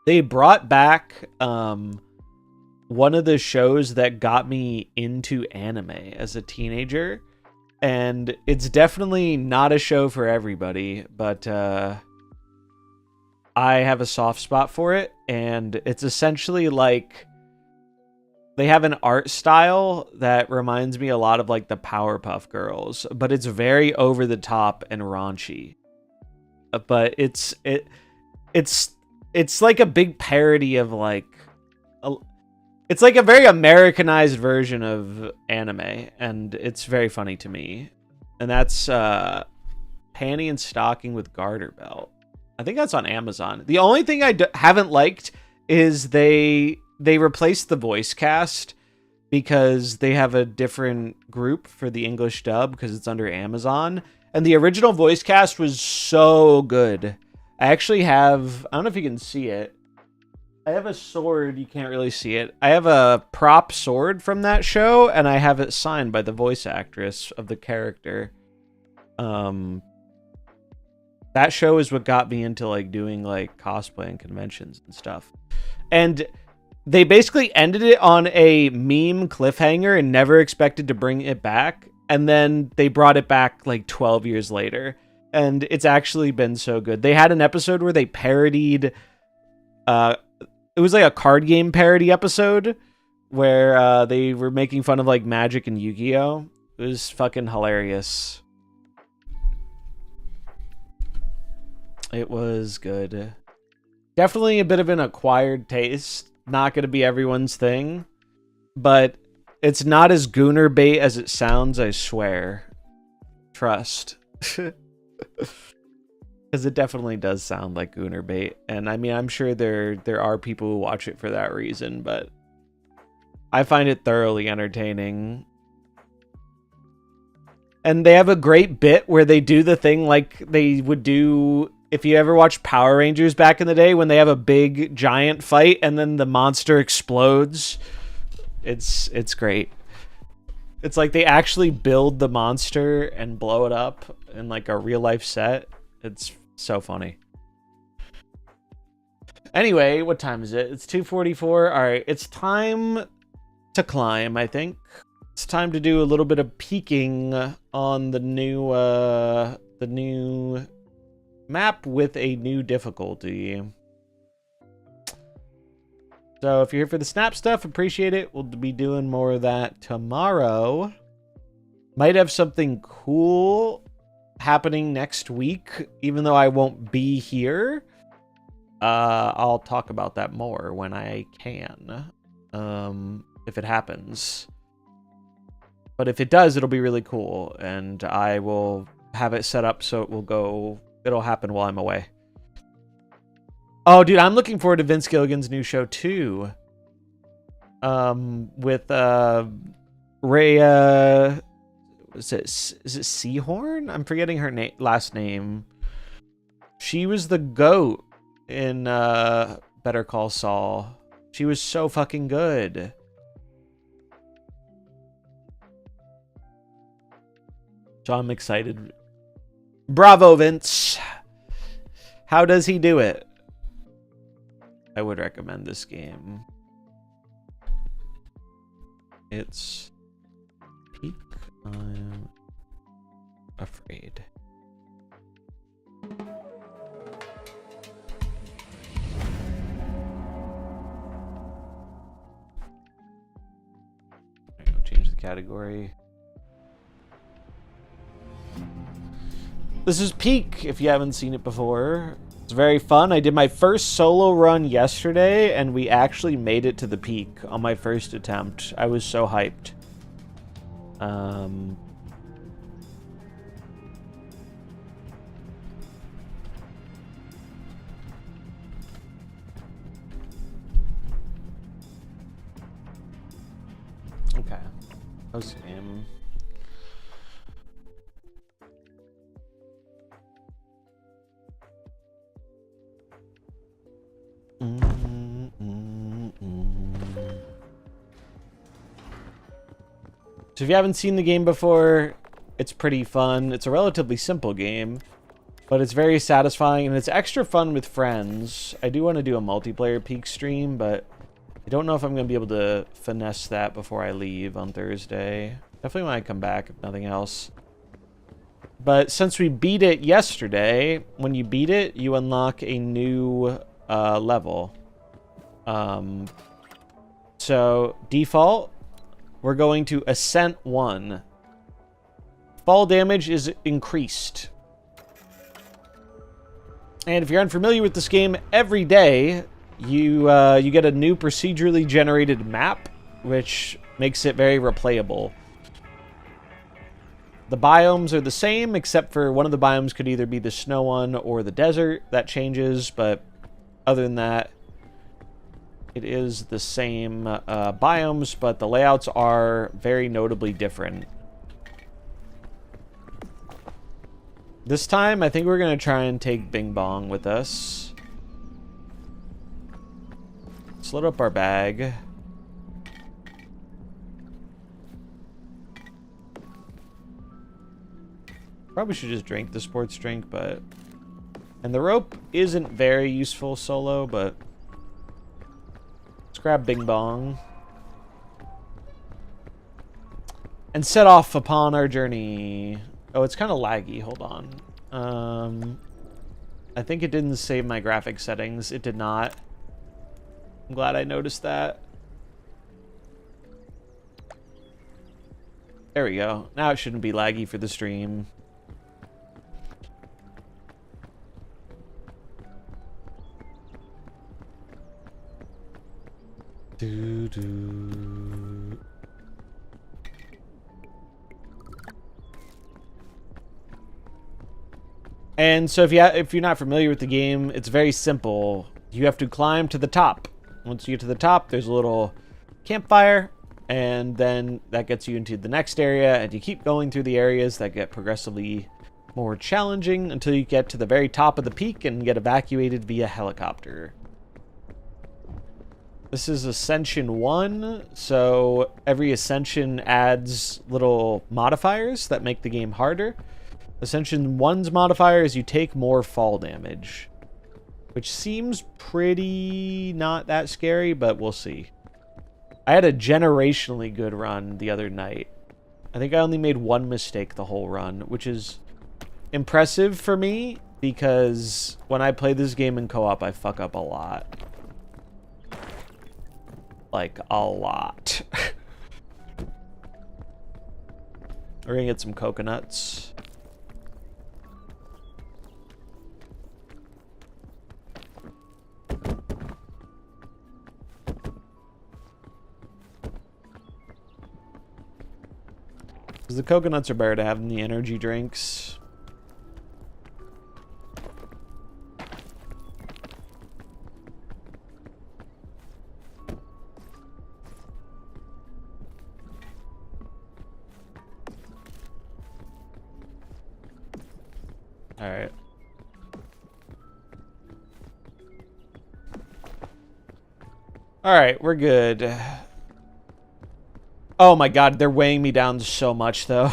They brought back one of the shows that got me into anime as a teenager. And it's definitely not a show for everybody, but I have a soft spot for it. And it's essentially like they have an art style that reminds me a lot of like the Powerpuff Girls, but it's very over the top and raunchy. But it's like a big parody of like it's like a very Americanized version of anime, and it's very funny to me. And that's Panty and Stocking with Garter Belt. I think that's on Amazon. The only thing I haven't liked is they replaced the voice cast because they have a different group for the English dub because it's under Amazon. And the original voice cast was so good. I actually have, I don't know if you can see it. I have a sword. You can't really see it. I have a prop sword from that show, and I have it signed by the voice actress of the character. That show is what got me into like doing like cosplay and conventions and stuff. And they basically ended it on a meme cliffhanger and never expected to bring it back. And then they brought it back like 12 years later. And it's actually been so good. They had an episode where they parodied... it was like a card game parody episode where they were making fun of like Magic and Yu-Gi-Oh! It was fucking hilarious. It was good. Definitely a bit of an acquired taste. Not going to be everyone's thing. But it's not as gooner bait as it sounds, I swear. Trust. Because it definitely does sound like gooner bait. And I mean, I'm sure there are people who watch it for that reason, but I find it thoroughly entertaining. And they have a great bit where they do the thing like they would do if you ever watched Power Rangers back in the day, when they have a big giant fight and then the monster explodes. It's great. It's like they actually build the monster and blow it up in like a real life set. It's so funny. Anyway, what time is it? It's 2:44. All right, it's time to climb, I think. It's time to do a little bit of peeking on the new map with a new difficulty. So if you're here for the snap stuff, appreciate it. We'll be doing more of that tomorrow. Might have something cool happening next week, even though I won't be here. I'll talk about that more when I can, if it happens. But if it does, it'll be really cool, and I will have it set up so it'll happen while I'm away. Oh, dude, I'm looking forward to Vince Gilligan's new show too. With Rhea, is it Seahorn? I'm forgetting her last name. She was the GOAT in Better Call Saul. She was so fucking good. So I'm excited. Bravo, Vince. How does he do it? I would recommend this game. It's peak. I'm afraid. I'll change the category. This is Peak, if you haven't seen it before. It's very fun. I did my first solo run yesterday, and we actually made it to the peak on my first attempt. I was so hyped. Okay. Post game. So if you haven't seen the game before, it's pretty fun. It's a relatively simple game, but it's very satisfying, and it's extra fun with friends. I do want to do a multiplayer Peak stream, but I don't know if I'm going to be able to finesse that before I leave on Thursday. Definitely when I come back, if nothing else. But since we beat it yesterday, when you beat it, you unlock a new level. So default, we're going to Ascent 1. Fall damage is increased. And if you're unfamiliar with this game, every day you get a new procedurally generated map, which makes it very replayable. The biomes are the same, except for one of the biomes could either be the snow one or the desert. That changes, but other than that, it is the same biomes, but the layouts are very notably different. This time, I think we're going to try and take Bing Bong with us. Let's load up our bag. Probably should just drink the sports drink, but... And the rope isn't very useful solo, but... Let's grab Bing Bong. And set off upon our journey. Oh, it's kind of laggy. Hold on. I think it didn't save my graphic settings. It did not. I'm glad I noticed that. There we go. Now it shouldn't be laggy for the stream. Doo-doo. And so if you're not familiar with the game, it's very simple. You have to climb to the top. Once you get to the top, there's a little campfire, and then that gets you into the next area, and you keep going through the areas that get progressively more challenging until you get to the very top of the peak and get evacuated via helicopter. This is Ascension 1, so every Ascension adds little modifiers that make the game harder. Ascension 1's modifier is you take more fall damage, which seems pretty not that scary, but we'll see. I had a generationally good run the other night. I think I only made one mistake the whole run, which is impressive for me because when I play this game in co-op, I fuck up a lot. Like, a lot. We're gonna get some coconuts. Because the coconuts are better to have than the energy drinks. Alright. Alright, we're good. Oh my god, they're weighing me down so much, though.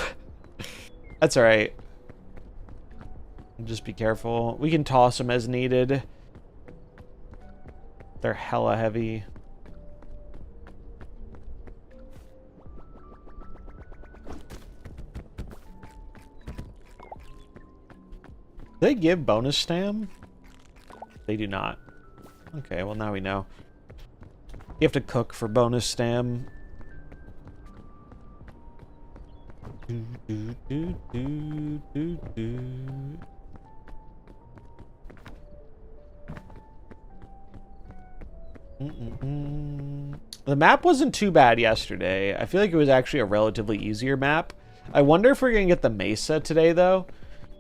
That's alright. Just be careful. We can toss them as needed. They're hella heavy. Do they give bonus stam? They do not. Okay, well now we know. You have to cook for bonus stam. The map wasn't too bad yesterday. I feel like it was actually a relatively easier map. I wonder if we're gonna get the Mesa today, though.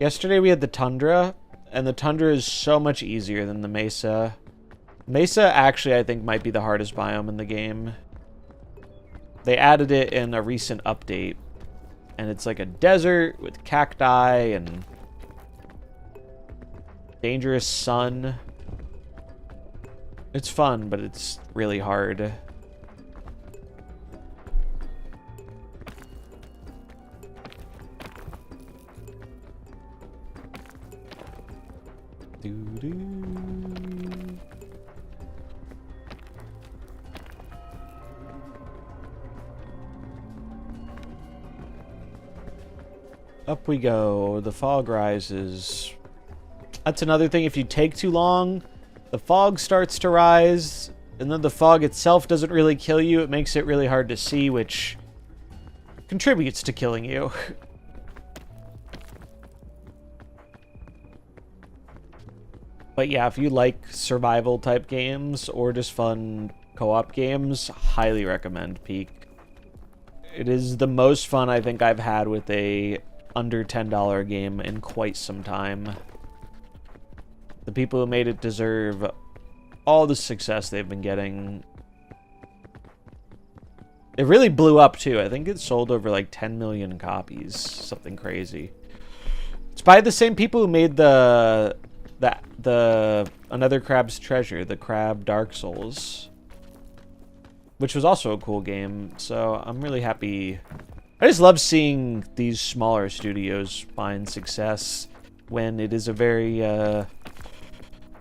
Yesterday we had the Tundra, and the Tundra is so much easier than the Mesa. Mesa actually, I think, might be the hardest biome in the game. They added it in a recent update, and it's like a desert with cacti and dangerous sun. It's fun, but it's really hard. Up we go. The fog rises. That's another thing. If you take too long, the fog starts to rise, and then the fog itself doesn't really kill you. It makes it really hard to see, which contributes to killing you. But yeah, if you like survival type games or just fun co-op games, highly recommend Peak. It is the most fun I think I've had with a under $10 game in quite some time. The people who made it deserve all the success they've been getting. It really blew up too. I think it sold over like 10 million copies, something crazy. It's by the same people who made the Another Crab's Treasure, the Crab Dark Souls, which was also a cool game. So I'm really happy. I just love seeing these smaller studios find success when it is a very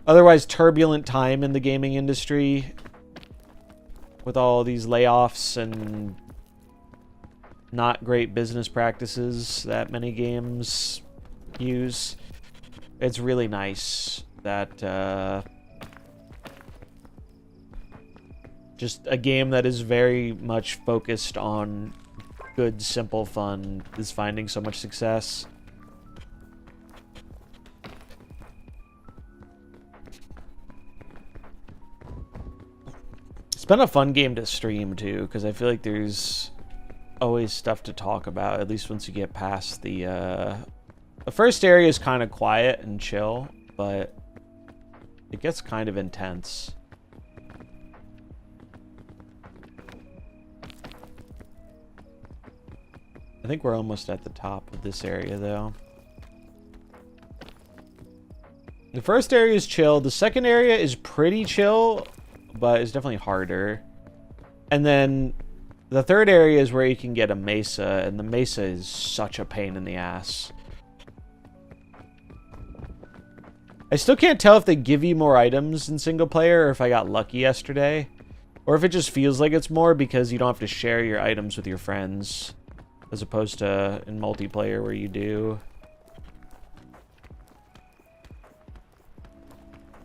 otherwise turbulent time in the gaming industry. with all these layoffs and not great business practices that many games use, it's really nice that just a game that is very much focused on good, simple fun is finding so much success. It's been a fun game to stream too, because I feel like there's always stuff to talk about, at least once you get past the first area is kind of quiet and chill, but it gets kind of intense. I think we're almost at the top of this area, though. The first area is chill. The second area is pretty chill, but it's definitely harder. And then the third area is where you can get a mesa, and the mesa is such a pain in the ass. I still can't tell if they give you more items in single player or if I got lucky yesterday. Or if it just feels like it's more because you don't have to share your items with your friends, as opposed to in multiplayer where you do.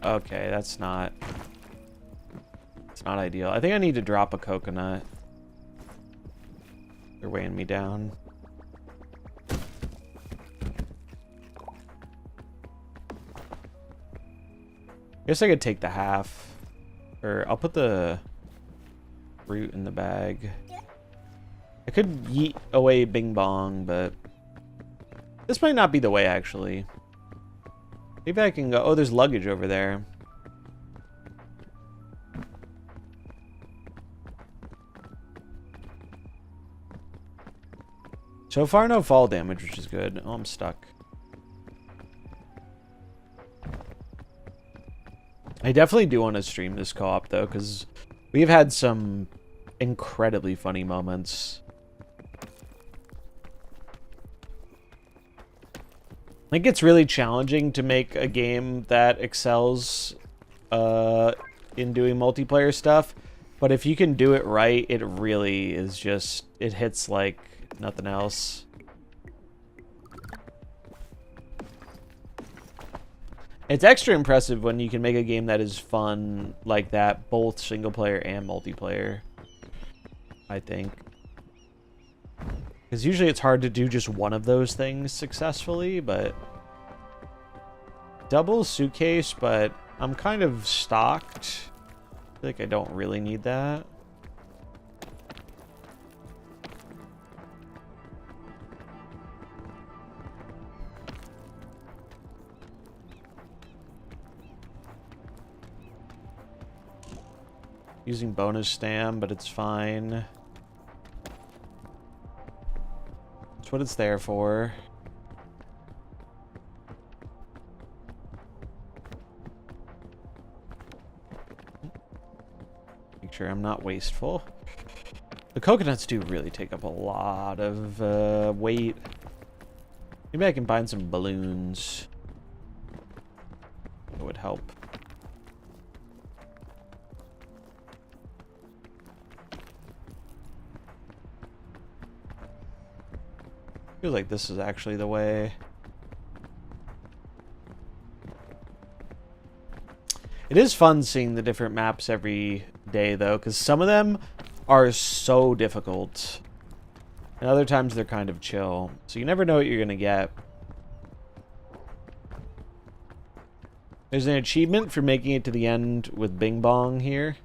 Okay, that's not... It's not ideal. I think I need to drop a coconut. They're weighing me down. I guess I could take the half. Or I'll put the fruit in the bag. I could yeet away Bing Bong, but this might not be the way, actually. Maybe I can go... Oh, there's luggage over there. So far, no fall damage, which is good. Oh, I'm stuck. I definitely do want to stream this co-op, though, because we've had some incredibly funny moments. I think it's really challenging to make a game that excels in doing multiplayer stuff, but if you can do it right, it really is just... It hits like nothing else. It's extra impressive when you can make a game that is fun like that, both single player and multiplayer, I think. Because usually it's hard to do just one of those things successfully, but... Double suitcase, but I'm kind of stocked. I feel like I don't really need that. Using bonus stam, but it's fine. That's what it's there for. Make sure I'm not wasteful. The coconuts do really take up a lot of weight. Maybe I can find some balloons. That would help. Feels like this is actually the way. It is fun seeing the different maps every day, though, because some of them are so difficult. And other times they're kind of chill. So you never know what you're going to get. There's an achievement for making it to the end with Bing Bong here.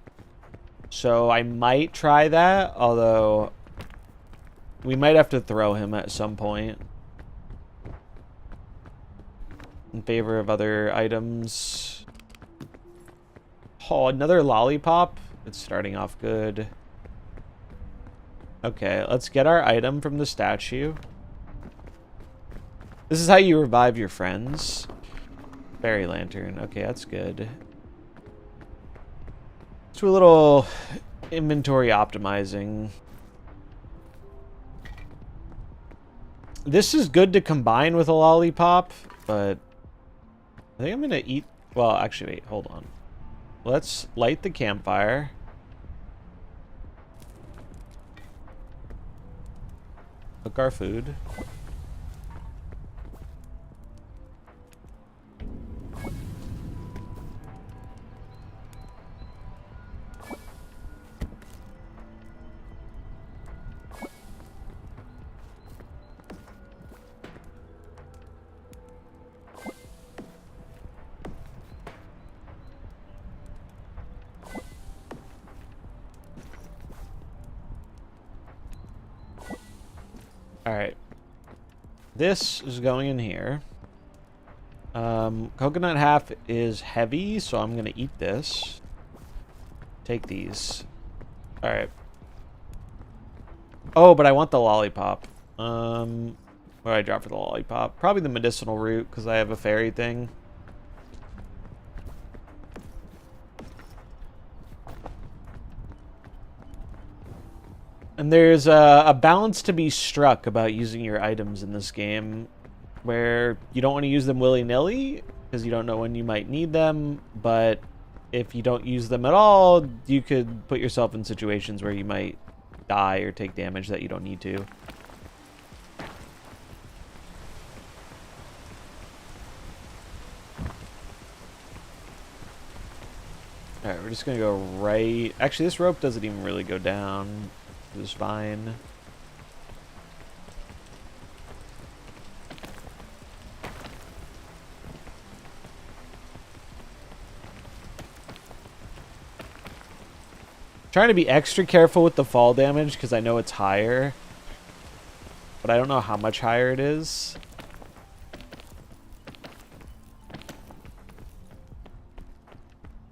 So I might try that, although... We might have to throw him at some point. In favor of other items. Oh, another lollipop? It's starting off good. Okay, let's get our item from the statue. This is how you revive your friends. Fairy lantern. Okay, that's good. Let's do a little inventory optimizing. This is good to combine with a lollipop, but I think I'm gonna eat... Well, actually, wait, hold on. Let's light the campfire. Cook our food. Alright. This is going in here. Coconut half is heavy, so I'm gonna eat this. Take these. Alright. Oh, but I want the lollipop. What do I drop for the lollipop? Probably the medicinal root, because I have a fairy thing. And there's a balance to be struck about using your items in this game, where you don't want to use them willy-nilly, because you don't know when you might need them, but if you don't use them at all, you could put yourself in situations where you might die or take damage that you don't need to. Alright, we're just gonna go right... Actually, this rope doesn't even really go down. It's fine. Trying to be extra careful with the fall damage because I know it's higher. But I don't know how much higher it is.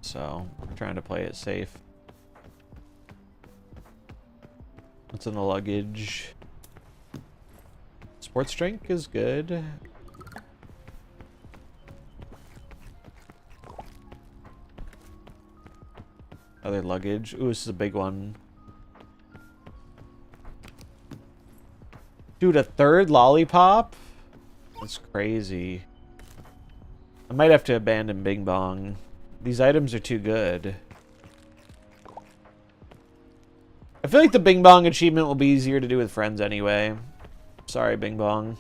So, I'm trying to play it safe. What's in the luggage? Sports drink is good. Other luggage. Ooh, this is a big one. Dude, a third lollipop? That's crazy. I might have to abandon Bing Bong. These items are too good. I feel like the Bing Bong achievement will be easier to do with friends anyway. Sorry, Bing Bong.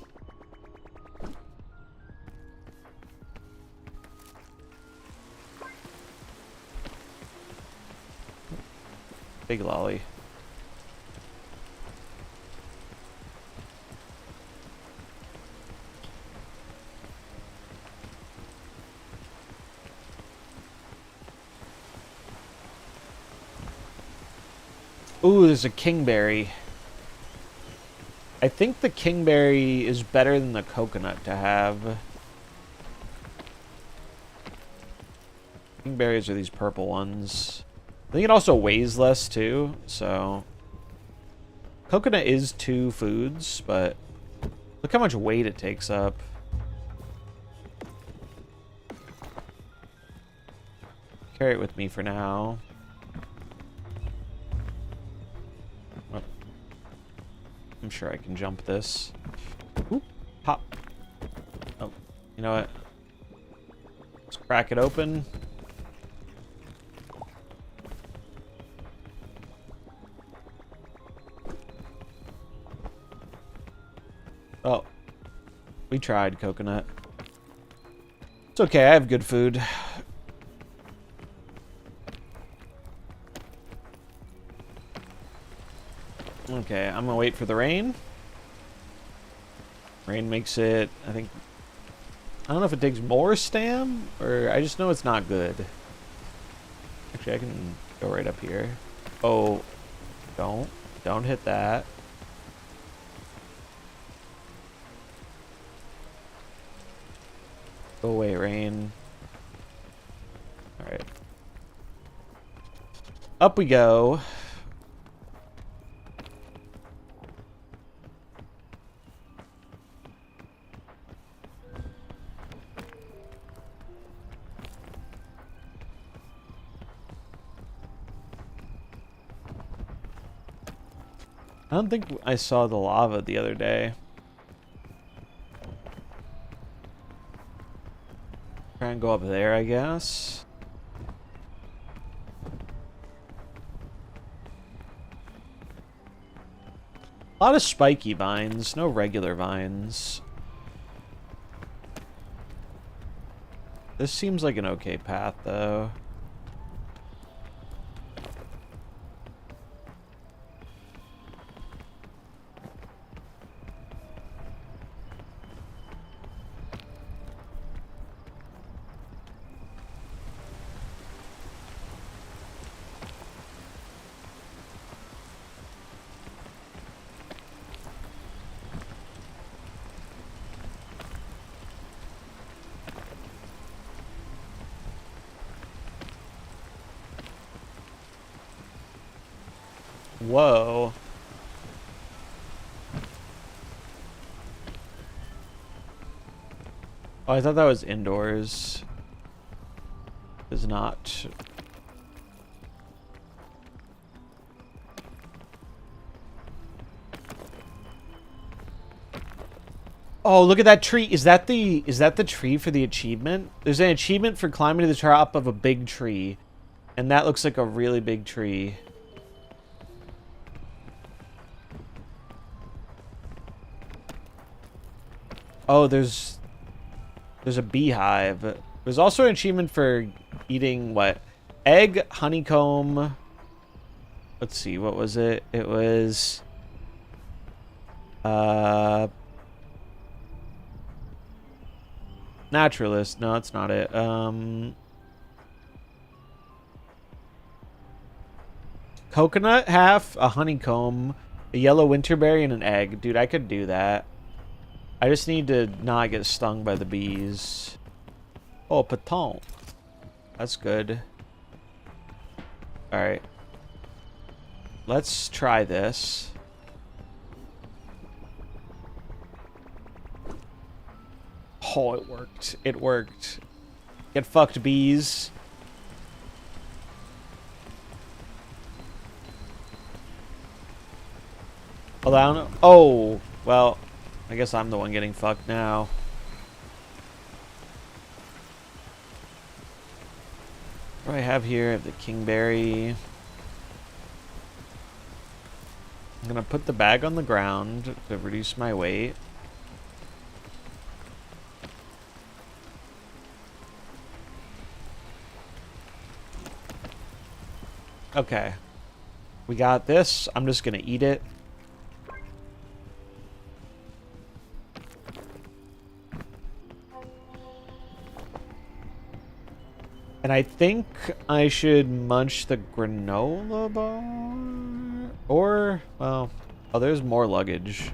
Big lolly. Ooh, there's a kingberry. I think the kingberry is better than the coconut to have. Kingberries are these purple ones. I think it also weighs less too, so... Coconut is 2 foods, but look how much weight it takes up. Carry it with me for now. Oh. I'm sure I can jump this. Oop, pop. Oh, you know what? Let's crack it open. Oh, we tried coconut. It's okay, I have good food. Okay, I'm gonna wait for the rain. Rain makes it, I think... I don't know if it takes more stam, or I just know it's not good. Actually, I can go right up here. Oh, don't hit that. Go away, rain. Alright. Up we go. I don't think I saw the lava the other day. Try and go up there, I guess. A lot of spiky vines, no regular vines. This seems like an okay path, though. Whoa. Oh, I thought that was indoors. It's not. Oh, look at that tree. Is that the tree for the achievement? There's an achievement for climbing to the top of a big tree. And that looks like a really big tree. Oh, there's a beehive. There's also an achievement for eating what? Egg, honeycomb. Let's see, what was it? It was naturalist. No, that's not it. Coconut half, a honeycomb, a yellow winterberry, and an egg. Dude, I could do that. I just need to not get stung by the bees. Oh, paton. That's good. Alright. Let's try this. Oh, it worked. It worked. Get fucked, bees. Allow. Oh, well, I guess I'm the one getting fucked now. What do I have here? I have the kingberry. I'm gonna put the bag on the ground to reduce my weight. Okay. We got this. I'm just gonna eat it. And I think I should munch the granola bar. Or, well, oh, there's more luggage.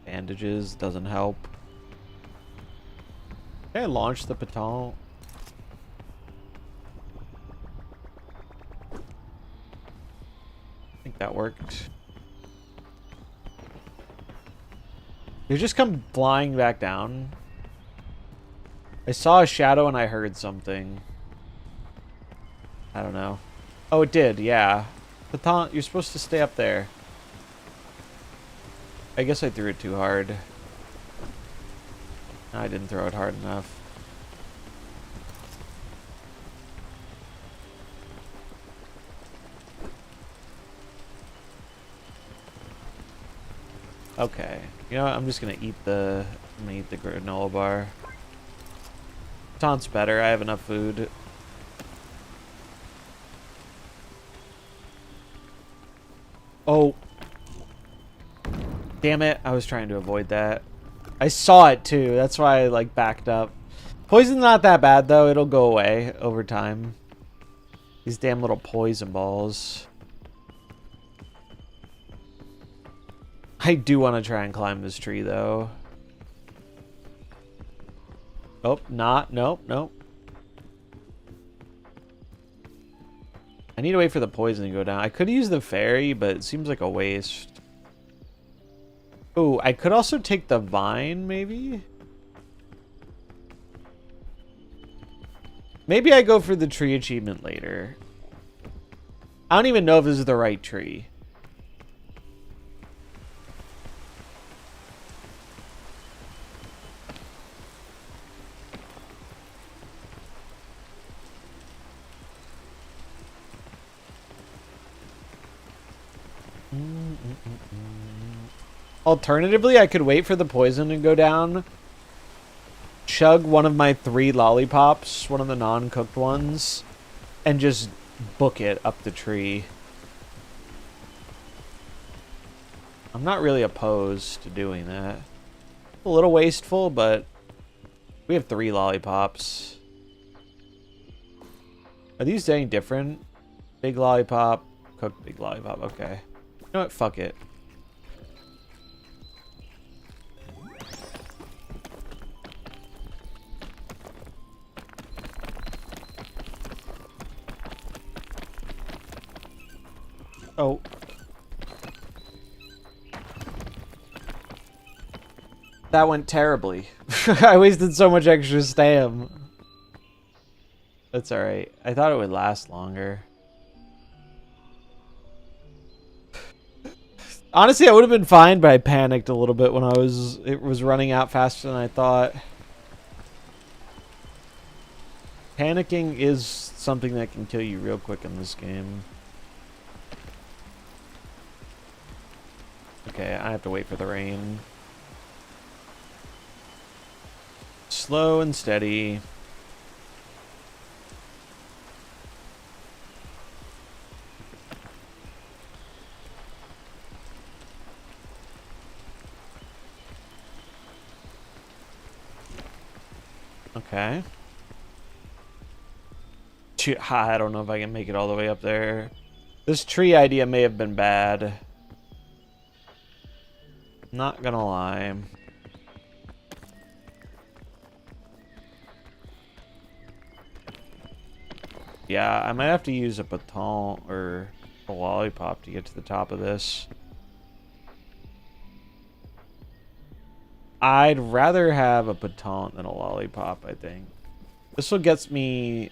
Bandages doesn't help. Can I launch the baton? I think that worked. They just come flying back down. I saw a shadow and I heard something. I don't know. Oh, it did, yeah. Baton, you're supposed to stay up there. I guess I threw it too hard. No, I didn't throw it hard enough. Okay. You know what? I'm just gonna eat the granola bar. Baton's better. I have enough food. Oh. Damn it. I was trying to avoid that. I saw it too. That's why I like backed up. Poison's not that bad though. It'll go away over time. These damn little poison balls. I do want to try and climb this tree though. Oh, not. Nope, nope. I need to wait for the poison to go down. I could use the fairy, but it seems like a waste. Oh, I could also take the vine, maybe? Maybe I go for the tree achievement later. I don't even know if this is the right tree. Alternatively, I could wait for the poison to go down, chug one of my 3 lollipops, one of the non-cooked ones, and just book it up the tree. I'm not really opposed to doing that. A little wasteful, but we have 3 lollipops. Are these any different? Big lollipop, cooked big lollipop. Okay. You know what? Fuck it. Oh. That went terribly. I wasted so much extra stam. That's alright. I thought it would last longer. Honestly, I would have been fine, but I panicked a little bit when it was running out faster than I thought. Panicking is something that can kill you real quick in this game. Okay, I have to wait for the rain. Slow and steady. Okay. I don't know if I can make it all the way up there. This tree idea may have been bad. Not gonna lie. Yeah, I might have to use a baton or a lollipop to get to the top of this. I'd rather have a baton than a lollipop, I think. This will get me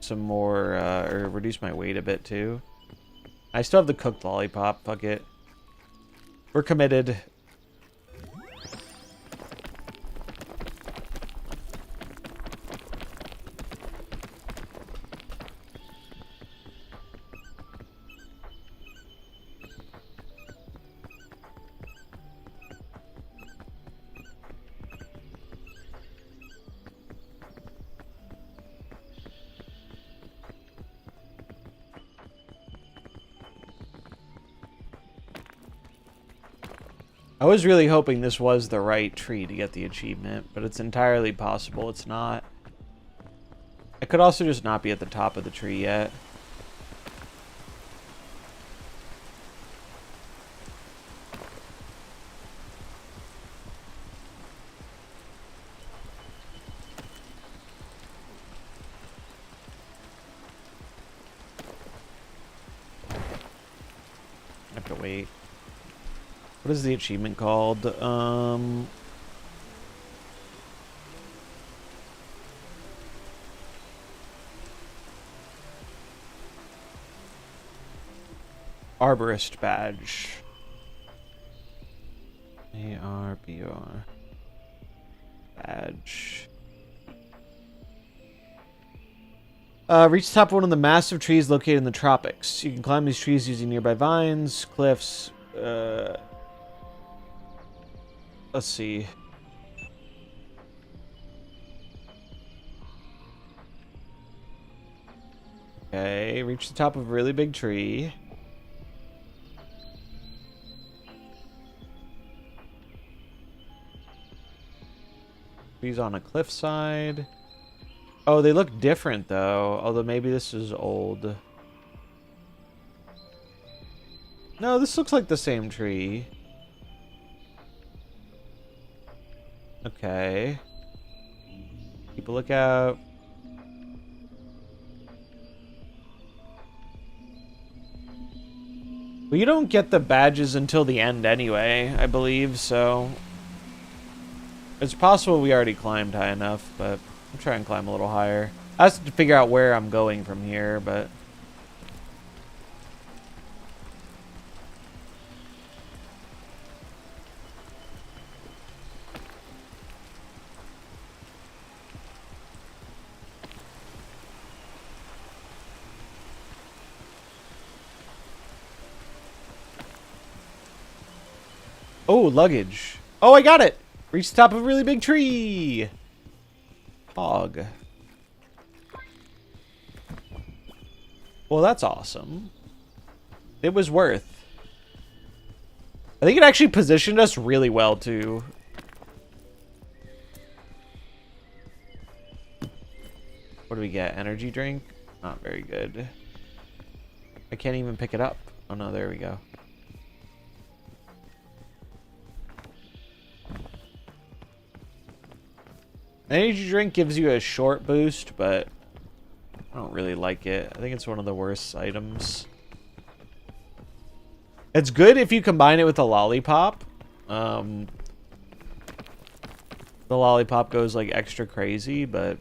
some more, or reduce my weight a bit too. I still have the cooked lollipop, fuck it. We're committed. I was really hoping this was the right tree to get the achievement, but it's entirely possible it's not. I could also just not be at the top of the tree yet. I have to wait. What is the achievement called? Arborist badge. A-R-B-O-R. Badge. Reach the top of one of the massive trees located in the tropics. You can climb these trees using nearby vines, cliffs, let's see. Okay, reach the top of a really big tree. Trees on a cliffside. Oh, they look different though. Although maybe this is old. No, this looks like the same tree. Okay. Keep a lookout. Well, you don't get the badges until the end anyway, I believe, so... It's possible we already climbed high enough, but I'll try and climb a little higher. I have to figure out where I'm going from here, but... Oh, luggage. Oh, I got it. Reach the top of a really big tree. Hog. Well, that's awesome. It was worth. I think it actually positioned us really well, too. What do we get? Energy drink? Not very good. I can't even pick it up. Oh, no, there we go. Energy drink gives you a short boost, but I don't really like it. I think it's one of the worst items. It's good if you combine it with a lollipop. The lollipop goes like extra crazy, but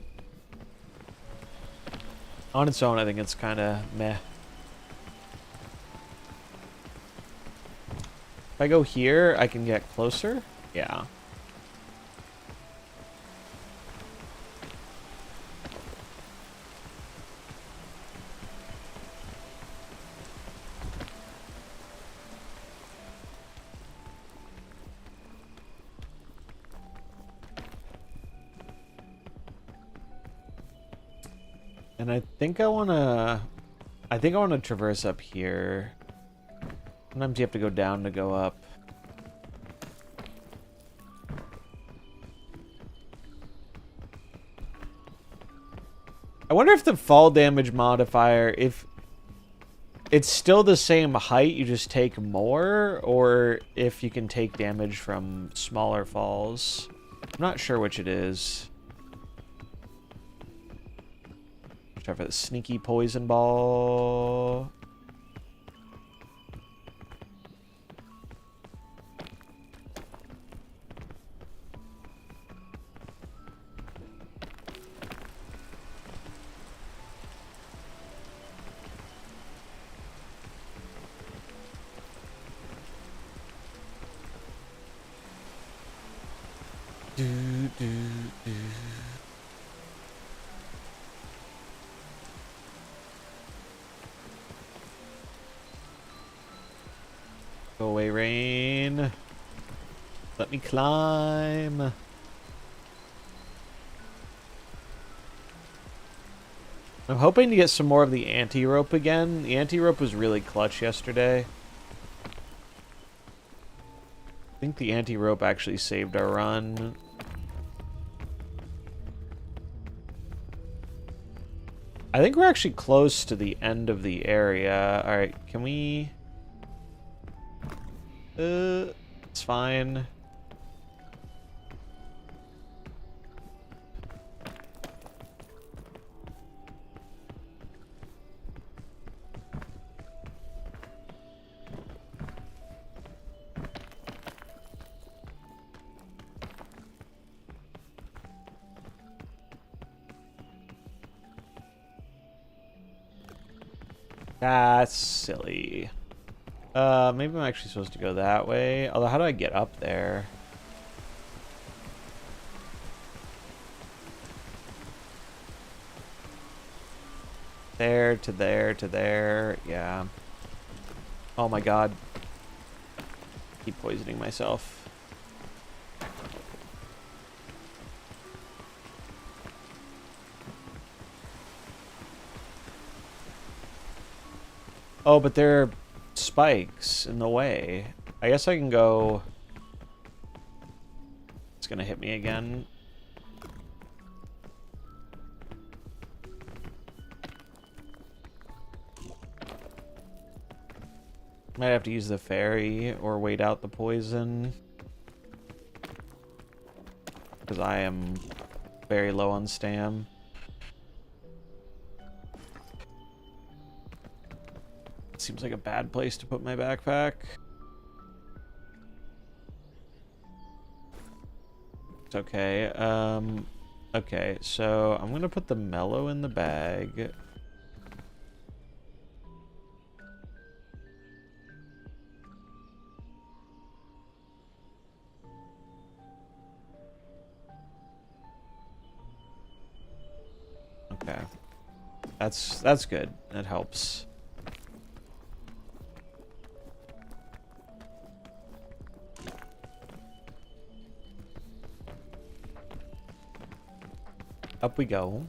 on its own, I think it's kind of meh. If I go here, I can get closer. Yeah. And I think I want to traverse up here. Sometimes you have to go down to go up. I wonder if the fall damage modifier, if it's still the same height, you just take more, or if you can take damage from smaller falls. I'm not sure which it is. Try for the sneaky poison ball. Go away, rain. Let me climb. I'm hoping to get some more of the anti-rope again. The anti-rope was really clutch yesterday. I think the anti-rope actually saved our run. I think we're actually close to the end of the area. Alright, can we... it's fine. That's silly. Maybe I'm actually supposed to go that way. Although, how do I get up there? There to there to there. Yeah. Oh my god. Keep poisoning myself. Oh, but there are spikes in the way. I guess I can go... It's gonna hit me again. Might have to use the ferry or wait out the poison. Because I am very low on stam. Seems like a bad place to put my backpack. It's okay. Okay, so I'm gonna put the mellow in the bag. Okay. That's good. That helps. Up we go.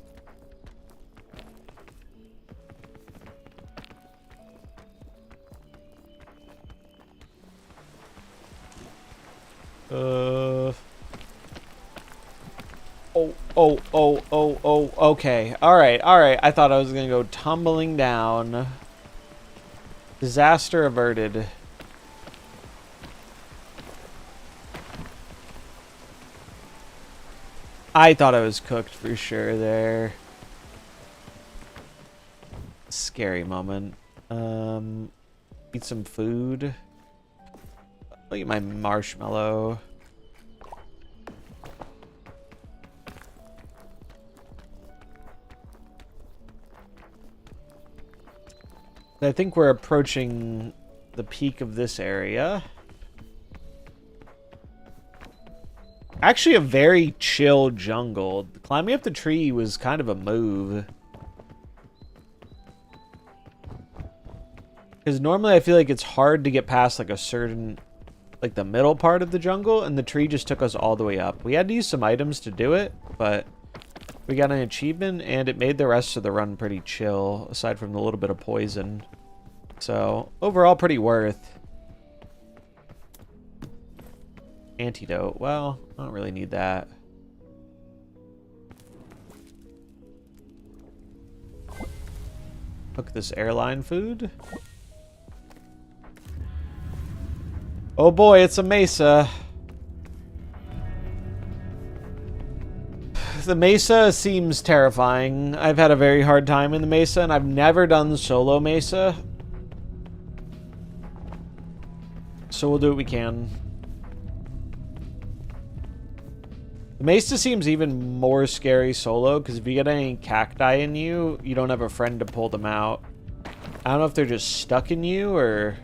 Oh, okay. Alright. I thought I was gonna go tumbling down. Disaster averted. I thought I was cooked for sure there. Scary moment. Eat some food. I'll eat my marshmallow. I think we're approaching the peak of this area. Actually, a very chill jungle. Climbing up the tree was kind of a move. Because normally I feel like it's hard to get past like a certain, like the middle part of the jungle, and the tree just took us all the way up. We had to use some items to do it, but we got an achievement, and it made the rest of the run pretty chill, aside from the little bit of poison. So, overall, pretty worth. Antidote. Well, I don't really need that. Cook this airline food. Oh boy, it's a mesa. The mesa seems terrifying. I've had a very hard time in the mesa, and I've never done solo mesa. So we'll do what we can. The mesa seems even more scary solo, because if you get any cacti in you, you don't have a friend to pull them out. I don't know if they're just stuck in you, or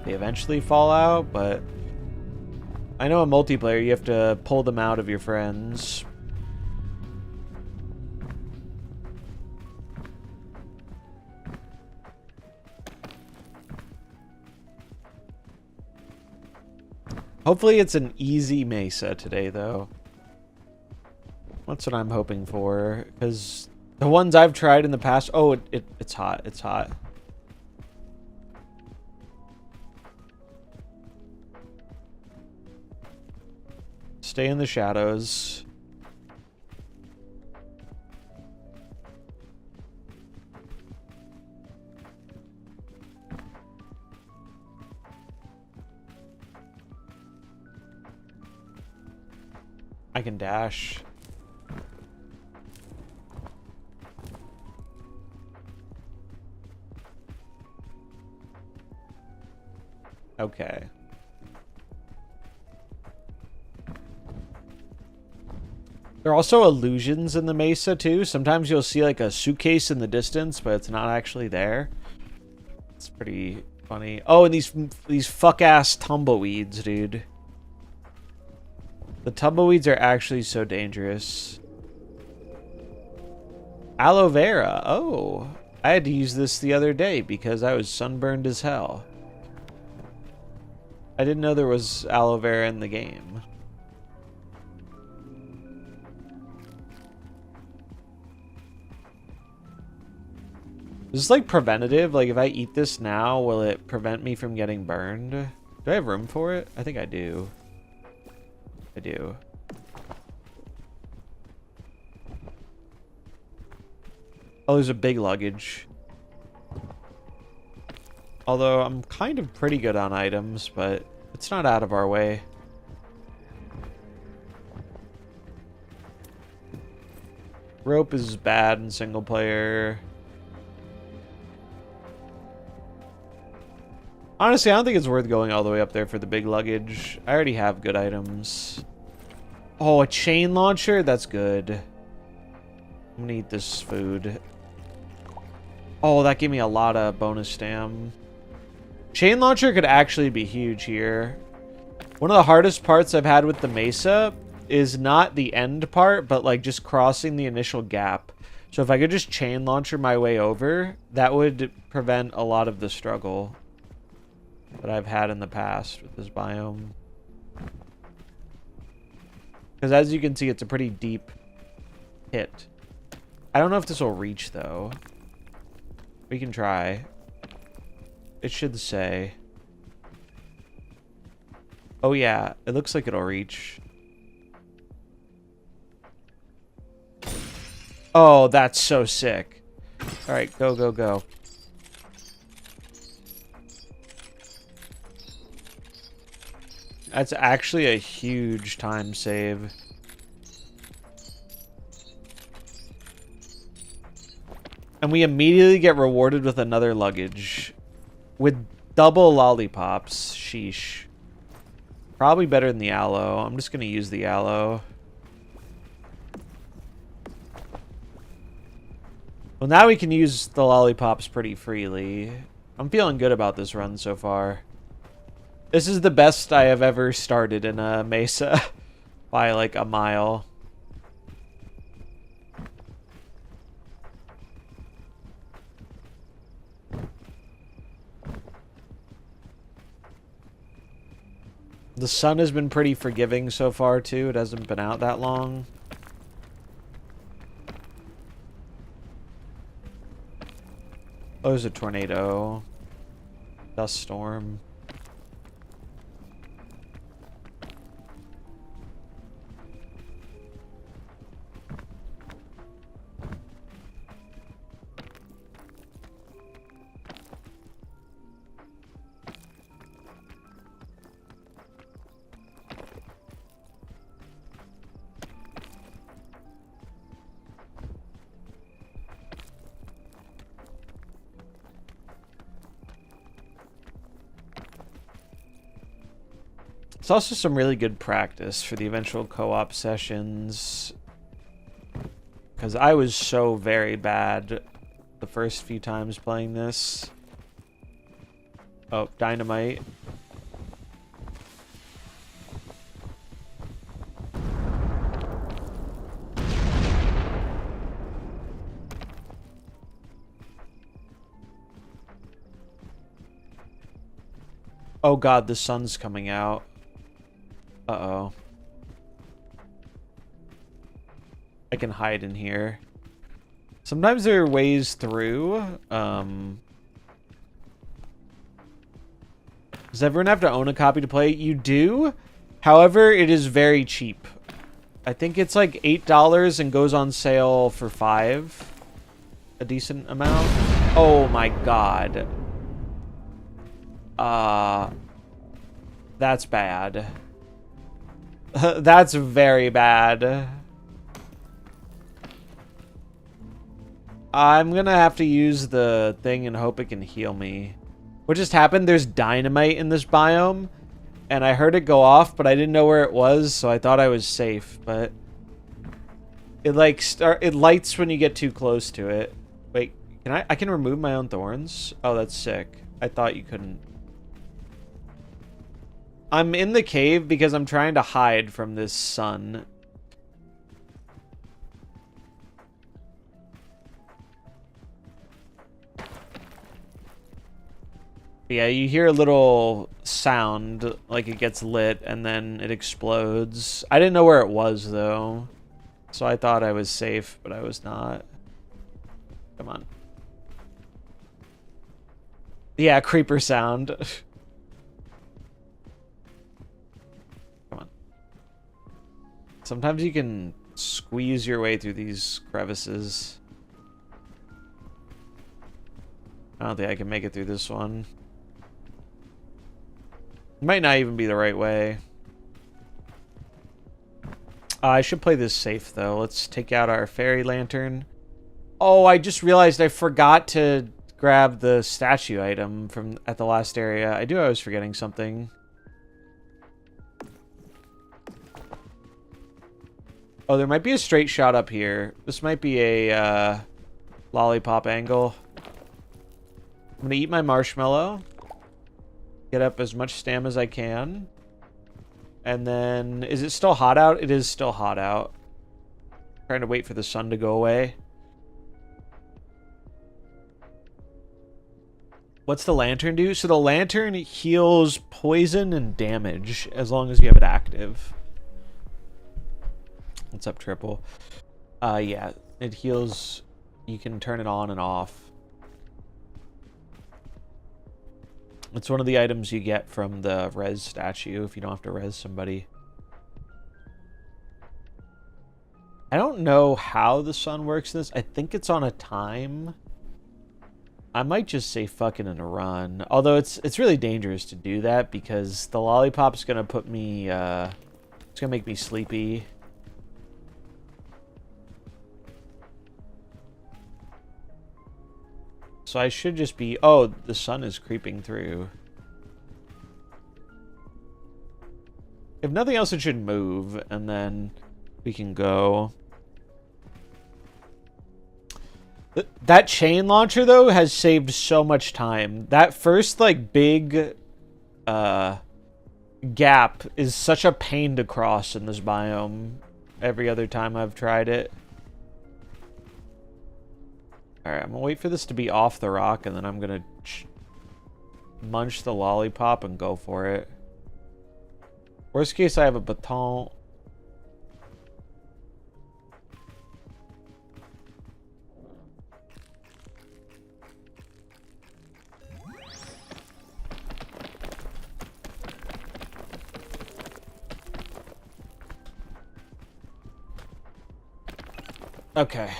they eventually fall out, but I know in multiplayer you have to pull them out of your friends. Hopefully it's an easy mesa today, though. That's what I'm hoping for, because the ones I've tried in the past... Oh, it's hot. It's hot. Stay in the shadows. I can dash. Okay. There are also illusions in the mesa too. Sometimes you'll see like a suitcase in the distance, but it's not actually there. It's pretty funny. Oh, and these fuck-ass tumbleweeds, dude. The tumbleweeds are actually so dangerous. Aloe vera. Oh, I had to use this the other day because I was sunburned as hell. I didn't know there was aloe vera in the game. Is this like preventative? Like if I eat this now, will it prevent me from getting burned? Do I have room for it? I think I do. I do. Oh, there's a big luggage. Although I'm kind of pretty good on items, but it's not out of our way. Rope is bad in single player. Honestly, I don't think it's worth going all the way up there for the big luggage. I already have good items. Oh, a chain launcher? That's good. I'm gonna eat this food. Oh, that gave me a lot of bonus stam. Chain launcher could actually be huge here. One of the hardest parts I've had with the mesa is not the end part, but like just crossing the initial gap. So if I could just chain launcher my way over, that would prevent a lot of the struggle that I've had in the past with this biome. Because as you can see, it's a pretty deep hit. I don't know if this will reach, though. We can try. It should say. Oh, yeah. It looks like it'll reach. Oh, that's so sick. All right, go, go, go. That's actually a huge time save. And we immediately get rewarded with another luggage. With double lollipops. Sheesh. Probably better than the aloe. I'm just going to use the aloe. Well, now we can use the lollipops pretty freely. I'm feeling good about this run so far. This is the best I have ever started in a mesa by like a mile. The sun has been pretty forgiving so far too. It hasn't been out that long. Oh, there's a tornado. Dust storm. It's also some really good practice for the eventual co-op sessions. Because I was so very bad the first few times playing this. Oh, dynamite. Oh god, the sun's coming out. Uh-oh. I can hide in here. Sometimes there are ways through. Does everyone have to own a copy to play? You do. However, it is very cheap. I think it's like $8 and goes on sale for $5. A decent amount. Oh my god. That's bad. That's very bad. I'm gonna have to use the thing and hope it can heal me. What just happened? There's dynamite in this biome, and I heard it go off, but I didn't know where it was, so I thought I was safe. But it like it lights when you get too close to it. Wait, can I can remove my own thorns? Oh, that's sick. I thought you couldn't. I'm in the cave because I'm trying to hide from this sun. Yeah, you hear a little sound like it gets lit and then it explodes. I didn't know where it was though. So I thought I was safe, but I was not. Come on. Yeah, creeper sound. Sometimes you can squeeze your way through these crevices. I don't think I can make it through this one. It might not even be the right way. I should play this safe, though. Let's take out our fairy lantern. Oh, I just realized I forgot to grab the statue item from at the last area. I was forgetting something. Oh, there might be a straight shot up here. This might be a lollipop angle. I'm gonna eat my marshmallow. Get up as much stam as I can. And then, is it still hot out? It is still hot out. Trying to wait for the sun to go away. What's the lantern do? So the lantern heals poison and damage as long as you have it active. What's up, Triple? Yeah, it heals. You can turn it on and off. It's one of the items you get from the res statue if you don't have to res somebody. I don't know how the sun works in this. I think it's on a time. I might just say fucking and run. Although it's really dangerous to do that because the lollipop's gonna put me it's gonna make me sleepy. So I should just be... Oh, the sun is creeping through. If nothing else, it should move, and then we can go. That chain launcher, though, has saved so much time. That first, like, big gap is such a pain to cross in this biome every other time I've tried it. Alright, I'm gonna wait for this to be off the rock, and then I'm gonna munch the lollipop and go for it. Worst case, I have a baton. Okay.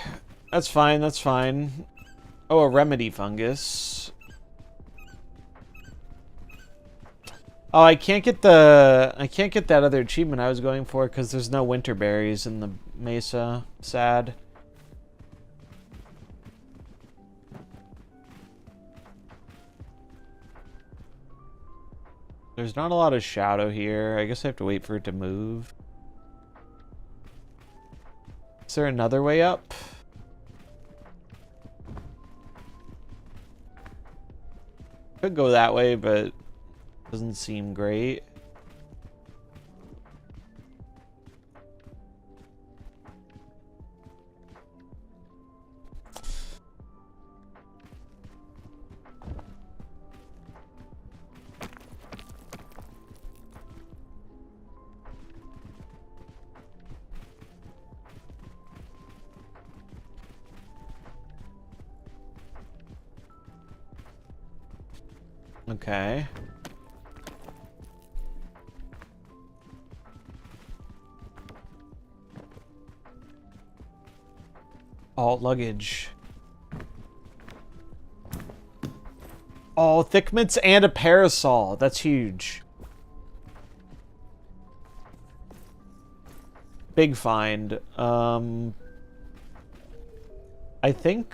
That's fine, that's fine. Oh, a remedy fungus. Oh, I can't get that other achievement I was going for because there's no winter berries in the mesa. Sad. There's not a lot of shadow here. I guess I have to wait for it to move. Is there another way up? Could go that way, but doesn't seem great. Okay. All luggage. Oh, thick mints and a parasol. That's huge. Big find. I think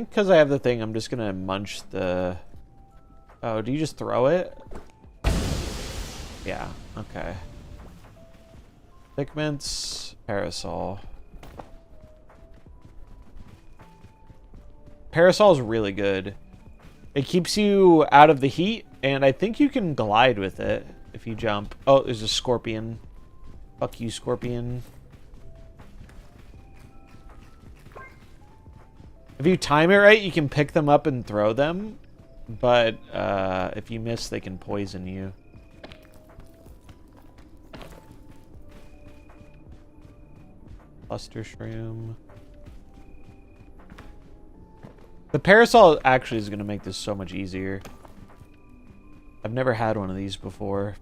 because I have the thing, I'm just gonna munch the... Oh, do you just throw it? Yeah, okay. Thick mints, parasol. Parasol is really good. It keeps you out of the heat, and I think you can glide with it if you jump. Oh, there's a scorpion. Fuck you, scorpion. If you time it right, you can pick them up and throw them. But if you miss, they can poison you. Cluster shroom. The parasol actually is going to make this so much easier. I've never had one of these before.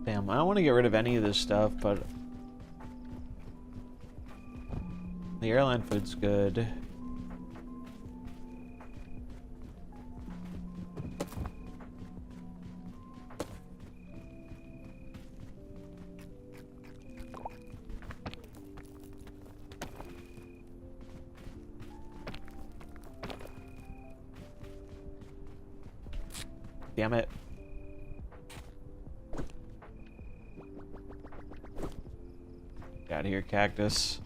Damn, I don't want to get rid of any of this stuff, but the airline food's good. Damn it. Get out of here, cactus.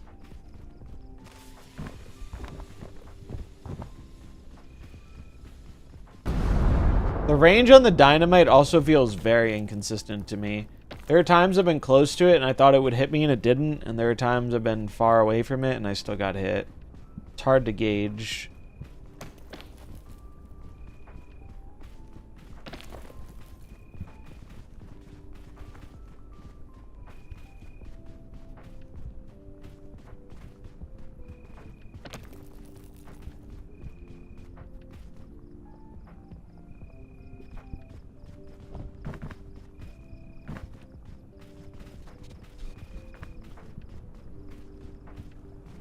range on the dynamite also feels very inconsistent to me. There are times I've been close to it and I thought it would hit me and it didn't, and there are times I've been far away from it and I still got hit. It's hard to gauge.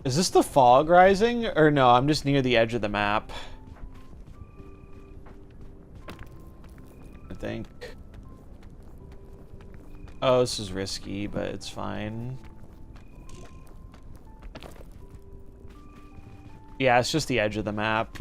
Is this the fog rising? Or no, I'm just near the edge of the map. I think. Oh, this is risky, but it's fine. Yeah, it's just the edge of the map.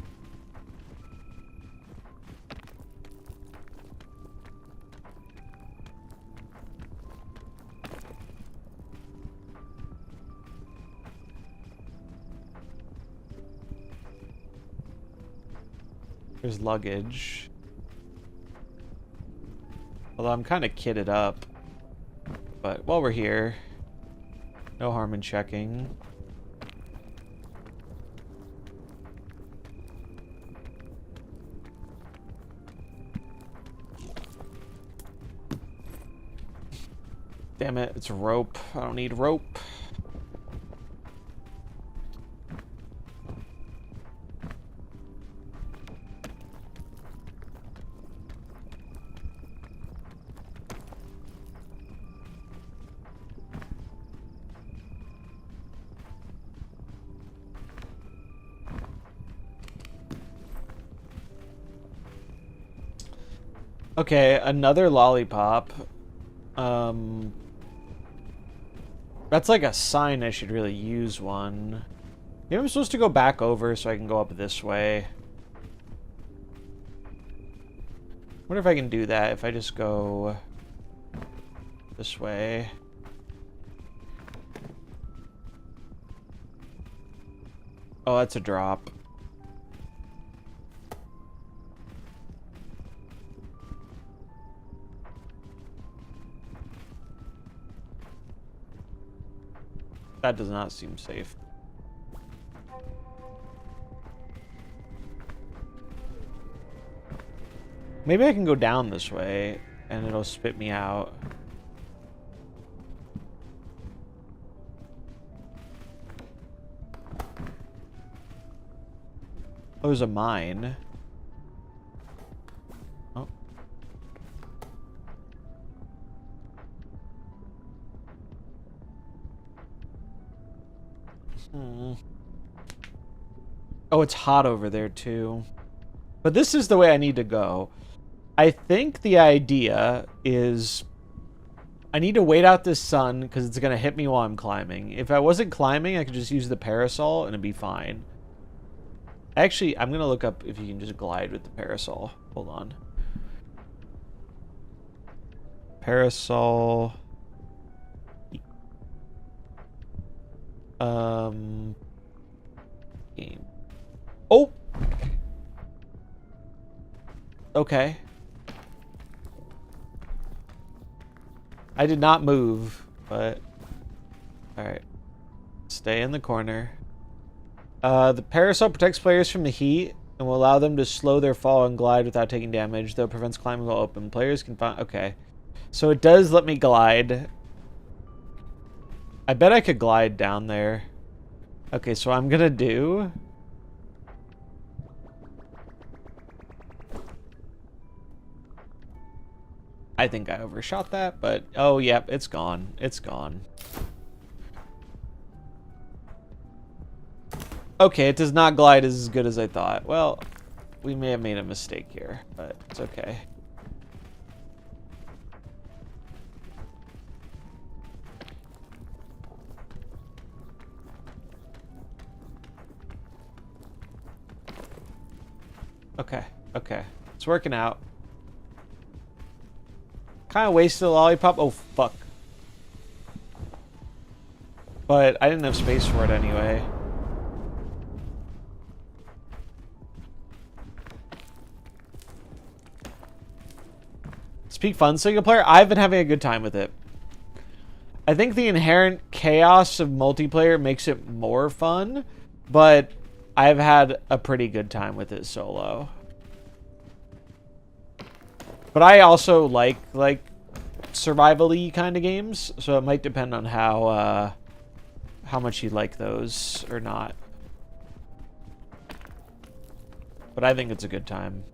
There's luggage. Although I'm kind of kitted up. But while we're here, no harm in checking. Damn it, it's a rope. I don't need rope. Okay, another lollipop. That's like a sign I should really use one. Maybe I'm supposed to go back over so I can go up this way. Wonder if I can do that if I just go this way. Oh, that's a drop. That does not seem safe. Maybe I can go down this way and it'll spit me out. Oh, there's a mine. Oh. Oh, it's hot over there too. But this is the way I need to go. I think the idea is I need to wait out this sun because it's going to hit me while I'm climbing. If I wasn't climbing, I could just use the parasol and it'd be fine. Actually, I'm going to look up if you can just glide with the parasol. Hold on. Parasol. Game. Oh! Okay. I did not move, but... Alright. Stay in the corner. The parasol protects players from the heat and will allow them to slow their fall and glide without taking damage, though it prevents climbing while open. Players can find... Okay. So it does let me glide. I bet I could glide down there. Okay, so I'm gonna do... I think I overshot that, but... Oh, yep, it's gone. It's gone. Okay, it does not glide as good as I thought. Well, we may have made a mistake here, but it's okay. Okay, okay. It's working out. Kind of wasted a lollipop. Oh, fuck. But I didn't have space for it anyway. Speak fun single player. I've been having a good time with it. I think the inherent chaos of multiplayer makes it more fun, but I've had a pretty good time with it solo. But I also like survival-y kind of games, so it might depend on how much you like those or not. But I think it's a good time.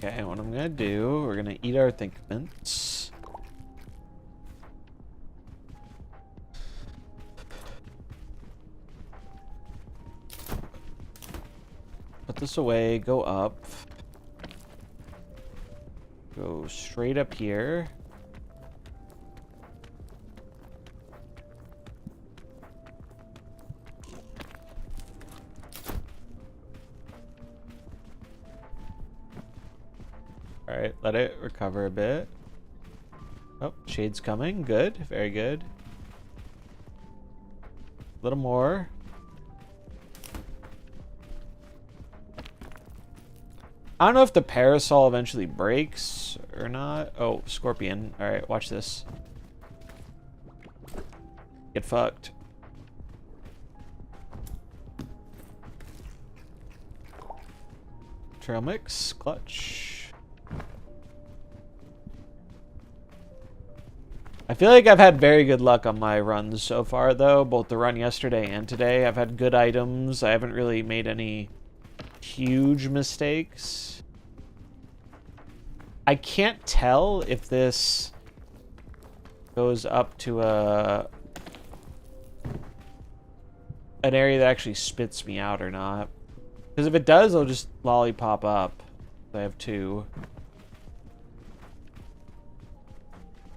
Okay, what I'm gonna do, we're gonna eat our think mints. Put this away, go up. Go straight up here. Alright, let it recover a bit. Oh, shade's coming. Good. Very good. A little more. I don't know if the parasol eventually breaks or not. Oh, scorpion. Alright, watch this. Get fucked. Trail mix. Clutch. I feel like I've had very good luck on my runs so far, though. Both the run yesterday and today. I've had good items. I haven't really made any huge mistakes. I can't tell if this goes up to an area that actually spits me out or not. Because if it does, I'll just lollipop up. I have 2.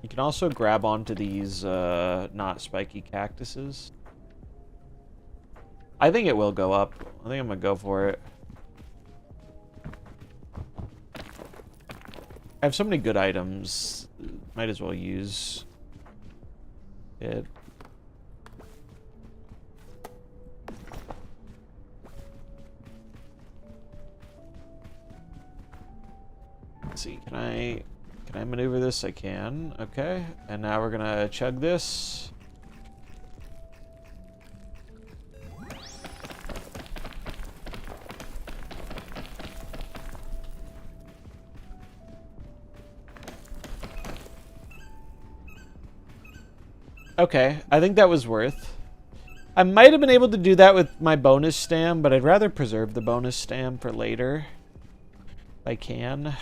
You can also grab onto these not spiky cactuses. I think it will go up. I think I'm gonna go for it. I have so many good items. Might as well use it. Let's see, can I maneuver this? I can. Okay. And now we're gonna chug this. Okay, I think that was worth. I might have been able to do that with my bonus stam, but I'd rather preserve the bonus stam for later. If I can.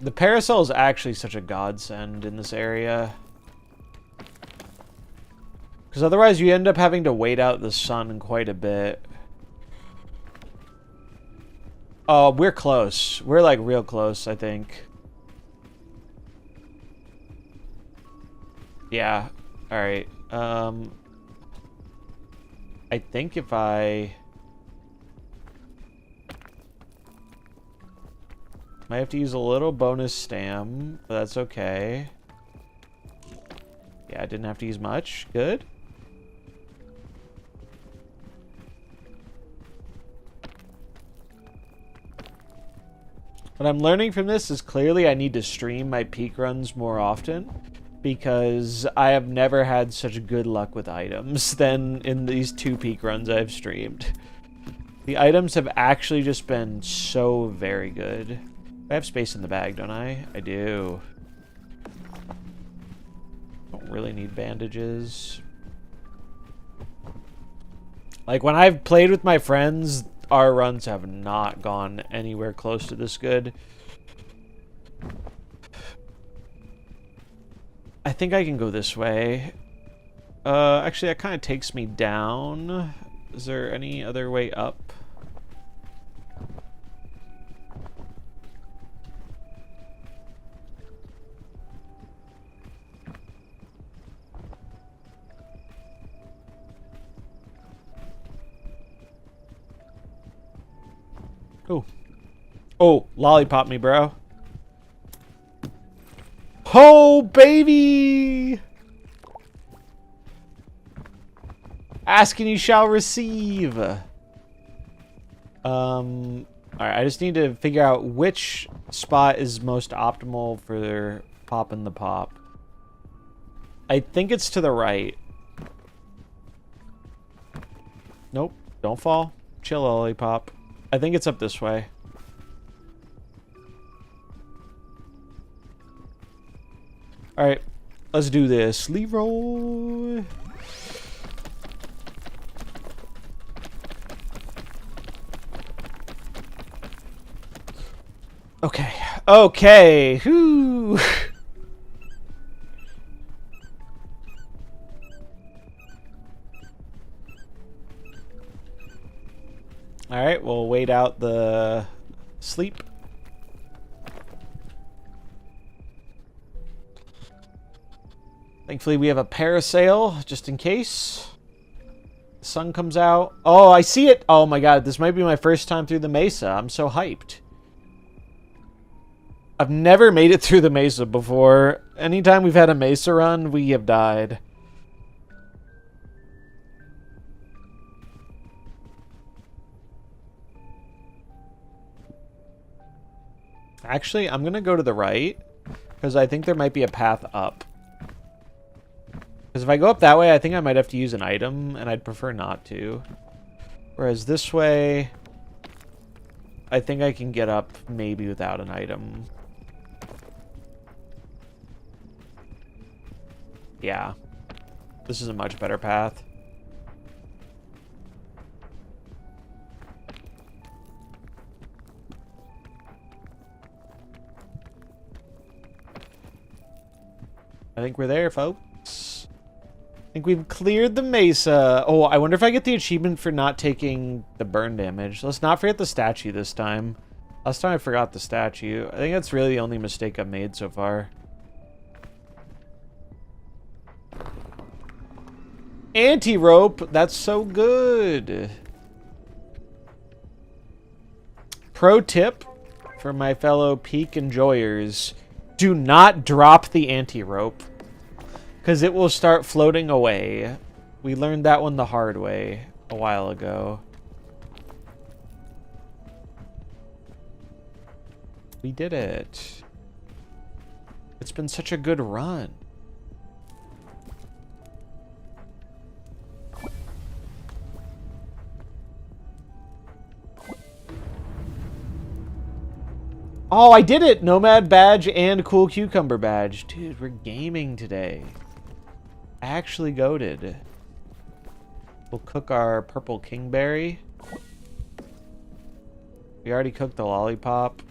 The parasol is actually such a godsend in this area. Because otherwise you end up having to wait out the sun quite a bit. Oh, we're close. We're like real close, I think. Yeah. Alright. I think if I might have to use a little bonus stam, but that's okay. Yeah, I didn't have to use much. Good. What I'm learning from this is clearly I need to stream my peak runs more often, because I have never had such good luck with items than in these 2 peak runs I've streamed. The items have actually just been so very good. I have space in the bag, don't I? I do. Don't really need bandages. Like, when I've played with my friends, our runs have not gone anywhere close to this good. I think I can go this way. Actually, that kind of takes me down. Is there any other way up? Oh. Oh, lollipop me, bro. Oh, baby! Ask and you shall receive. Alright, I just need to figure out which spot is most optimal for popping the pop. I think it's to the right. Nope, don't fall. Chill, lollipop. I think it's up this way. Alright, let's do this. Leroy. Okay. Okay. Whoo. Alright, we'll wait out the sleep. Thankfully, we have a parasail, just in case. The sun comes out. Oh, I see it! Oh my god, this might be my first time through the mesa. I'm so hyped. I've never made it through the mesa before. Anytime we've had a mesa run, we have died. Actually, I'm gonna go to the right, because I think there might be a path up. Because if I go up that way, I think I might have to use an item, and I'd prefer not to. Whereas this way, I think I can get up maybe without an item. Yeah. This is a much better path. I think we're there, folks. I think we've cleared the mesa. Oh, I wonder if I get the achievement for not taking the burn damage. Let's not forget the statue this time. Last time I forgot the statue. I think that's really the only mistake I've made so far. Anti-rope. That's so good. Pro tip for my fellow peak enjoyers. Do not drop the anti-rope, because it will start floating away. We learned that one the hard way a while ago. We did it. It's been such a good run. Oh, I did it! Nomad badge and cool cucumber badge. Dude, we're gaming today. Actually goated. We'll cook our purple kingberry. We already cooked the lollipop.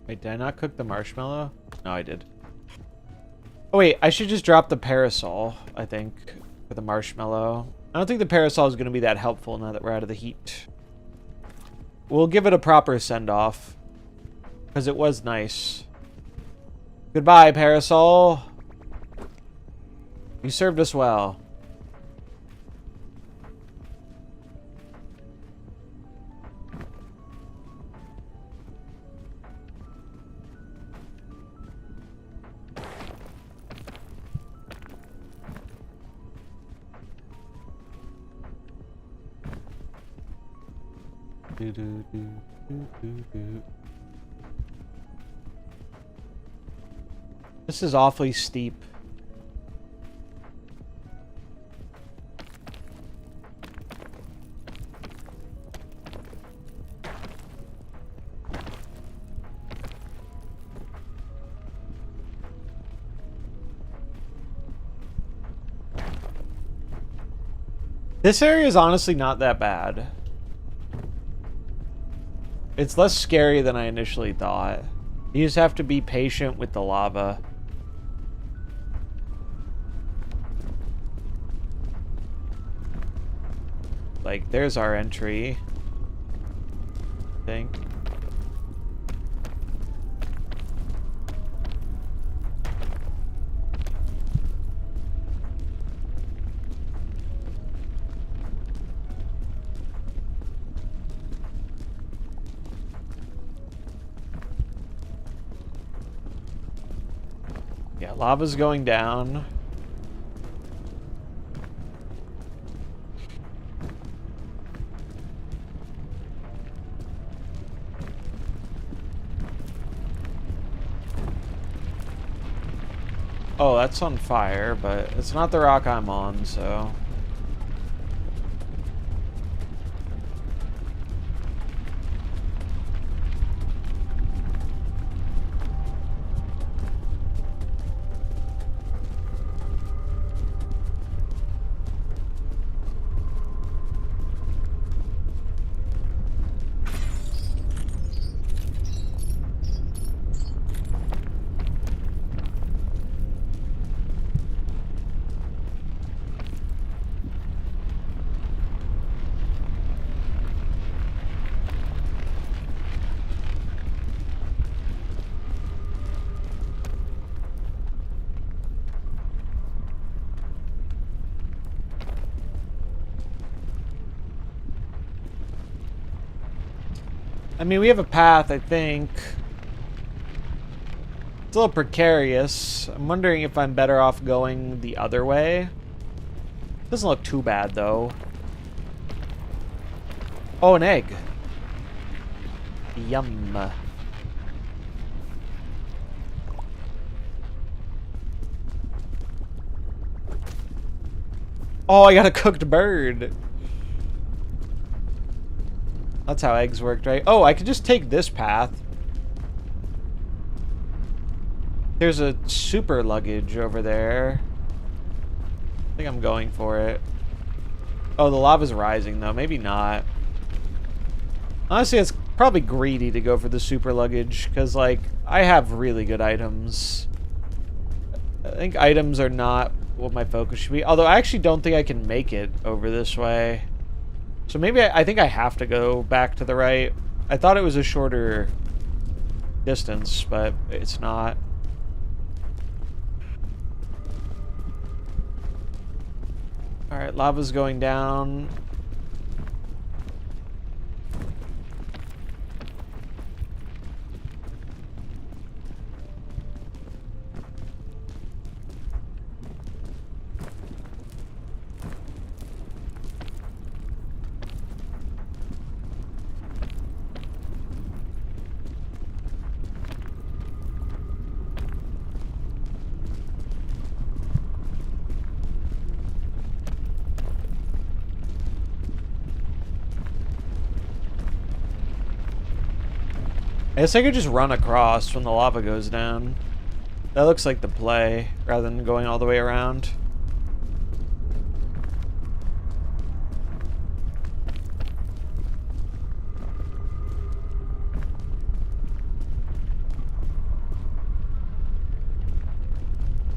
Wait, did I not cook the marshmallow? No, I did. Oh wait, I should just drop the parasol, I think, for the marshmallow. I don't think the parasol is going to be that helpful now that we're out of the heat. We'll give it a proper send-off, because it was nice. Goodbye, parasol. You served us well. This is awfully steep. This area is honestly not that bad. It's less scary than I initially thought. You just have to be patient with the lava. Like, there's our entry. I think. Alright, lava's going down. Oh, that's on fire, but it's not the rock I'm on, so... I mean, we have a path, I think. It's a little precarious. I'm wondering if I'm better off going the other way. Doesn't look too bad, though. Oh, an egg. Yum. Oh, I got a cooked bird. That's how eggs worked, right? Oh, I could just take this path. There's a super luggage over there. I think I'm going for it. Oh, the lava's rising, though. Maybe not. Honestly, it's probably greedy to go for the super luggage, because, like, I have really good items. I think items are not what my focus should be. Although, I actually don't think I can make it over this way. So maybe I think I have to go back to the right. I thought it was a shorter distance, but it's not. Alright, lava's going down. I guess I could just run across when the lava goes down. That looks like the play, rather than going all the way around.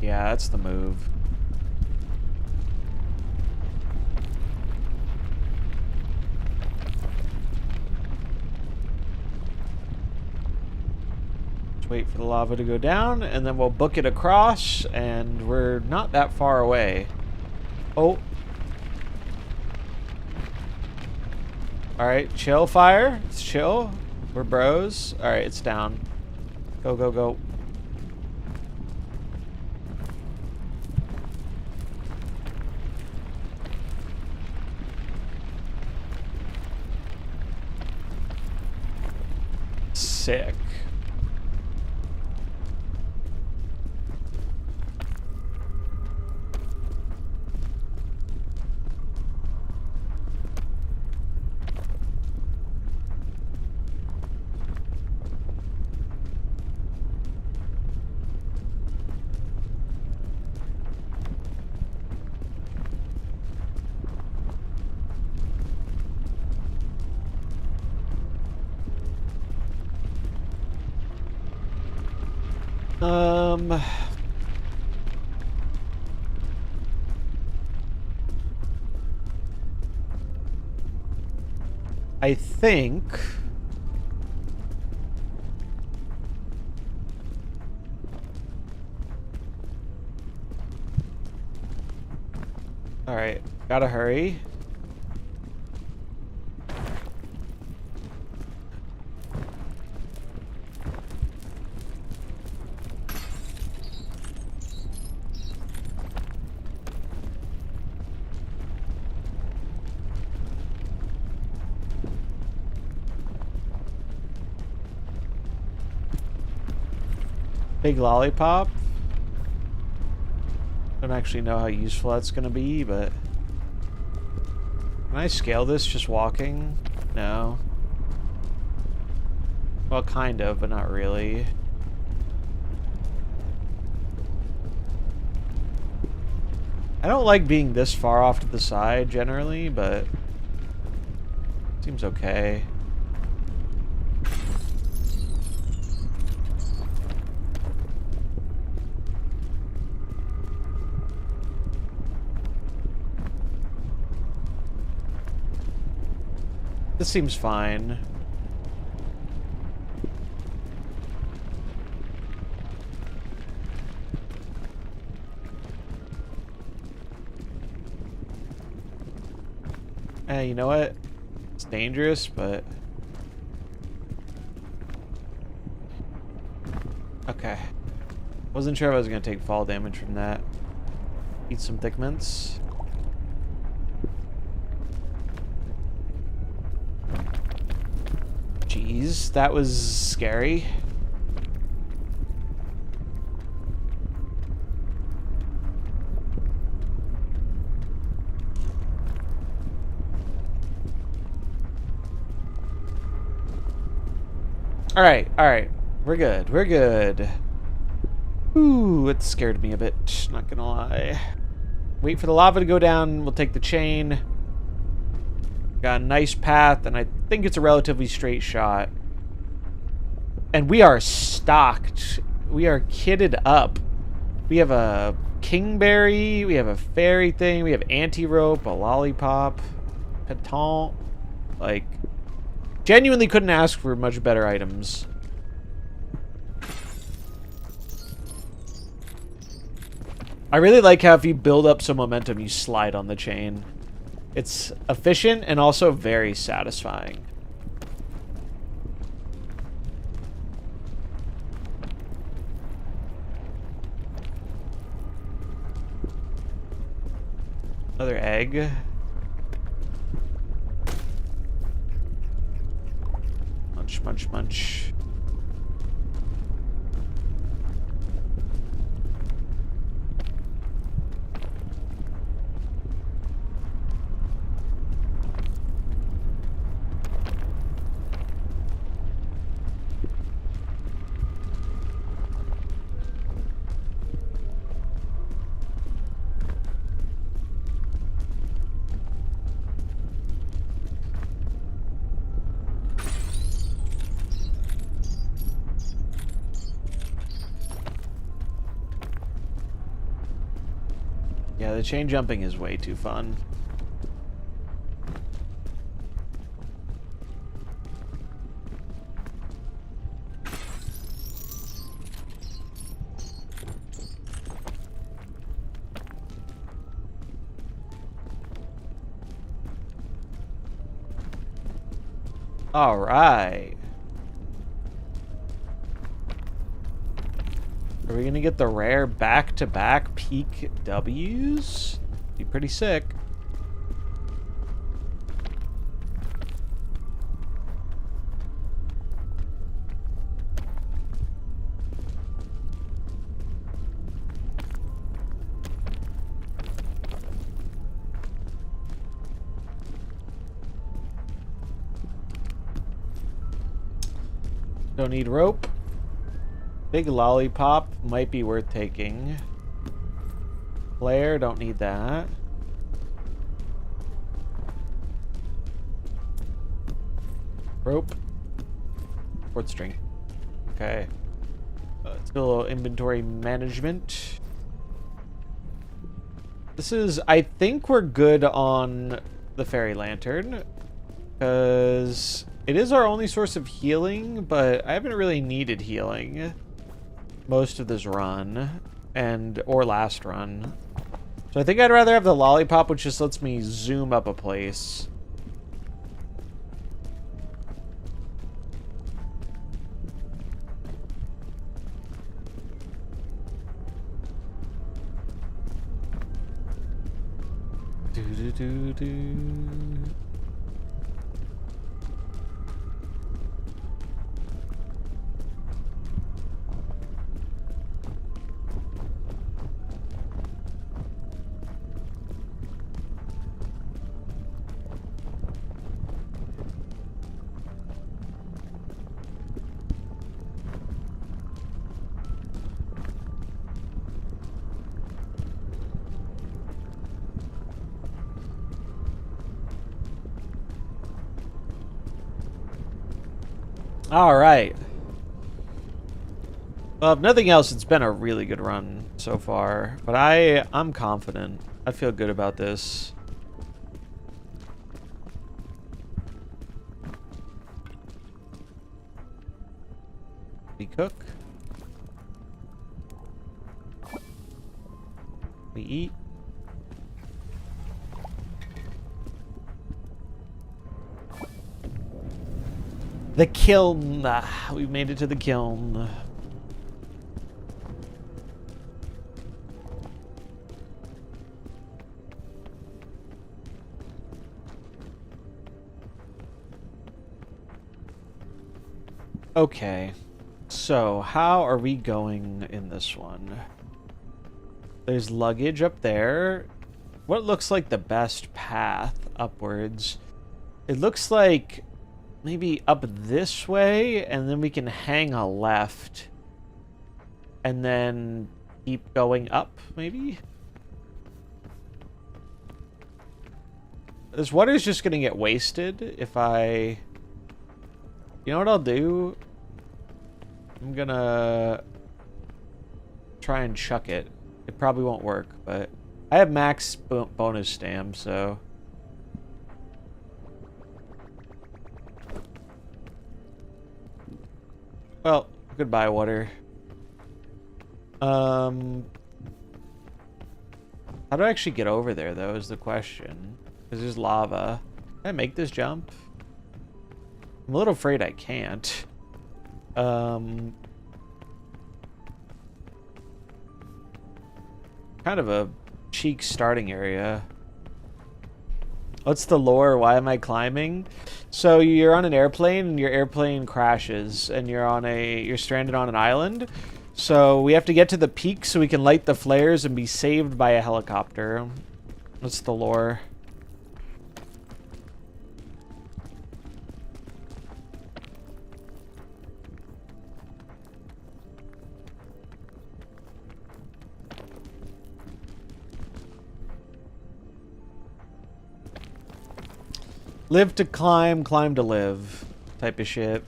Yeah, that's the move. Wait for the lava to go down, and then we'll book it across, and we're not that far away. Oh. Alright, chill, fire. It's chill. We're bros. Alright, it's down. Go, go, go. Sick. I think... Alright, gotta hurry. Big lollipop. Don't actually know how useful that's gonna be, but can I scale this just walking? No. Well, kind of, but not really. I don't like being this far off to the side generally, but seems okay. This seems fine. You know what? It's dangerous, but... Okay. Wasn't sure if I was going to take fall damage from that. Eat some thick mints. Jeez, that was scary. Alright, alright. We're good, we're good. Ooh, it scared me a bit, not gonna lie. Wait for the lava to go down, we'll take the chain. Got a nice path, and I think it's a relatively straight shot. And we are stocked. We are kitted up. We have a kingberry, we have a fairy thing, we have anti-rope, a lollipop, petant. Like, genuinely couldn't ask for much better items. I really like how if you build up some momentum, you slide on the chain. It's efficient and also very satisfying. Another egg. Munch, munch, munch. Yeah, the chain jumping is way too fun. All right. Are we gonna get the rare back-to-back peak W's? Be pretty sick. Don't need rope. Big lollipop might be worth taking. Flare, don't need that. Rope. Fourth string. Okay. Still a little inventory management. This is... I think we're good on the fairy lantern. Because it is our only source of healing, but I haven't really needed healing most of this run or last run. So I think I'd rather have the lollipop, which just lets me zoom up a place. Do-do-do-do. Alright. Well, if nothing else, it's been a really good run so far. But I'm confident. I feel good about this. We cook. We eat. The kiln. We made it to the kiln. Okay. So, how are we going in this one? There's luggage up there. What looks like the best path upwards? It looks like maybe up this way, and then we can hang a left. And then keep going up, maybe? This water's just gonna get wasted if I... You know what I'll do? I'm gonna try and chuck it. It probably won't work, but I have max bonus stam, so... Well, goodbye, water. How do I actually get over there, though, is the question. Because there's lava. Can I make this jump? I'm a little afraid I can't. Kind of a cheek starting area. What's the lore? Why am I climbing? So you're on an airplane and your airplane crashes and you're stranded on an island. So we have to get to the peak so we can light the flares and be saved by a helicopter. What's the lore? Live to climb, climb to live type of shit.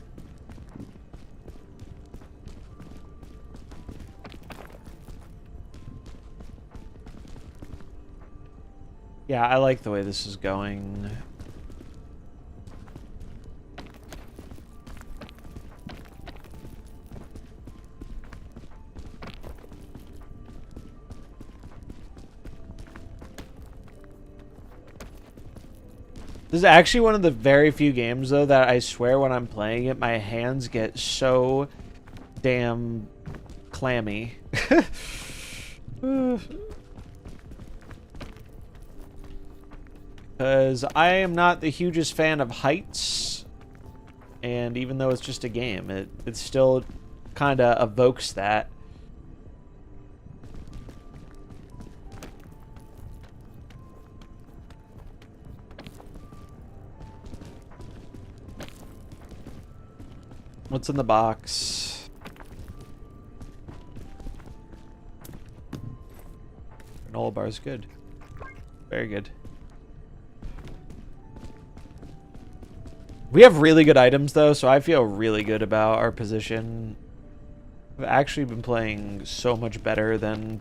Yeah, I like the way this is going. This is actually one of the very few games, though, that I swear when I'm playing it, my hands get so damn clammy. Because I am not the hugest fan of heights, and even though it's just a game, it still kind of evokes that. What's in the box? Granola bar is good. Very good. We have really good items, though, so I feel really good about our position. I've actually been playing so much better than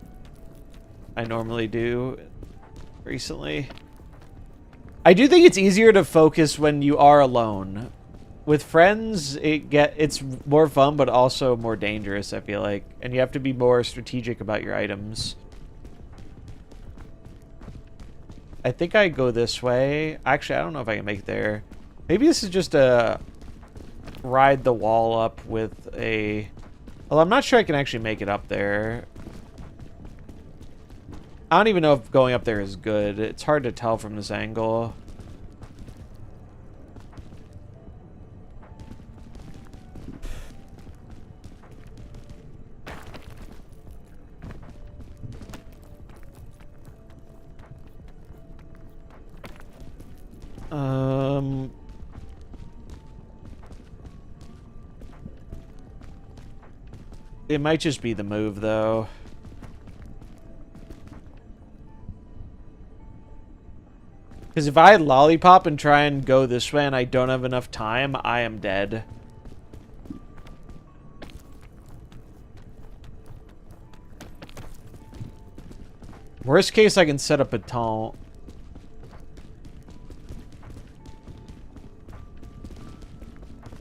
I normally do recently. I do think it's easier to focus when you are alone. With friends, it's more fun, but also more dangerous, I feel like. And you have to be more strategic about your items. I think I go this way. Actually, I don't know if I can make it there. Maybe this is just a ride the wall up with a... Well, I'm not sure I can actually make it up there. I don't even know if going up there is good. It's hard to tell from this angle. It might just be the move, though. Because if I lollipop and try and go this way and I don't have enough time, I am dead. Worst case, I can set up a taunt.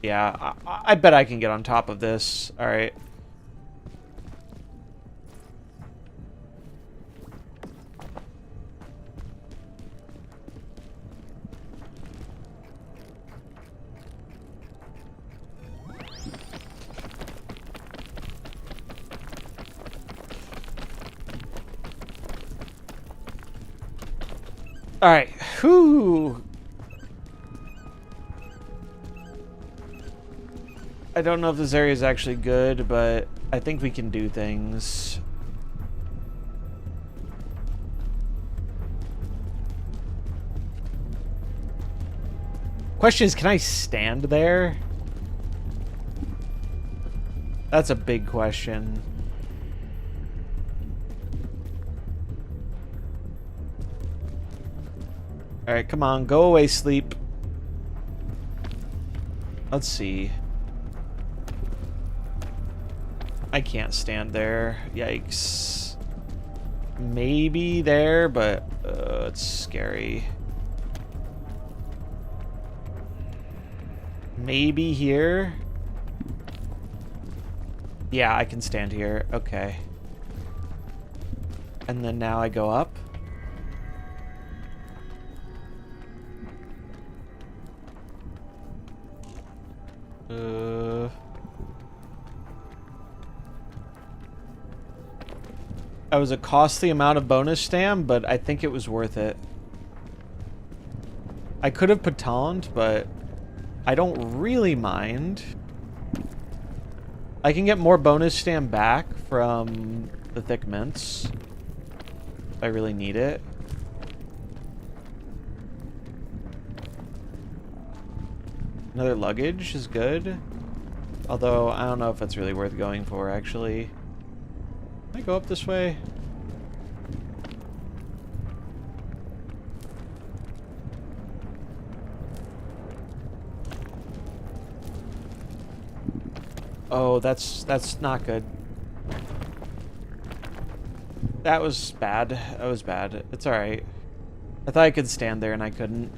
Yeah, I bet I can get on top of this. All right. All right. Whew. I don't know if this area is actually good, but I think we can do things. Question is, can I stand there? That's a big question. All right, come on, go away, sleep. Let's see. I can't stand there. Yikes. Maybe there, but it's scary. Maybe here. Yeah, I can stand here. Okay. And then now I go up. That was a costly amount of bonus stam, but I think it was worth it. I could have patoned, but I don't really mind. I can get more bonus stam back from the thick mints if I really need it. Another luggage is good. Although, I don't know if it's really worth going for, actually. Can I go up this way? Oh, that's not good. That was bad. That was bad. It's alright. I thought I could stand there and I couldn't.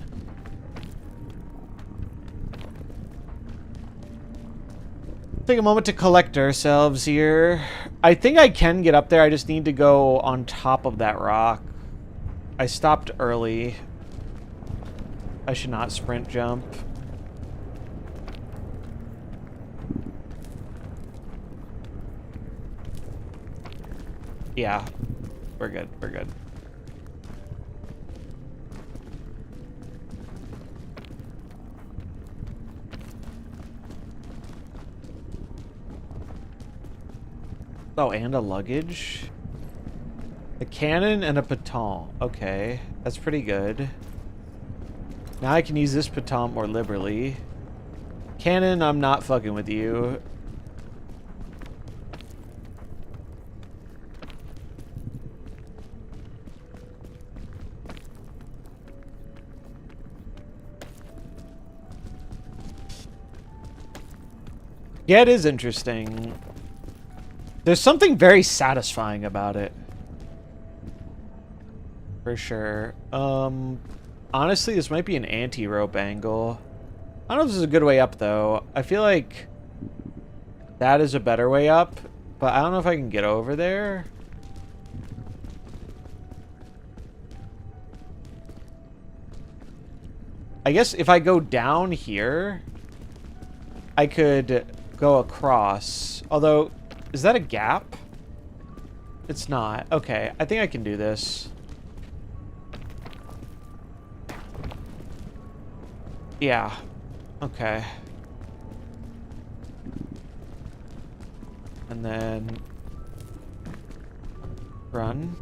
Take a moment to collect ourselves here. I think I can get up there. I just need to go on top of that rock. I stopped early. I should not sprint jump. Yeah, we're good. We're good. Oh, and a luggage? A cannon and a baton. Okay, that's pretty good. Now I can use this baton more liberally. Cannon, I'm not fucking with you. Yeah, it is interesting. There's something very satisfying about it. For sure. Honestly, this might be an anti-rope angle. I don't know if this is a good way up, though. I feel like that is a better way up, but I don't know if I can get over there. I guess if I go down here, I could go across. Although, is that a gap? It's not. Okay, I think I can do this. Yeah. Okay. And then run.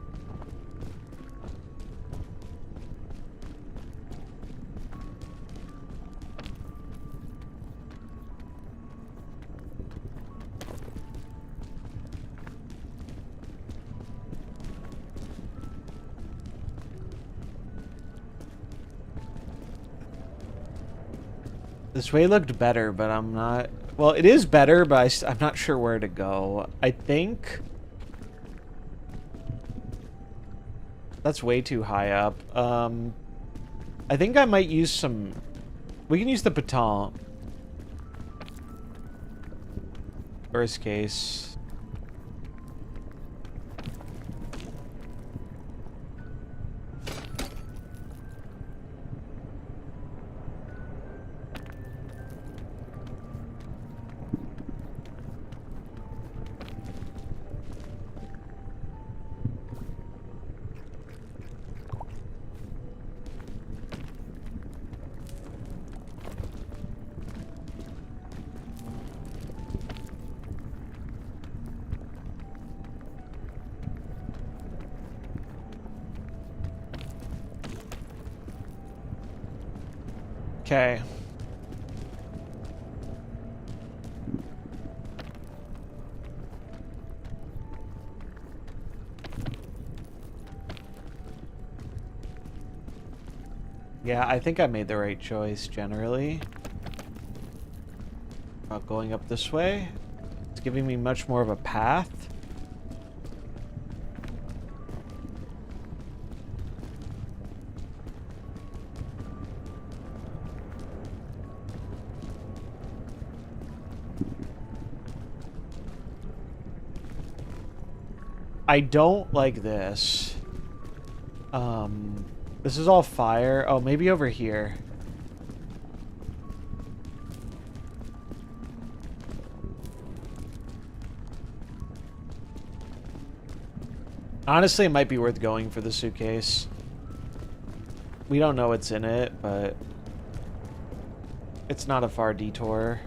This way looked better, but I'm not... Well, it is better, but I'm not sure where to go. I think... That's way too high up. I think I might use some... We can use the baton. Worst case. Okay. Yeah, I think I made the right choice, generally. About going up this way. It's giving me much more of a path. I don't like this. This is all fire. Oh, maybe over here. Honestly, it might be worth going for the suitcase. We don't know what's in it, but it's not a far detour.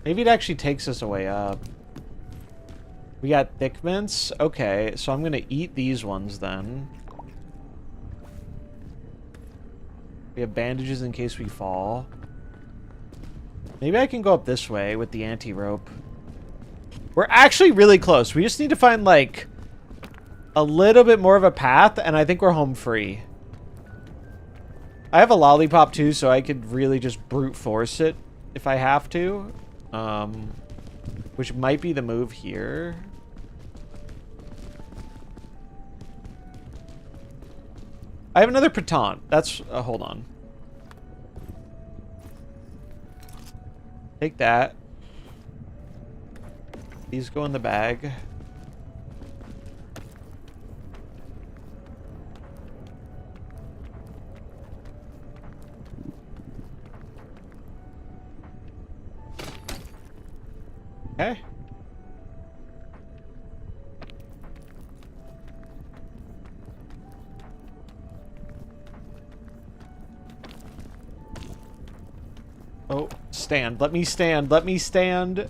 Maybe it actually takes us a way up. We got thick mints. Okay, so I'm gonna eat these ones then. We have bandages in case we fall. Maybe I can go up this way with the anti-rope. We're actually really close. We just need to find, like, a little bit more of a path, and I think we're home free. I have a lollipop, too, so I could really just brute force it if I have to. Which might be the move here. I have another baton. That's... hold on. Take that. These go in the bag. Okay. Oh, stand. Let me stand. Let me stand.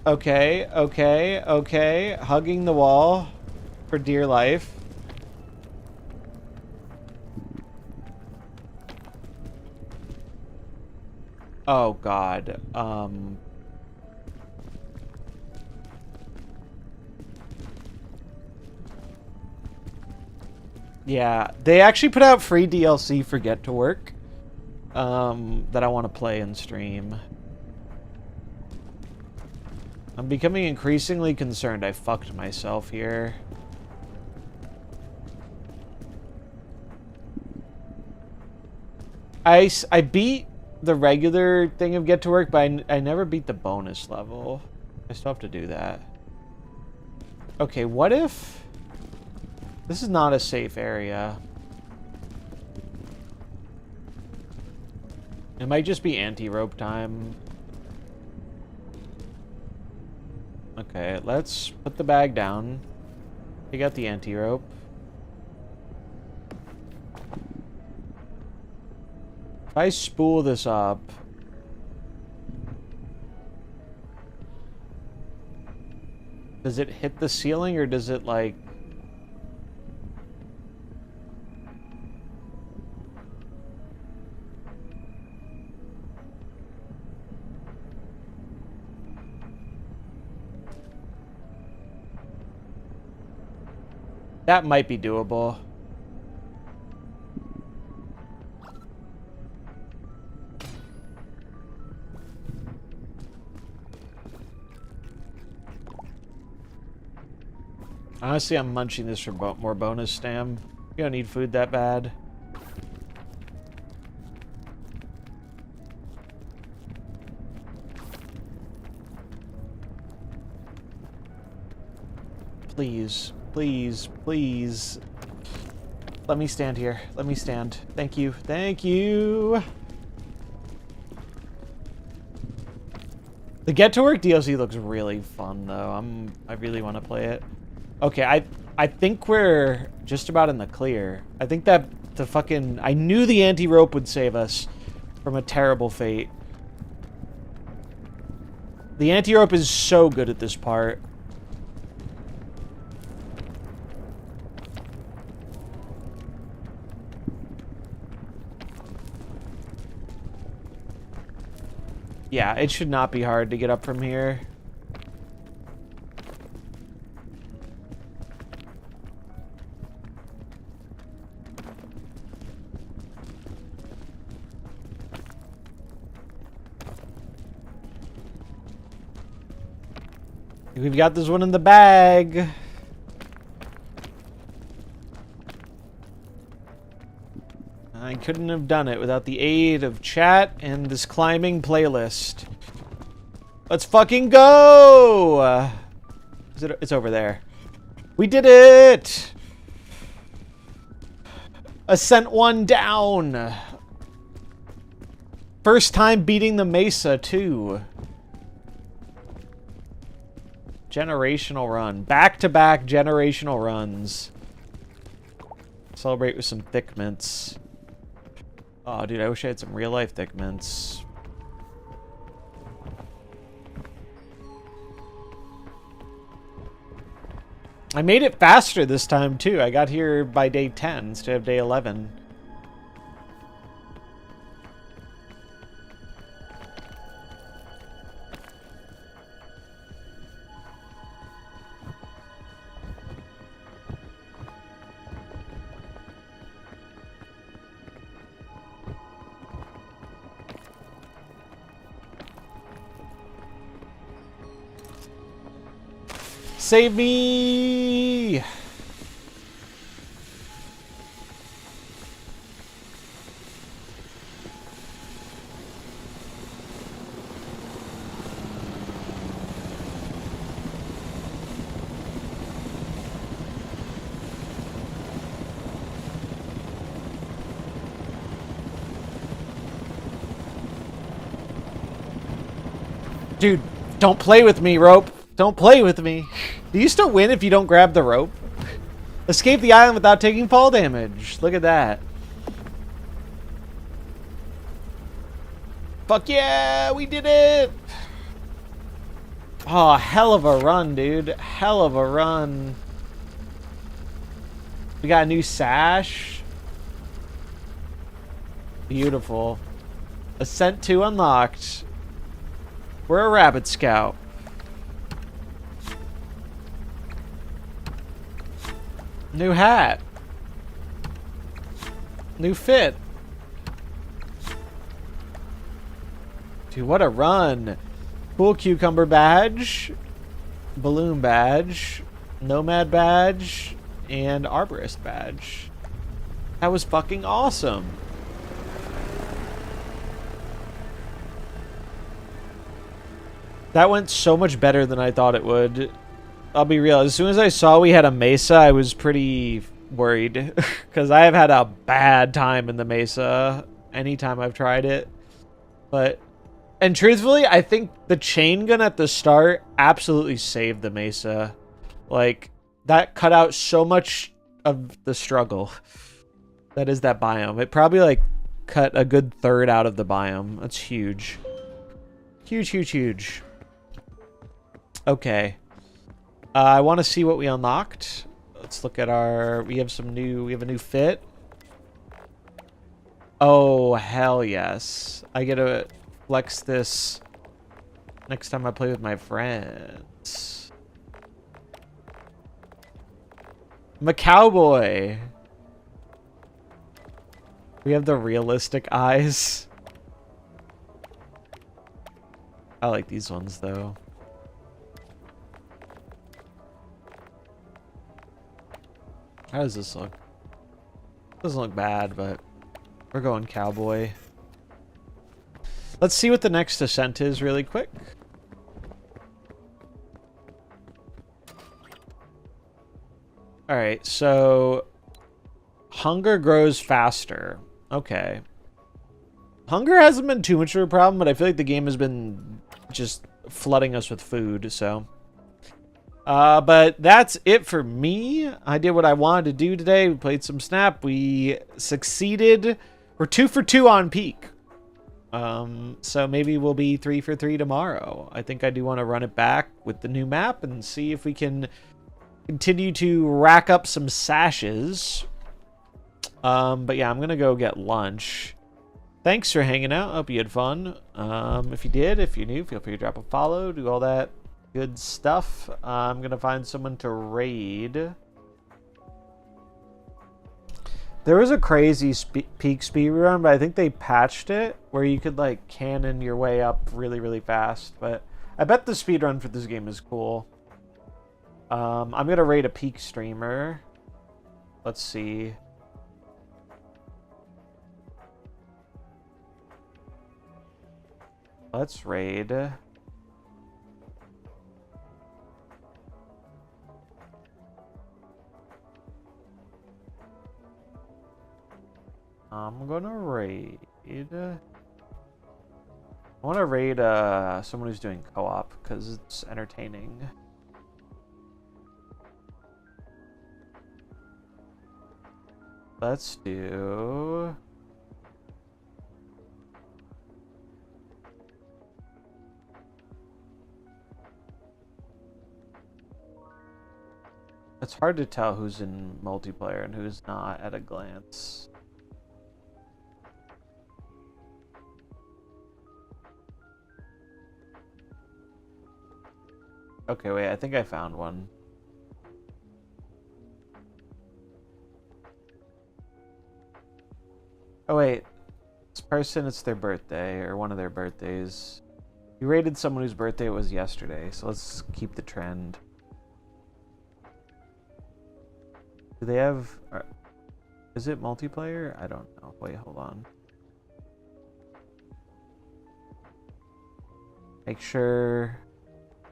Okay, okay, okay. Hugging the wall for dear life. Oh, God. Yeah, they actually put out free DLC for Get to Work. That I want to play and stream. I'm becoming increasingly concerned I fucked myself here. I beat the regular thing of Get to Work, but I never beat the bonus level. I still have to do that. Okay, what if... This is not a safe area. It might just be anti-rope time. Okay, let's put the bag down. Take out the anti-rope. If I spool this up... Does it hit the ceiling or does it, like... That might be doable. Honestly, I'm munching this for more bonus stam. You don't need food that bad. Please, please, please. Let me stand here. Let me stand. Thank you. Thank you. The Get to Work DLC looks really fun, though. I really want to play it. Okay, I think we're just about in the clear. I think that the fucking... I knew the anti-rope would save us from a terrible fate. The anti-rope is so good at this part. Yeah, it should not be hard to get up from here. We've got this one in the bag. I couldn't have done it without the aid of chat and this climbing playlist. Let's fucking go! It's over there. We did it! Ascent 1 down. First time beating the Mesa, too. Generational run. Back-to-back generational runs. Celebrate with some thick mints. Oh, dude, I wish I had some real-life thick mints. I made it faster this time, too. I got here by day 10 instead of day 11. Save me! Dude, don't play with me, rope. Don't play with me. Do you still win if you don't grab the rope? Escape the island without taking fall damage. Look at that. Fuck yeah, we did it! Oh, hell of a run, dude. Hell of a run. We got a new sash. Beautiful. Ascent 2 unlocked. We're a rabbit scout. New hat. New fit. Dude, what a run. Cool cucumber badge. Balloon badge. Nomad badge. And arborist badge. That was fucking awesome. That went so much better than I thought it would. I'll be real. As soon as I saw we had a Mesa, I was pretty worried. Because I have had a bad time in the Mesa anytime I've tried it. And truthfully, I think the chain gun at the start absolutely saved the Mesa. Like, that cut out so much of the struggle. That is that biome. It probably, like, cut a good third out of the biome. That's huge. Huge, huge, huge. Okay. I want to see what we unlocked. Let's look at our... We have a new fit. Oh, hell yes. I get to flex this next time I play with my friends. I'm a cowboy. We have the realistic eyes. I like these ones, though. How does this look? Doesn't look bad, but we're going cowboy. Let's see what the next ascent is really quick. Alright, so hunger grows faster. Okay. Hunger hasn't been too much of a problem, but I feel like the game has been just flooding us with food, so. But that's it for me. I did what I wanted to do today. We played some Snap. We succeeded. We're 2 for 2 on peak. So maybe we'll be 3 for 3 tomorrow. I think I do want to run it back with the new map and see if we can continue to rack up some sashes. But yeah, I'm going to go get lunch. Thanks for hanging out. Hope you had fun. If you did, if you're new, feel free to drop a follow, do all that good stuff. I'm going to find someone to raid. There was a crazy peak speedrun, but I think they patched it where you could like cannon your way up really, really fast. But I bet the speedrun for this game is cool. I'm going to raid a peak streamer. Let's see. Let's raid. I'm gonna raid. I want to raid someone who's doing co-op because it's entertaining. Let's do. It's hard to tell who's in multiplayer and who's not at a glance. Okay, wait, I think I found one. Oh wait, this person, it's their birthday, or one of their birthdays. You rated someone whose birthday it was yesterday, so let's keep the trend. Do they have... is it multiplayer? I don't know. Wait, hold on. Make sure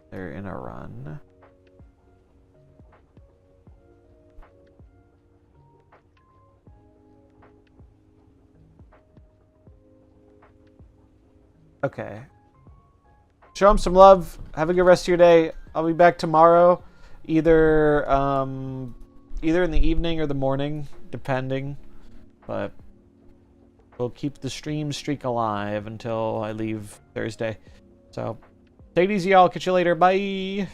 they're in a run. Okay. Show them some love. Have a good rest of your day. I'll be back tomorrow. Either either in the evening or the morning, depending. But we'll keep the stream streak alive until I leave Thursday. So, take it easy, y'all. Catch you later. Bye.